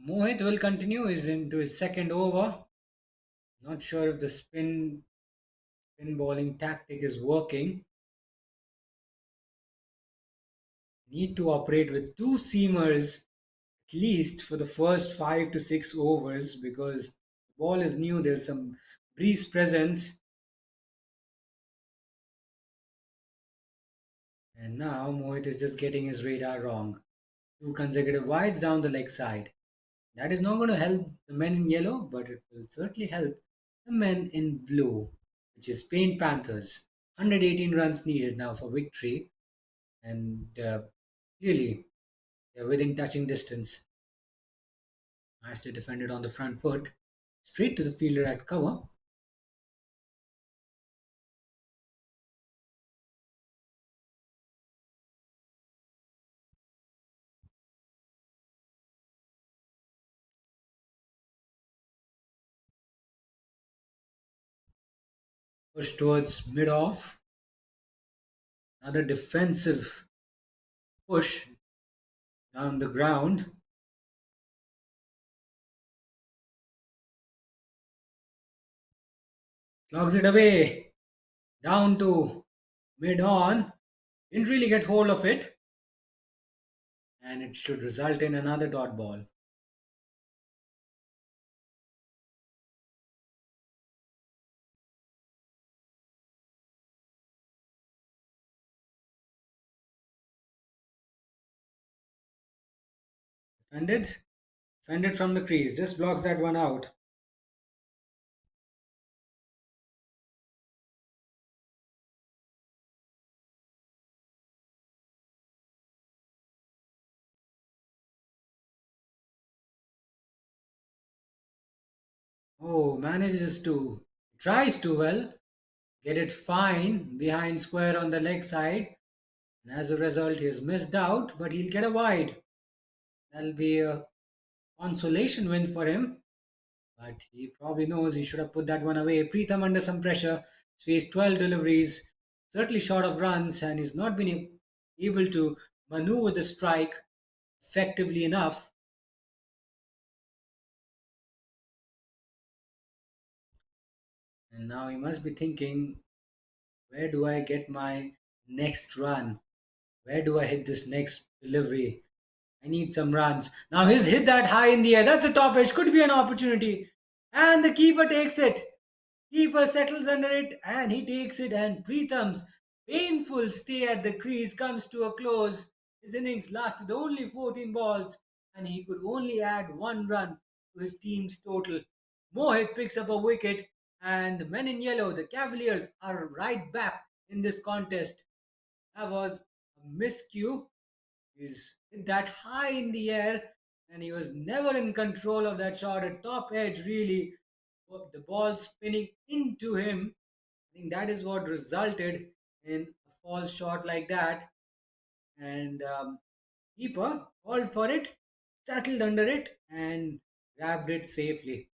Mohit will continue is into his second over. Not sure if the spin bowling tactic is working. Need to operate with two seamers at least for the first 5 to 6 overs because the ball is new. There's some breeze presence, and now Mohit is just getting his radar wrong. Two consecutive wides down the leg side. That is not going to help the men in yellow, but it will certainly help the men in blue, which is Paint Panthers. 118 runs needed now for victory, and clearly they're within touching distance. Nicely defended on the front foot. Straight to the fielder at cover. Push towards mid off. Another defensive push down the ground. Clogs it away. Down to mid on. Didn't really get hold of it. and it should result in another dot ball. Defended, defended from the crease, just blocks that one out. Oh, manages to, tries to well, get it fine behind square on the leg side. And as a result, he has missed out, but he'll get a wide. That'll be a consolation win for him. But he probably knows he should have put that one away. Pritham under some pressure, faced 12 deliveries, certainly short of runs, and he's not been able to maneuver the strike effectively enough. And now he must be thinking, where do I get my next run? Where do I hit this next delivery? I need some runs. Now he's hit that high in the air. That's a top edge. Could be an opportunity. And the keeper takes it. Keeper settles under it and he takes it. And Preetham's painful stay at the crease comes to a close. His innings lasted only 14 balls and he could only add one run to his team's total. Mohit picks up a wicket and men in yellow, the Cavaliers, are right back in this contest. That was a miscue. He's hit that high in the air and he was never in control of that shot. A top edge, really. The ball spinning into him. I think that is what resulted in a false shot like that. And keeper called for it, settled under it, and grabbed it safely.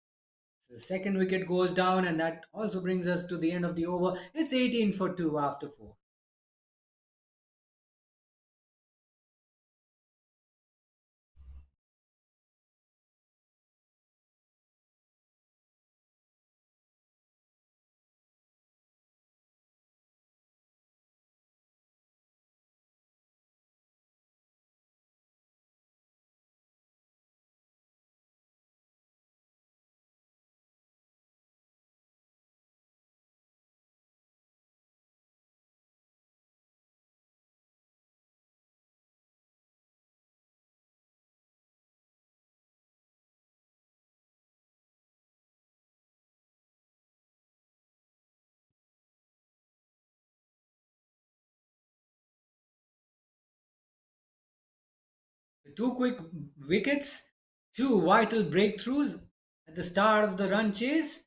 The second wicket goes down, and that also brings us to the end of the over. It's 18 for 2 after 4. Two quick wickets, two vital breakthroughs at the start of the run chase,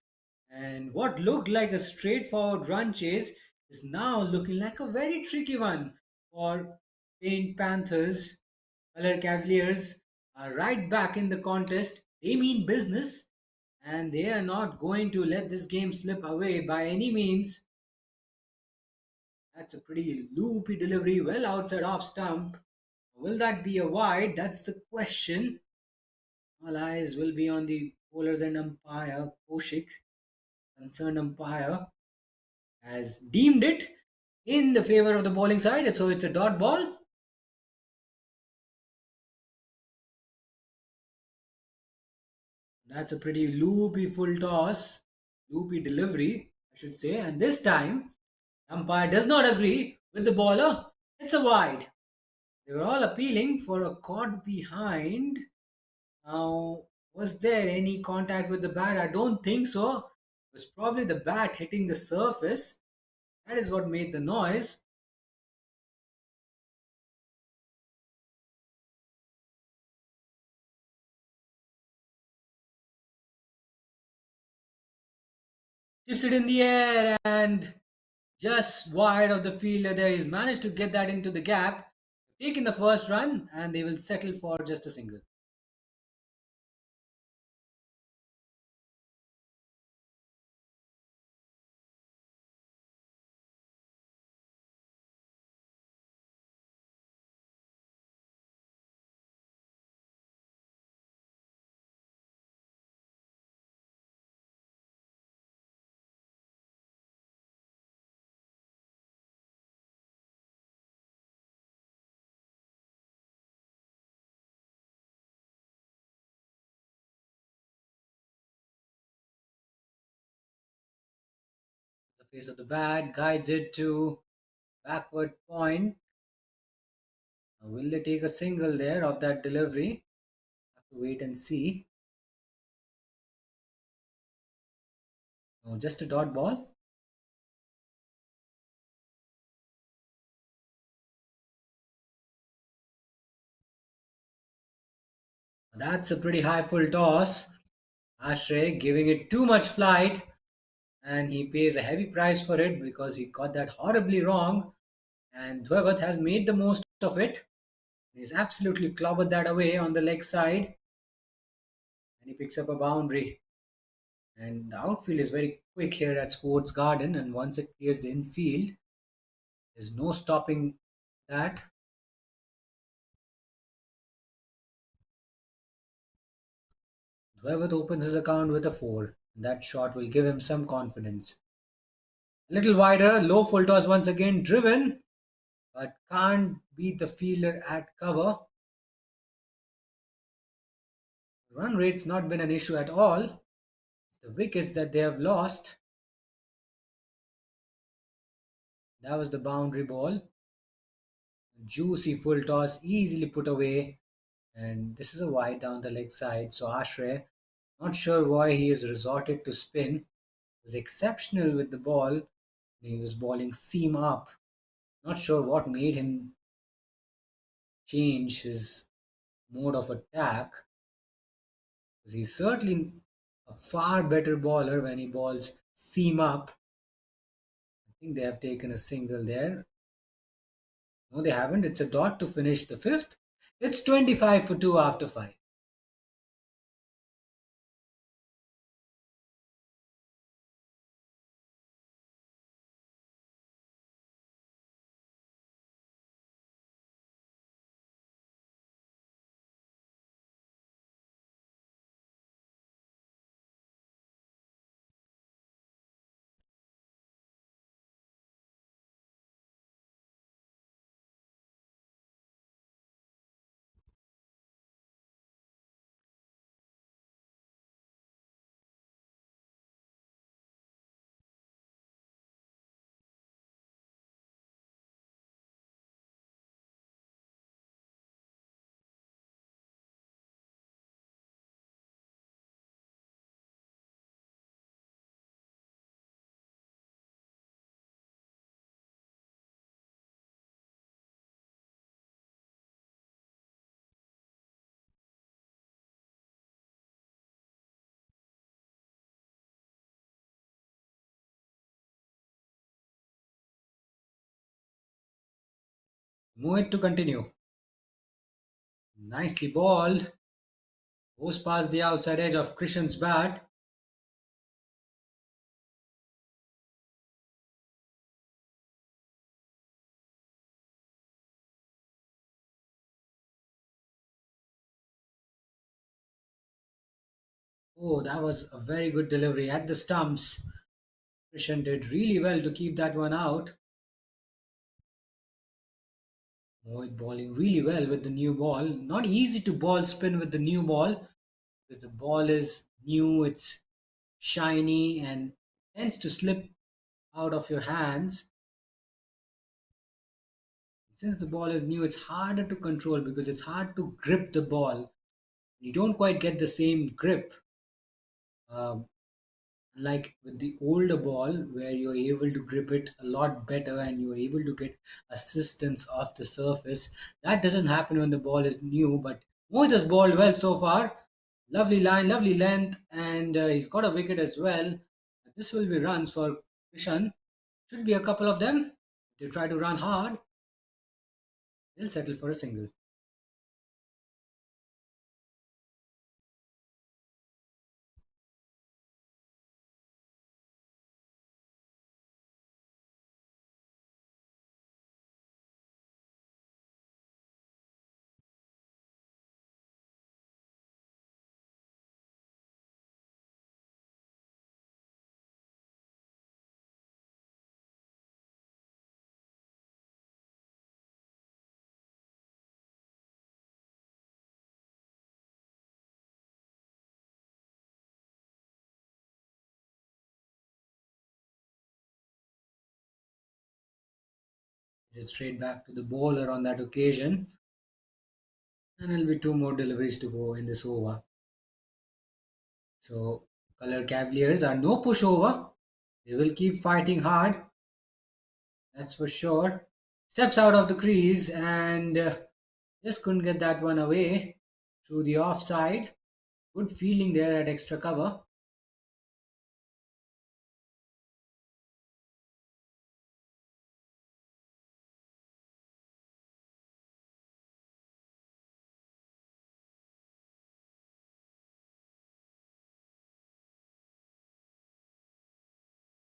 and what looked like a straightforward run chase is now looking like a very tricky one for Paint Panthers. Color Cavaliers are right back in the contest. They mean business and they are not going to let this game slip away by any means. That's a pretty loopy delivery, well outside off stump. Will that be a wide? That's the question. All eyes will be on the bowlers and umpire. Koshik, concerned umpire, has deemed it in the favor of the bowling side. So it's a dot ball. That's a pretty loopy full toss, loopy delivery, I should say. And this time, umpire does not agree with the bowler. It's a wide. They were all appealing for a caught behind. Now, was there any contact with the bat? I don't think so. It was probably the bat hitting the surface. That is what made the noise. Chips it in the air and just wide of the fielder there. He's managed to get that into the gap, taking the first run, and they will settle for just a single. face of the bat, guides it to backward point. Now, will they take a single there of that delivery? Have to wait and see. No, just a dot ball. That's a pretty high full toss. Ashray giving it too much flight, and he pays a heavy price for it because he got that horribly wrong. And Dwevat has made the most of it. He's absolutely clobbered that away on the leg side, and he picks up a boundary. And the outfield is very quick here at Sports Garden, and once it clears the infield, there's no stopping that. Dwevat opens his account with a 4, and that shot will give him some confidence. A little wider, low full toss once again driven, but can't beat the fielder at cover. Run rate's not been an issue at all. It's the wickets that they have lost. That was the boundary ball. Juicy full toss, easily put away. And this is a wide down the leg side. So Ashray, not sure why he has resorted to spin. Was exceptional with the ball. He was bowling seam up. Not sure what made him change his mode of attack. Because he's certainly a far better bowler when he bowls seam up. I think they have taken a single there. No, they haven't. It's a dot to finish the fifth. It's 25 for 2 after 5. Mohit to continue. Nicely balled. Goes past the outside edge of Krishan's bat. Oh, that was a very good delivery at the stumps. Krishan did really well to keep that one out. Mohit bowling really well with the new ball. Not easy to ball spin with the new ball because the ball is new, it's shiny and tends to slip out of your hands. Since the ball is new, it's harder to control because it's hard to grip the ball. You don't quite get the same grip. Um, like with the older ball where you're able to grip it a lot better and you're able to get assistance off the surface. That doesn't happen when the ball is new, but Mohit has bowled well so far. Lovely line, lovely length, and he's got a wicket as well. This will be runs for Krishan. Should be a couple of them. They try to run hard. They'll settle for a single. Just straight back to the bowler on that occasion. And there'll be two more deliveries to go in this over. So, Color Cavaliers are no pushover. They will keep fighting hard. That's for sure. Steps out of the crease and just couldn't get that one away through the offside. Good fielding there at extra cover.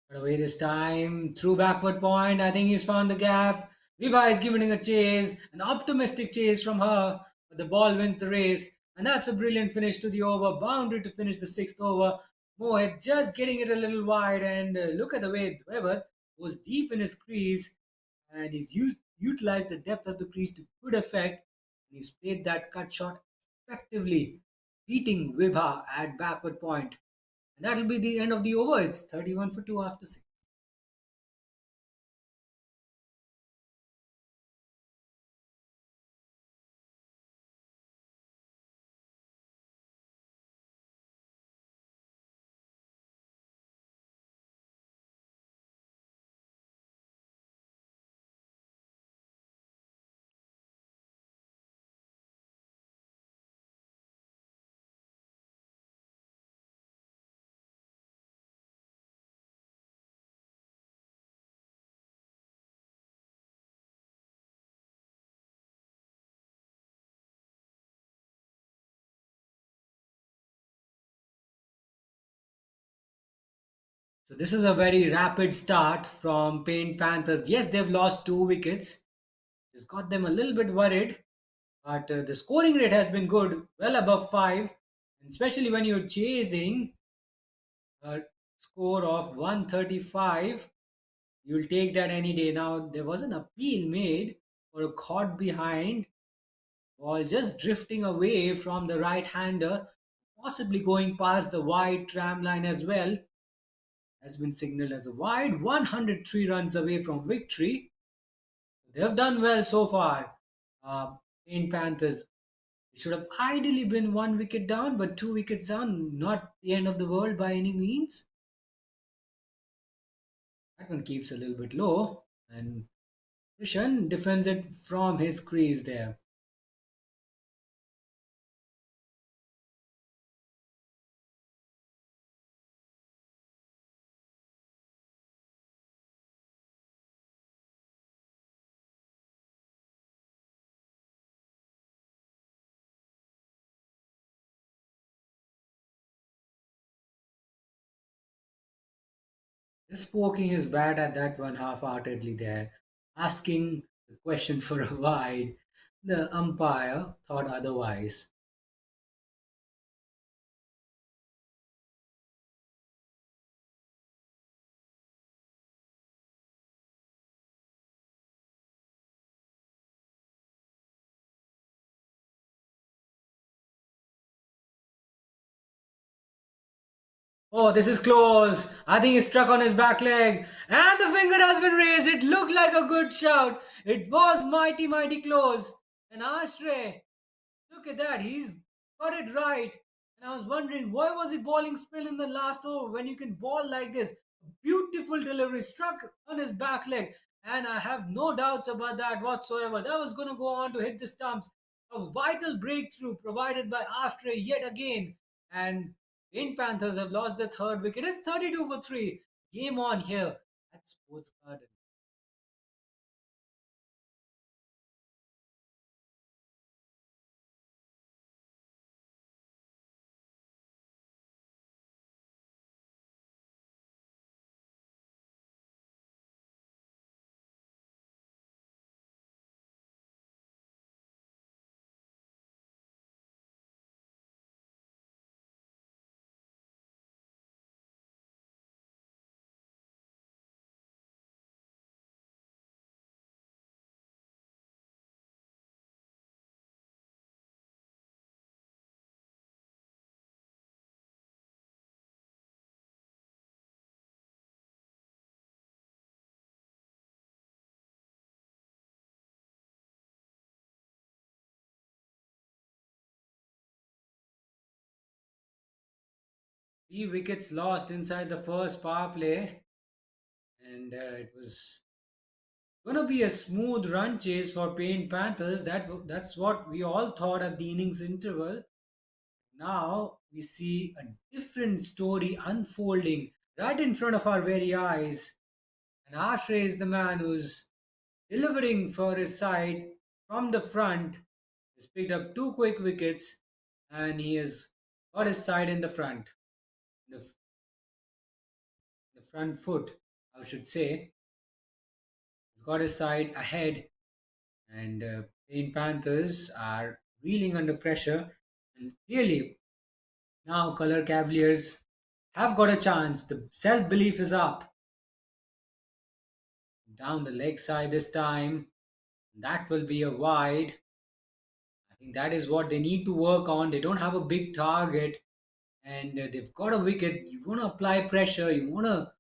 Got away this time. Through backward point. I think he's found the gap. Viva is giving a chase. An optimistic chase from her. But the ball wins the race. And that's a brilliant finish to the over. Boundary to finish the sixth over. Mohit just getting it a little wide. And look at the way Weber was deep in his crease. And utilized the depth of the crease to good effect. And he's played that cut shot effectively, beating Vibha at backward point. And that'll be the end of the over. It's 31 for 2 after 6. So this is a very rapid start from Paint Panthers. Yes, they've lost 2 wickets. It's got them a little bit worried, but the scoring rate has been good, well above 5, and especially when you're chasing a score of 135, you'll take that any day. Now, there was an appeal made for a caught behind ball just drifting away from the right hander, possibly going past the wide tram line as well, has been signaled as a wide, 103 runs away from victory. They have done well so far. In Panthers, it should have ideally been 1 wicket down, but 2 wickets down, not the end of the world by any means. That one keeps a little bit low, and Krishan defends it from his crease there. Just poking his bat at that one half-heartedly there, asking the question for a wide. The umpire thought otherwise. Oh, this is close. I think he struck on his back leg. And the finger has been raised. It looked like a good shout. It was mighty, mighty close. And Ashray, look at that. He's got it right. And I was wondering, why was he bowling spill in the last over when you can ball like this? Beautiful delivery. Struck on his back leg. And I have no doubts about that whatsoever. That was going to go on to hit the stumps. A vital breakthrough provided by Ashray yet again. And in Panthers have lost their third wicket. It's 32 for 3. Game on here at Sports Garden. Three wickets lost inside the first power play, and it was going to be a smooth run chase for Payne Panthers. That's what we all thought at the innings interval. Now we see a different story unfolding right in front of our very eyes. And Ashray is the man who's delivering for his side from the front. He's picked up two quick wickets and he has got his side in the front. The, the front foot, I should say. He's got his side ahead, and Payne Panthers are reeling under pressure. And clearly, now Colour Cavaliers have got a chance. The self belief is up. Down the leg side this time. That will be a wide. I think that is what they need to work on. They don't have a big target and they've got a wicket. You want to apply pressure, you want to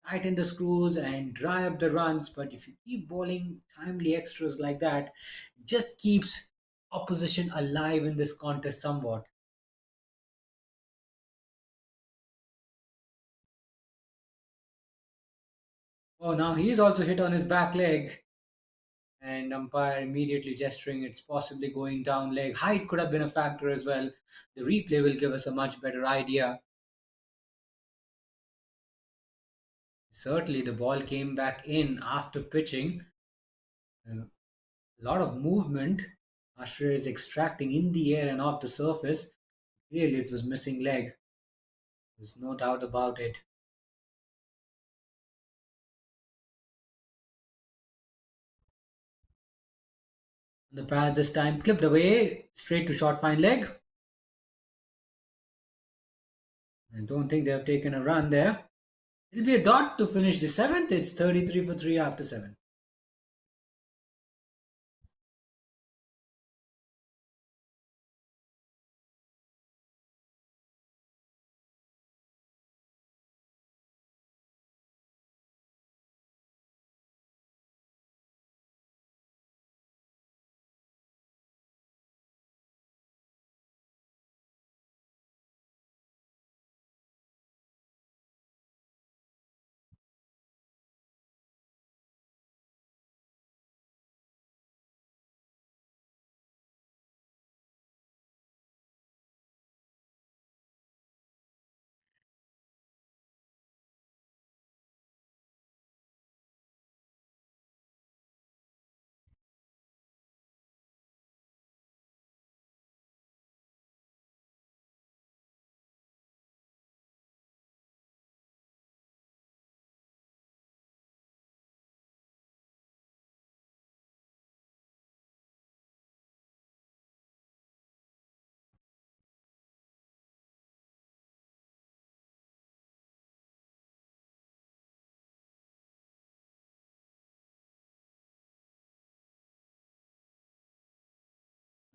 tighten the screws and dry up the runs. But if you keep bowling timely extras like that, it just keeps opposition alive in this contest somewhat. Oh, now he's also hit on his back leg. And umpire immediately gesturing it's possibly going down leg. Height could have been a factor as well. The replay will give us a much better idea. Certainly, the ball came back in after pitching. A lot of movement. Ashray is extracting in the air and off the surface. Clearly, it was missing leg. There's no doubt about it. The pass this time clipped away straight to short fine leg. I don't think they have taken a run there. It'll be a dot to finish the seventh. It's 33 for 3 after 7.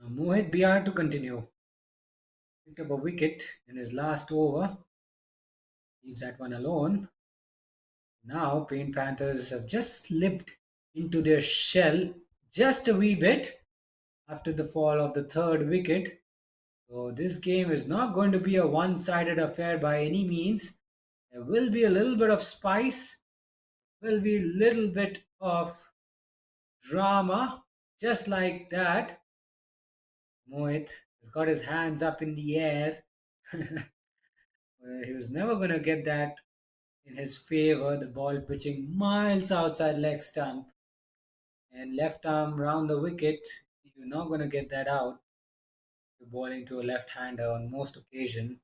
Now Mohit Bihar to continue. Picked up a wicket in his last over. Leaves that one alone. Now, Payne Panthers have just slipped into their shell just a wee bit after the fall of the third wicket. So, this game is not going to be a one sided affair by any means. There will be a little bit of spice, will be a little bit of drama, just like that. Mohit has got his hands up in the air. He was never going to get that in his favor. The ball pitching miles outside leg stump and left arm round the wicket. You're not going to get that out. You're bowling to a left-hander on most occasion.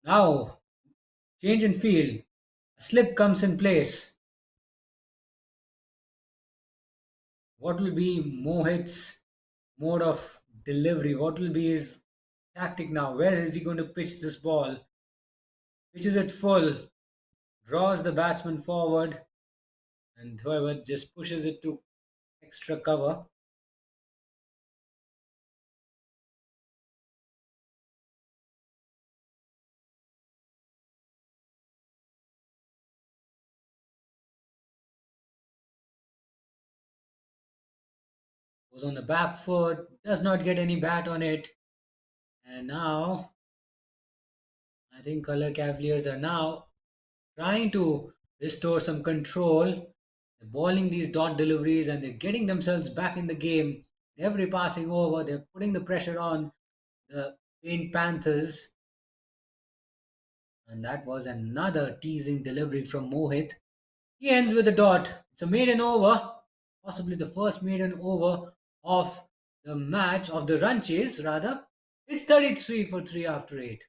Now, change in field. A slip comes in place. What will be Mohit's mode of delivery? What will be his tactic now? Where is he going to pitch this ball? Pitches it full, draws the batsman forward, and whoever just pushes it to extra cover. Goes on the back foot, does not get any bat on it. And now, I think Color Cavaliers are now trying to restore some control. They're balling these dot deliveries and they're getting themselves back in the game. Every passing over, they're putting the pressure on the Paint Panthers. And that was another teasing delivery from Mohit. He ends with a dot. It's a maiden over, possibly the first maiden over of the match, of the run chase rather. It's 33 for 3 after 8.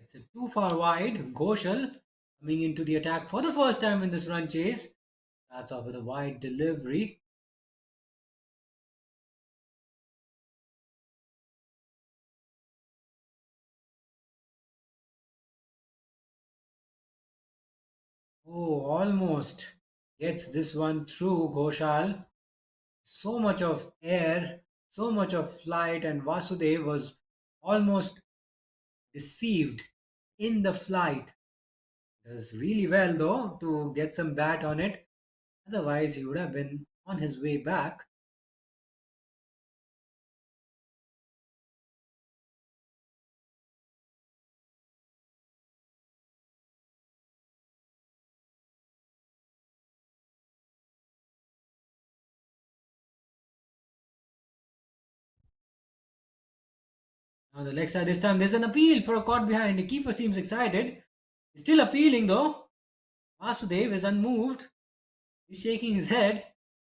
It's a too far wide. Ghoshal coming into the attack for the first time in this run chase. Starts off with a wide delivery. Oh, almost gets this one through Ghoshal. So much of air, so much of flight, and Vasudev was almost deceived in the flight. Does really well though to get some bat on it. Otherwise, he would have been on his way back. Now the leg side this time. There's an appeal for a caught behind. The keeper seems excited. He's still appealing though. Vasudev is unmoved. He's shaking his head.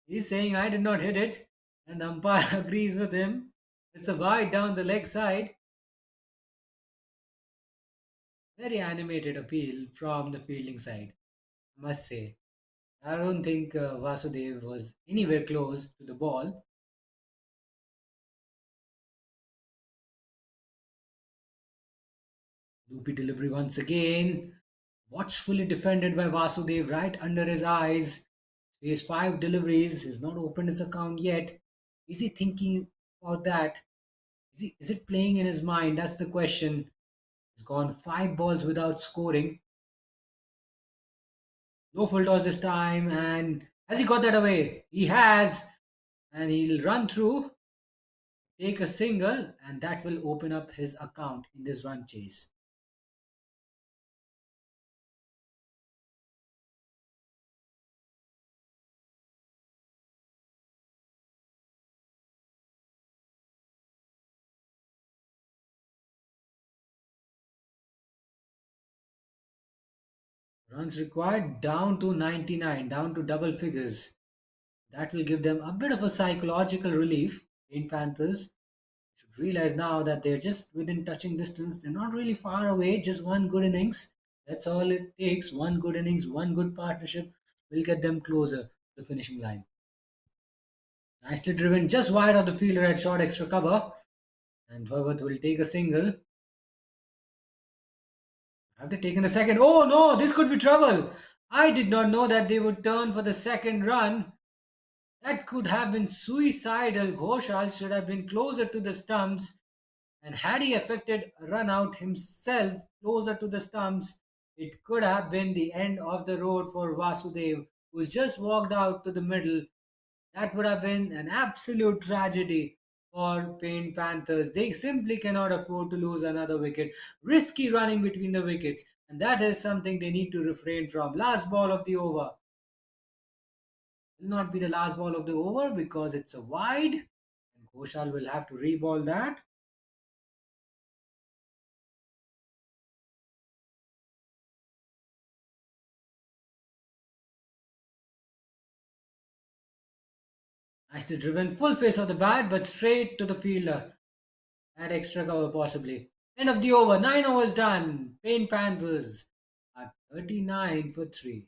He's saying, I did not hit it. And the umpire agrees with him. It's a wide down the leg side. Very animated appeal from the fielding side, I must say. I don't think Vasudev was anywhere close to the ball. Loopy delivery once again. Watchfully defended by Vasudev right under his eyes. He has 5 deliveries. He's not opened his account yet. Is he thinking about that? Is it playing in his mind? That's the question. He's gone 5 balls without scoring. No full toss this time. And has he got that away? He has. And he'll run through, take a single, and that will open up his account in this run chase. Runs required down to 99, down to double figures. That will give them a bit of a psychological relief in Panthers. Should realize now that they're just within touching distance. They're not really far away, just one good innings. That's all it takes. One good innings, one good partnership will get them closer to the finishing line. Nicely driven, just wide of the fielder at short extra cover. And Herbert will take a single. Have they taken the second? Oh no, this could be trouble. I did not know that they would turn for the second run. That could have been suicidal. Ghoshal should have been closer to the stumps. And had he effected a run out himself closer to the stumps, it could have been the end of the road for Vasudev, who's just walked out to the middle. That would have been an absolute tragedy for Paint Panthers. They simply cannot afford to lose another wicket. Risky running between the wickets, and that is something they need to refrain from. Last ball of the over will not be the last ball of the over because it's a wide, and Ghoshal will have to reball that. Nicely driven, full face of the bat, but straight to the fielder. Add extra cover possibly. End of the over. 9 overs done. Paint Panthers are 39 for 3.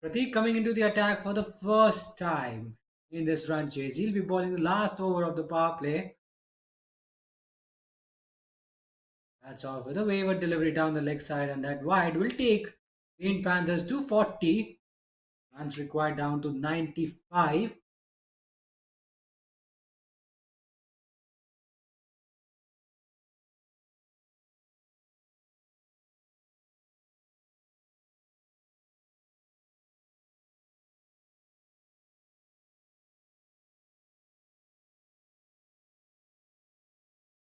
Pratik coming into the attack for the first time in this run chase. He'll be bowling the last over of the power play. That's off with a wayward delivery down the leg side, and that wide will take Paint Panthers to 40. Runs required down to 95.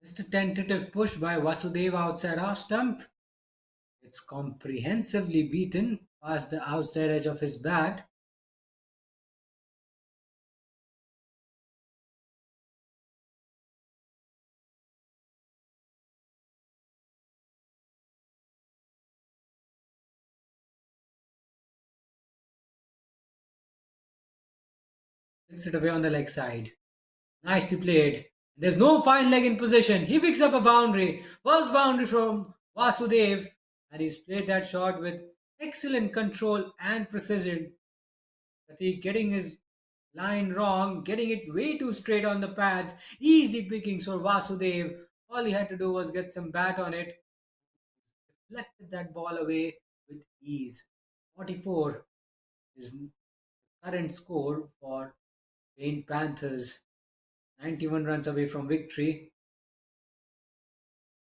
Just a tentative push by Vasudev outside off stump. It's comprehensively beaten past the outside edge of his bat. Takes it away on the leg side. Nicely played. There's no fine leg in position. He picks up a boundary. First boundary from Vasudev. And he's played that shot with excellent control and precision. Pratik getting his line wrong, getting it way too straight on the pads. Easy pickings for Vasudev. All he had to do was get some bat on it. Deflected that ball away with ease. 44 is the current score for Paint Panthers. 91 runs away from victory.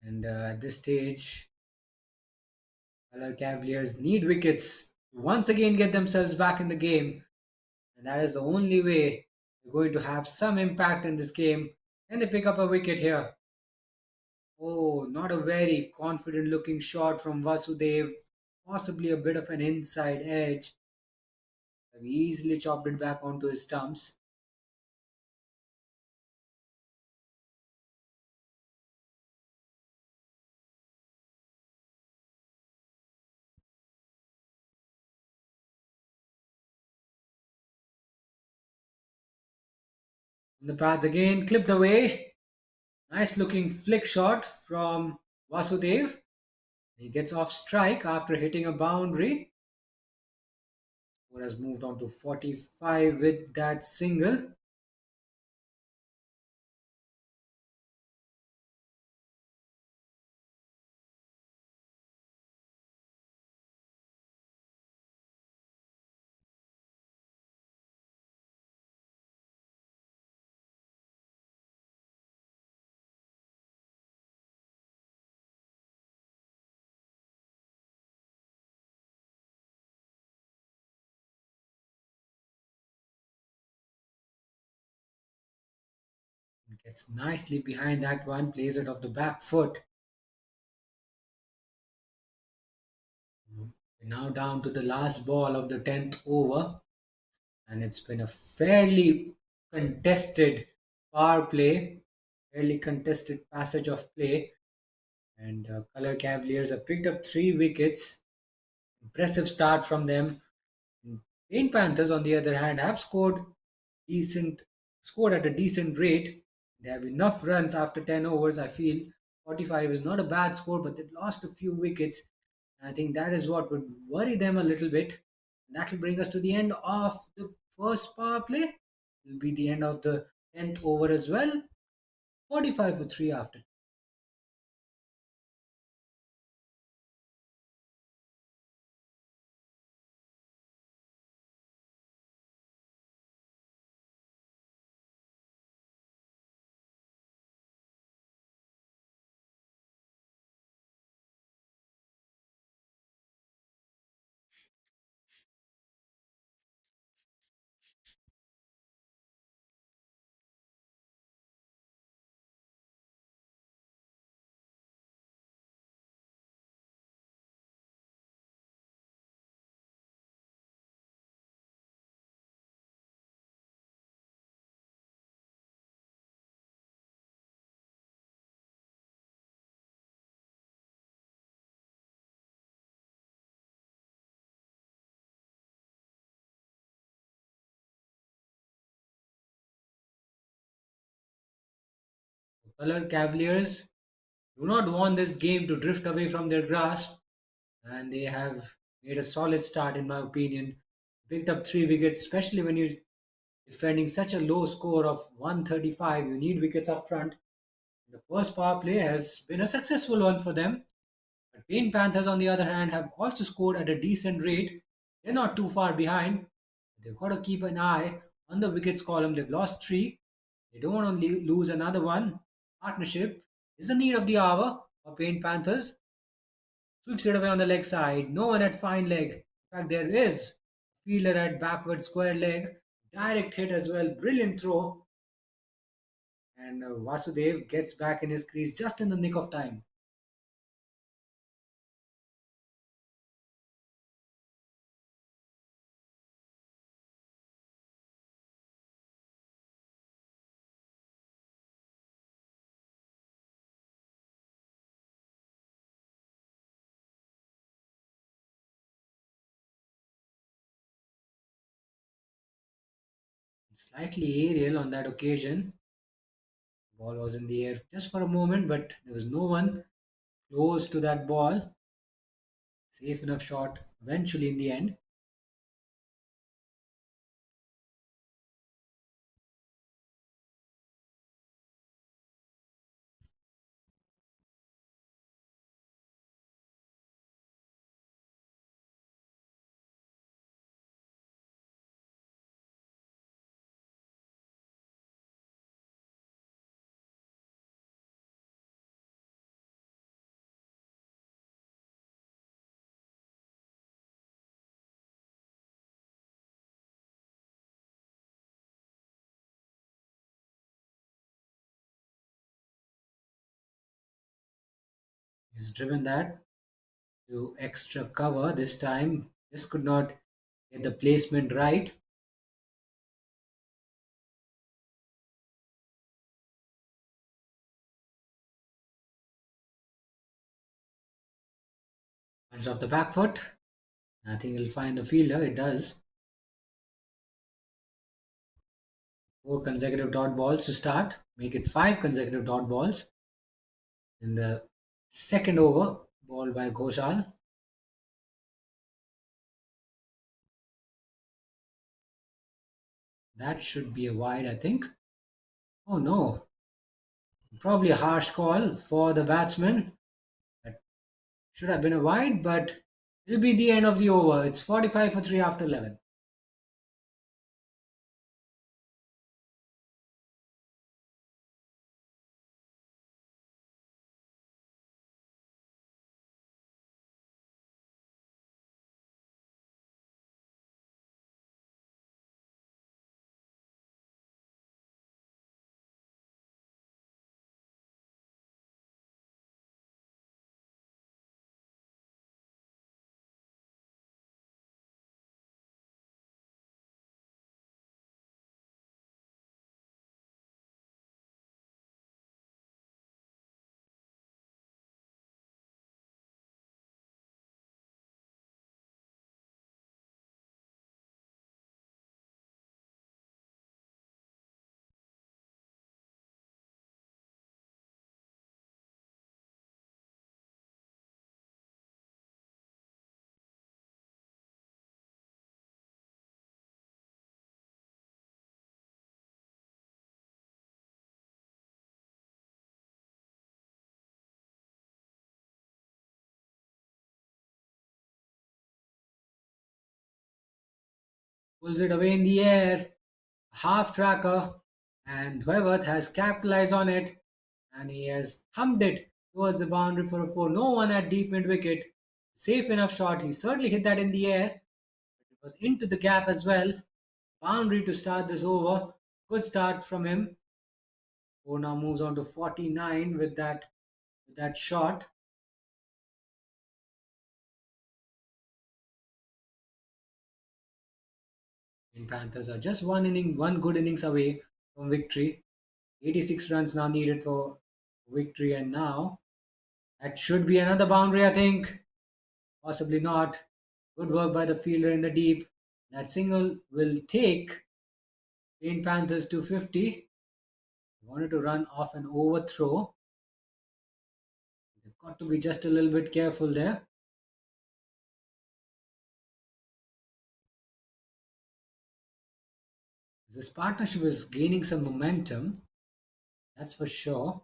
And at this stage, Cavaliers need wickets to once again get themselves back in the game. And that is the only way they're going to have some impact in this game. Can they pick up a wicket here? Oh, not a very confident looking shot from Vasudev. Possibly a bit of an inside edge. He easily chopped it back onto his stumps. And the pads again clipped away. Nice looking flick shot from Vasudev. He gets off strike after hitting a boundary. Score has moved on to 45 with that single. Gets nicely behind that one, plays it off the back foot. We're now down to the last ball of the 10th over, and it's been a fairly contested power play, fairly contested passage of play. And Color Cavaliers have picked up 3 wickets. Impressive start from them. Paint Panthers, on the other hand, have decent scored at a decent rate. They have enough runs after 10 overs. I feel 45 is not a bad score, but they've lost a few wickets. I think that is what would worry them a little bit. That will bring us to the end of the first power play. It will be the end of the 10th over as well. 45 for 3 after. Color Cavaliers do not want this game to drift away from their grasp, and they have made a solid start, in my opinion. Picked up 3 wickets, especially when you're defending such a low score of 135. You need wickets up front. The first power play has been a successful one for them. But Payne Panthers, on the other hand, have also scored at a decent rate. They're not too far behind. They've got to keep an eye on the wickets column. They've lost 3. They don't want to lose another one. Partnership is the need of the hour for Payne Panthers. Sweeps it away on the leg side. No one at fine leg. In fact, there is a fielder at backward square leg. Direct hit as well. Brilliant throw. And Vasudev gets back in his crease just in the nick of time. Slightly aerial on that occasion. Ball was in the air just for a moment, but there was no one close to that ball. Safe enough shot eventually in the end. He's driven that to extra cover this time. Just could not get the placement right. Punch off the back foot. I think he'll find the fielder. It does. 4 consecutive dot balls to start. Make it 5 consecutive dot balls. In the second over, ball by Ghoshal. That should be a wide, I think. Oh no. Probably a harsh call for the batsman. That should have been a wide, but it'll be the end of the over. It's 45 for 3 after 11. pulls it away in the air, half tracker, and Dwevath has capitalized on it, and he has thumped it towards the boundary for a four. No one at deep mid wicket. Safe enough shot. He certainly hit that in the air. It was into the gap as well. Boundary to start this over. Good start from him. Who now moves on to 49 with that shot. And Panthers are just one good innings away from victory. 86 runs now needed for victory, and now that should be another boundary, I think. Possibly not. Good work by the fielder in the deep. That single will take Saint Panthers to 50. Wanted to run off an overthrow. They've got to be just a little bit careful there. This partnership is gaining some momentum, that's for sure.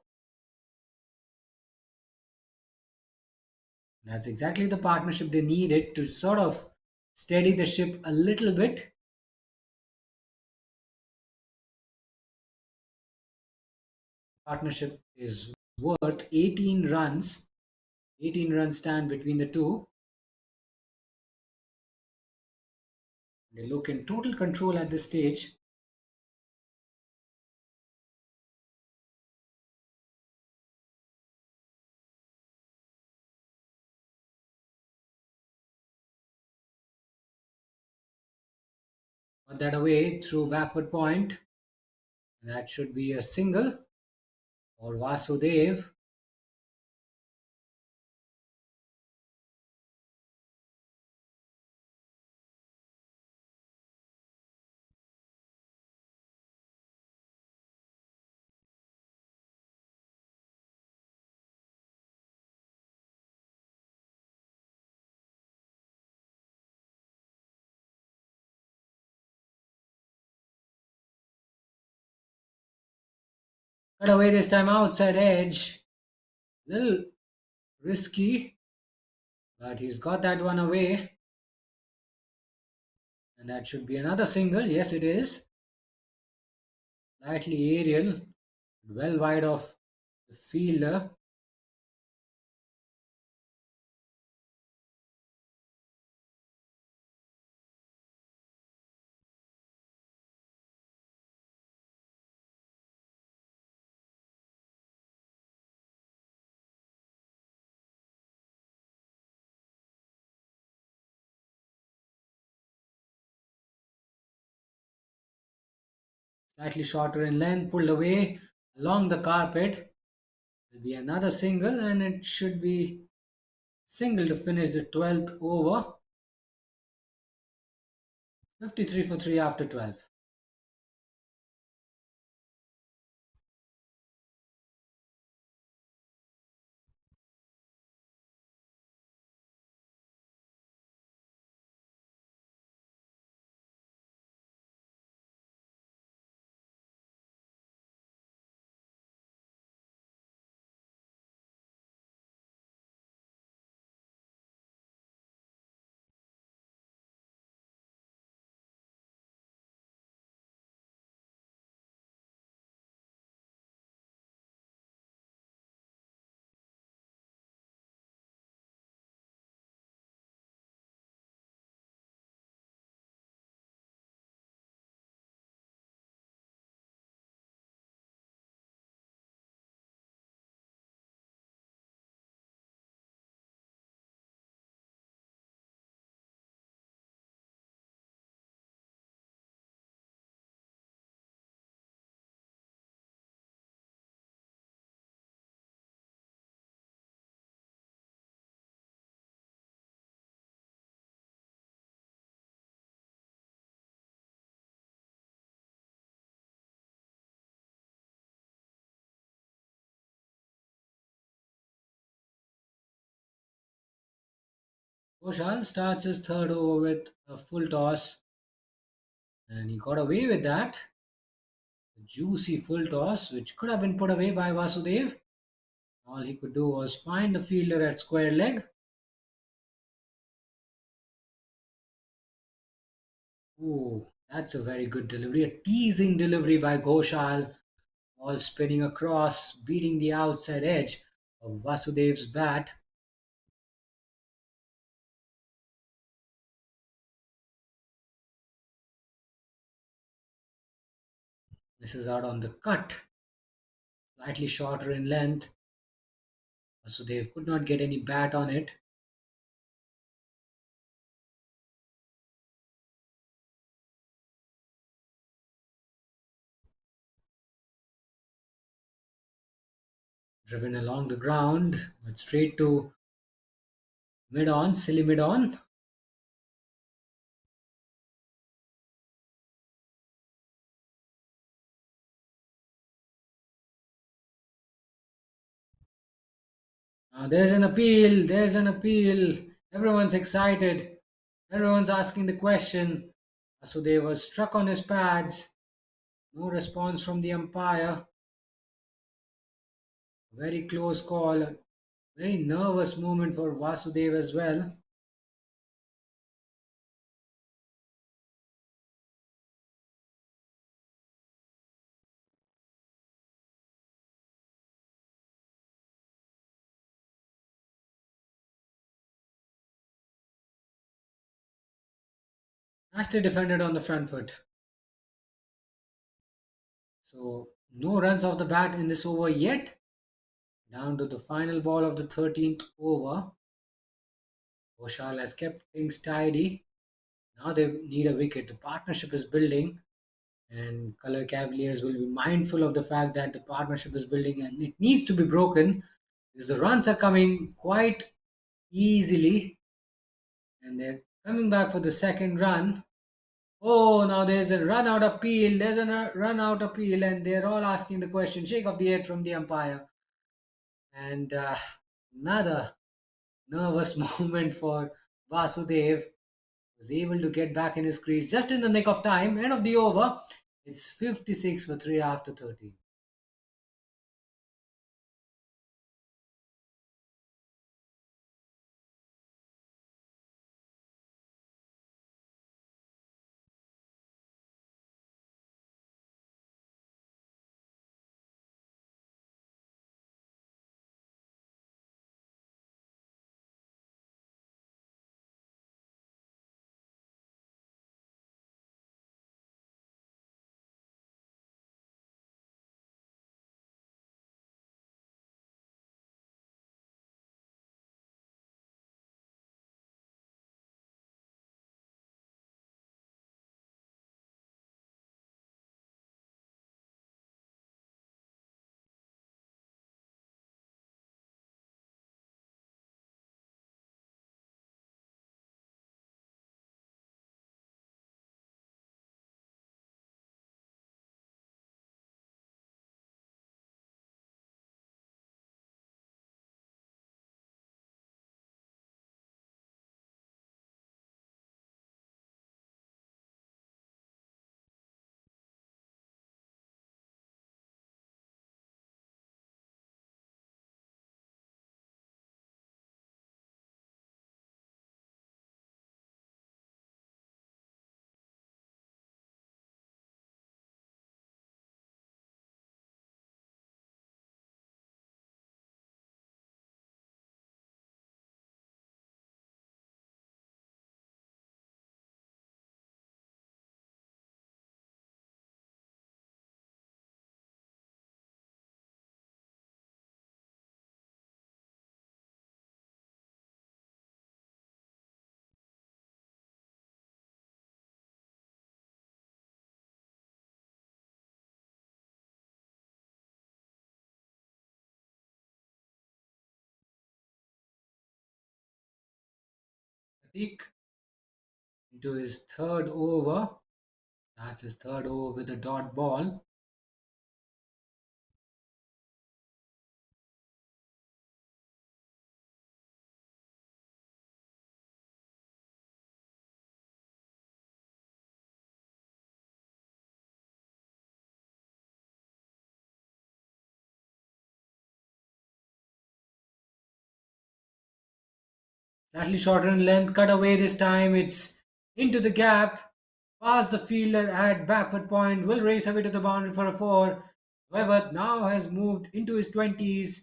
That's exactly the partnership they needed to sort of steady the ship a little bit. Partnership is worth 18 runs. 18 runs stand between the two. They look in total control at this stage. Got that away through backward point. And that should be a single for Vasudev. Cut away this time outside edge. Little risky, but he's got that one away. And that should be another single. Yes, it is. Slightly aerial, well wide of the fielder. Slightly shorter in length, pulled away along the carpet. Will be another single, and it should be single to finish the 12th over. 53 for 3 after 12. Koshal starts his third over with a full toss, and he got away with that. A juicy full toss, which could have been put away by Vasudev. All he could do was find the fielder at square leg. Ooh, That's a very good delivery. A teasing delivery by Ghoshal. Ball spinning across, beating the outside edge of Vasudev's bat. This is out on the cut, slightly shorter in length. Vasudev could not get any bat on it. Driven along the ground, but straight to mid on, silly mid on. There's an appeal, there's an appeal. Everyone's excited. Everyone's asking the question. Vasudev was struck on his pads. No response from the umpire. Very close call. Very nervous moment for Vasudev as well. Nicely defended on the front foot. So no runs off the bat in this over yet. Down to the final ball of the 13th over. Ghoshal has kept things tidy. Now they need a wicket. The partnership is building, and Color Cavaliers will be mindful of the fact that the partnership is building and it needs to be broken because the runs are coming quite easily and they're coming back for the second run. Oh, now there's a run out appeal. There's a run out appeal, and they're all asking the question. Shake of the head from the umpire. And another nervous moment for Vasudev. Was able to get back in his crease just in the nick of time. End of the over. It's 56 for 3 after 13. Pratik into his third over. That's his third over with a dot ball. Slightly shorter in length. Cut away this time. It's into the gap. Past the fielder at backward point, will race away to the boundary for a four. However, now has moved into his 20s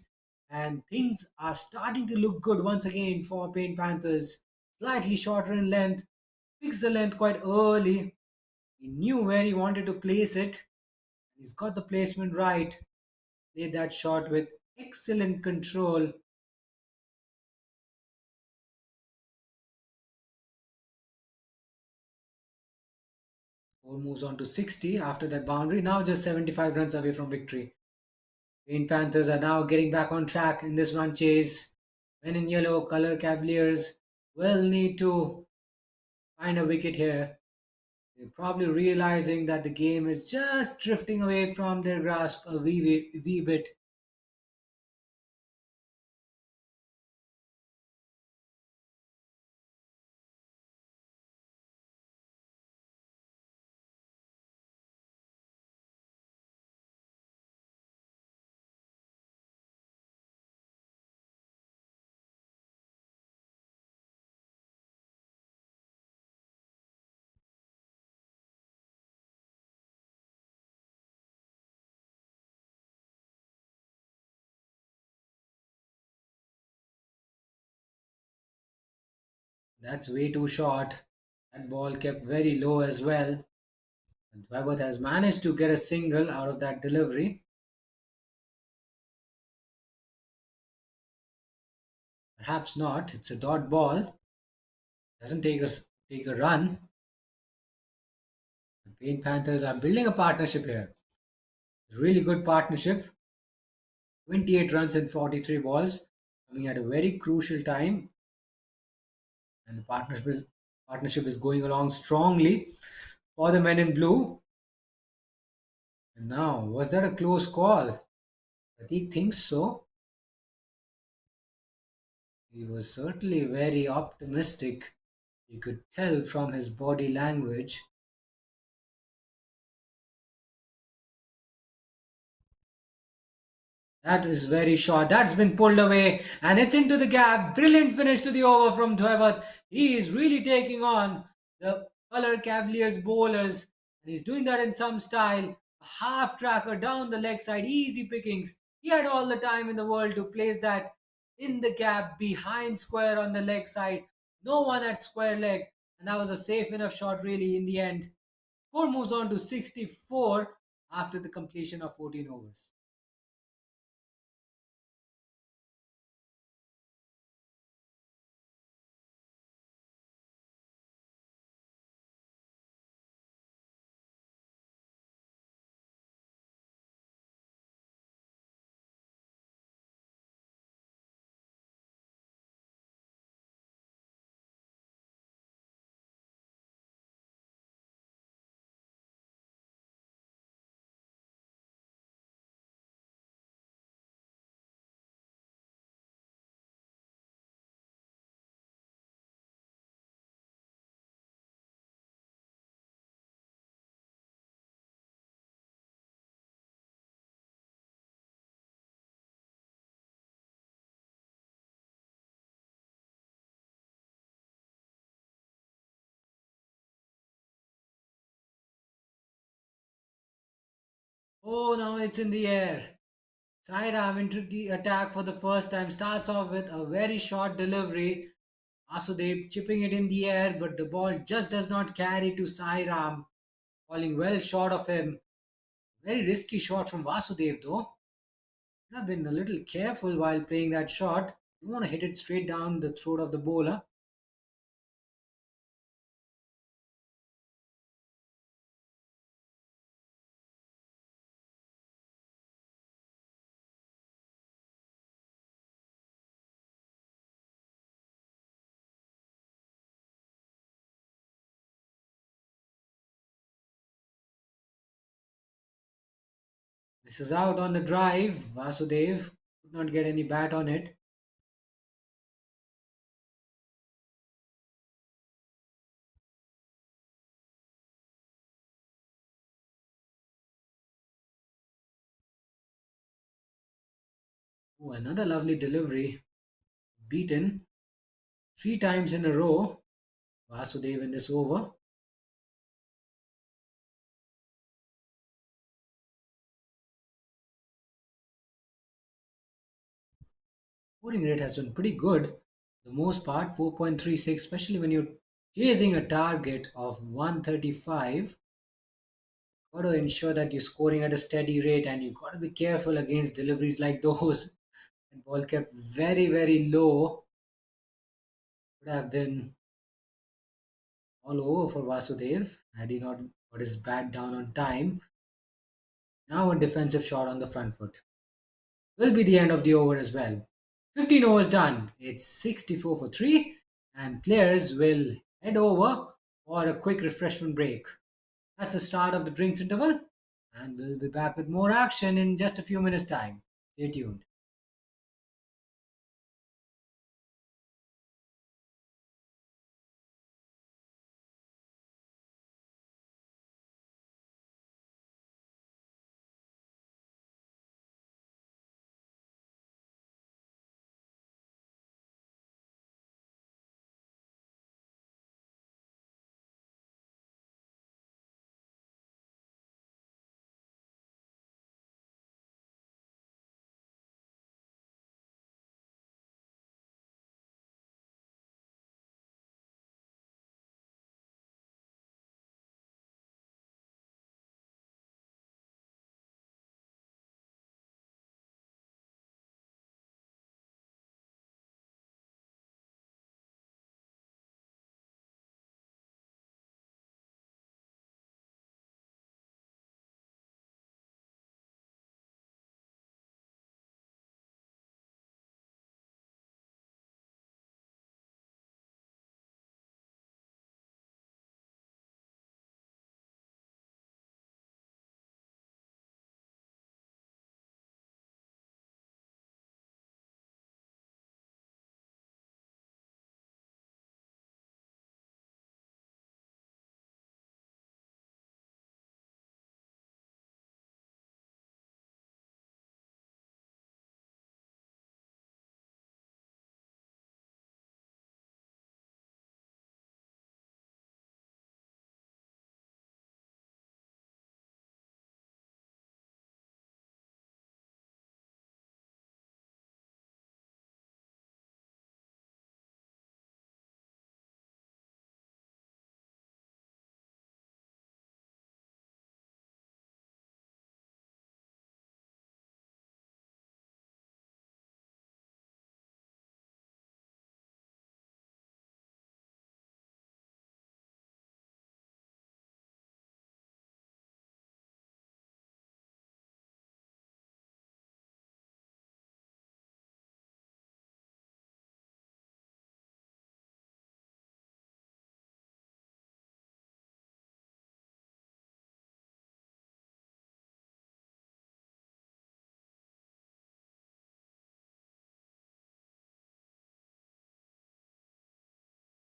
and things are starting to look good once again for Paint Panthers. Slightly shorter in length, fixed the length quite early. He knew where he wanted to place it. He's got the placement right. Played that shot with excellent control. Score moves on to 60 after that boundary. Now just 75 runs away from victory. Green Panthers are now getting back on track in this run chase. Men in yellow, color Cavaliers will need to find a wicket here. They're probably realizing that the game is just drifting away from their grasp a wee bit. That's way too short. That ball kept very low as well. And Dwight has managed to get a single out of that delivery. Perhaps not. It's a dot ball. Doesn't take a run. The Pain Panthers are building a partnership here. Really good partnership. 28 runs in 43 balls, coming at a very crucial time. And the partnership is going along strongly for the men in blue. And now, was that a close call? Pratik thinks so. He was certainly very optimistic. You could tell from his body language. That is very short. That's been pulled away and it's into the gap. Brilliant finish to the over from Dwevat. He is really taking on the Color Cavaliers bowlers and he's doing that in some style. A half tracker down the leg side, easy pickings. He had all the time in the world to place that in the gap behind square on the leg side. No one at square leg. And that was a safe enough shot, really, in the end. Score moves on to 64 after the completion of 14 overs. Oh, now it's in the air. Sairam into the attack for the first time starts off with a very short delivery. Asudev chipping it in the air, but the ball just does not carry to Sairam, falling well short of him. Very risky shot from Vasudev though. Should have been a little careful while playing that shot. You want to hit it straight down the throat of the bowler. This is out on the drive. Vasudev could not get any bat on it. Oh, another lovely delivery. Beaten three times in a row. Vasudev in this over. Scoring rate has been pretty good. For the most part, 4.36, especially when you're chasing a target of 135. Got to ensure that you're scoring at a steady rate, and you got to be careful against deliveries like those. And ball kept very, very low. Would have been all over for Vasudev had he not got his bat down on time. Now a defensive shot on the front foot. Will be the end of the over as well. 15 overs done. It's 64 for 3, and players will head over for a quick refreshment break. That's the start of the drinks interval, and we'll be back with more action in just a few minutes' time. Stay tuned.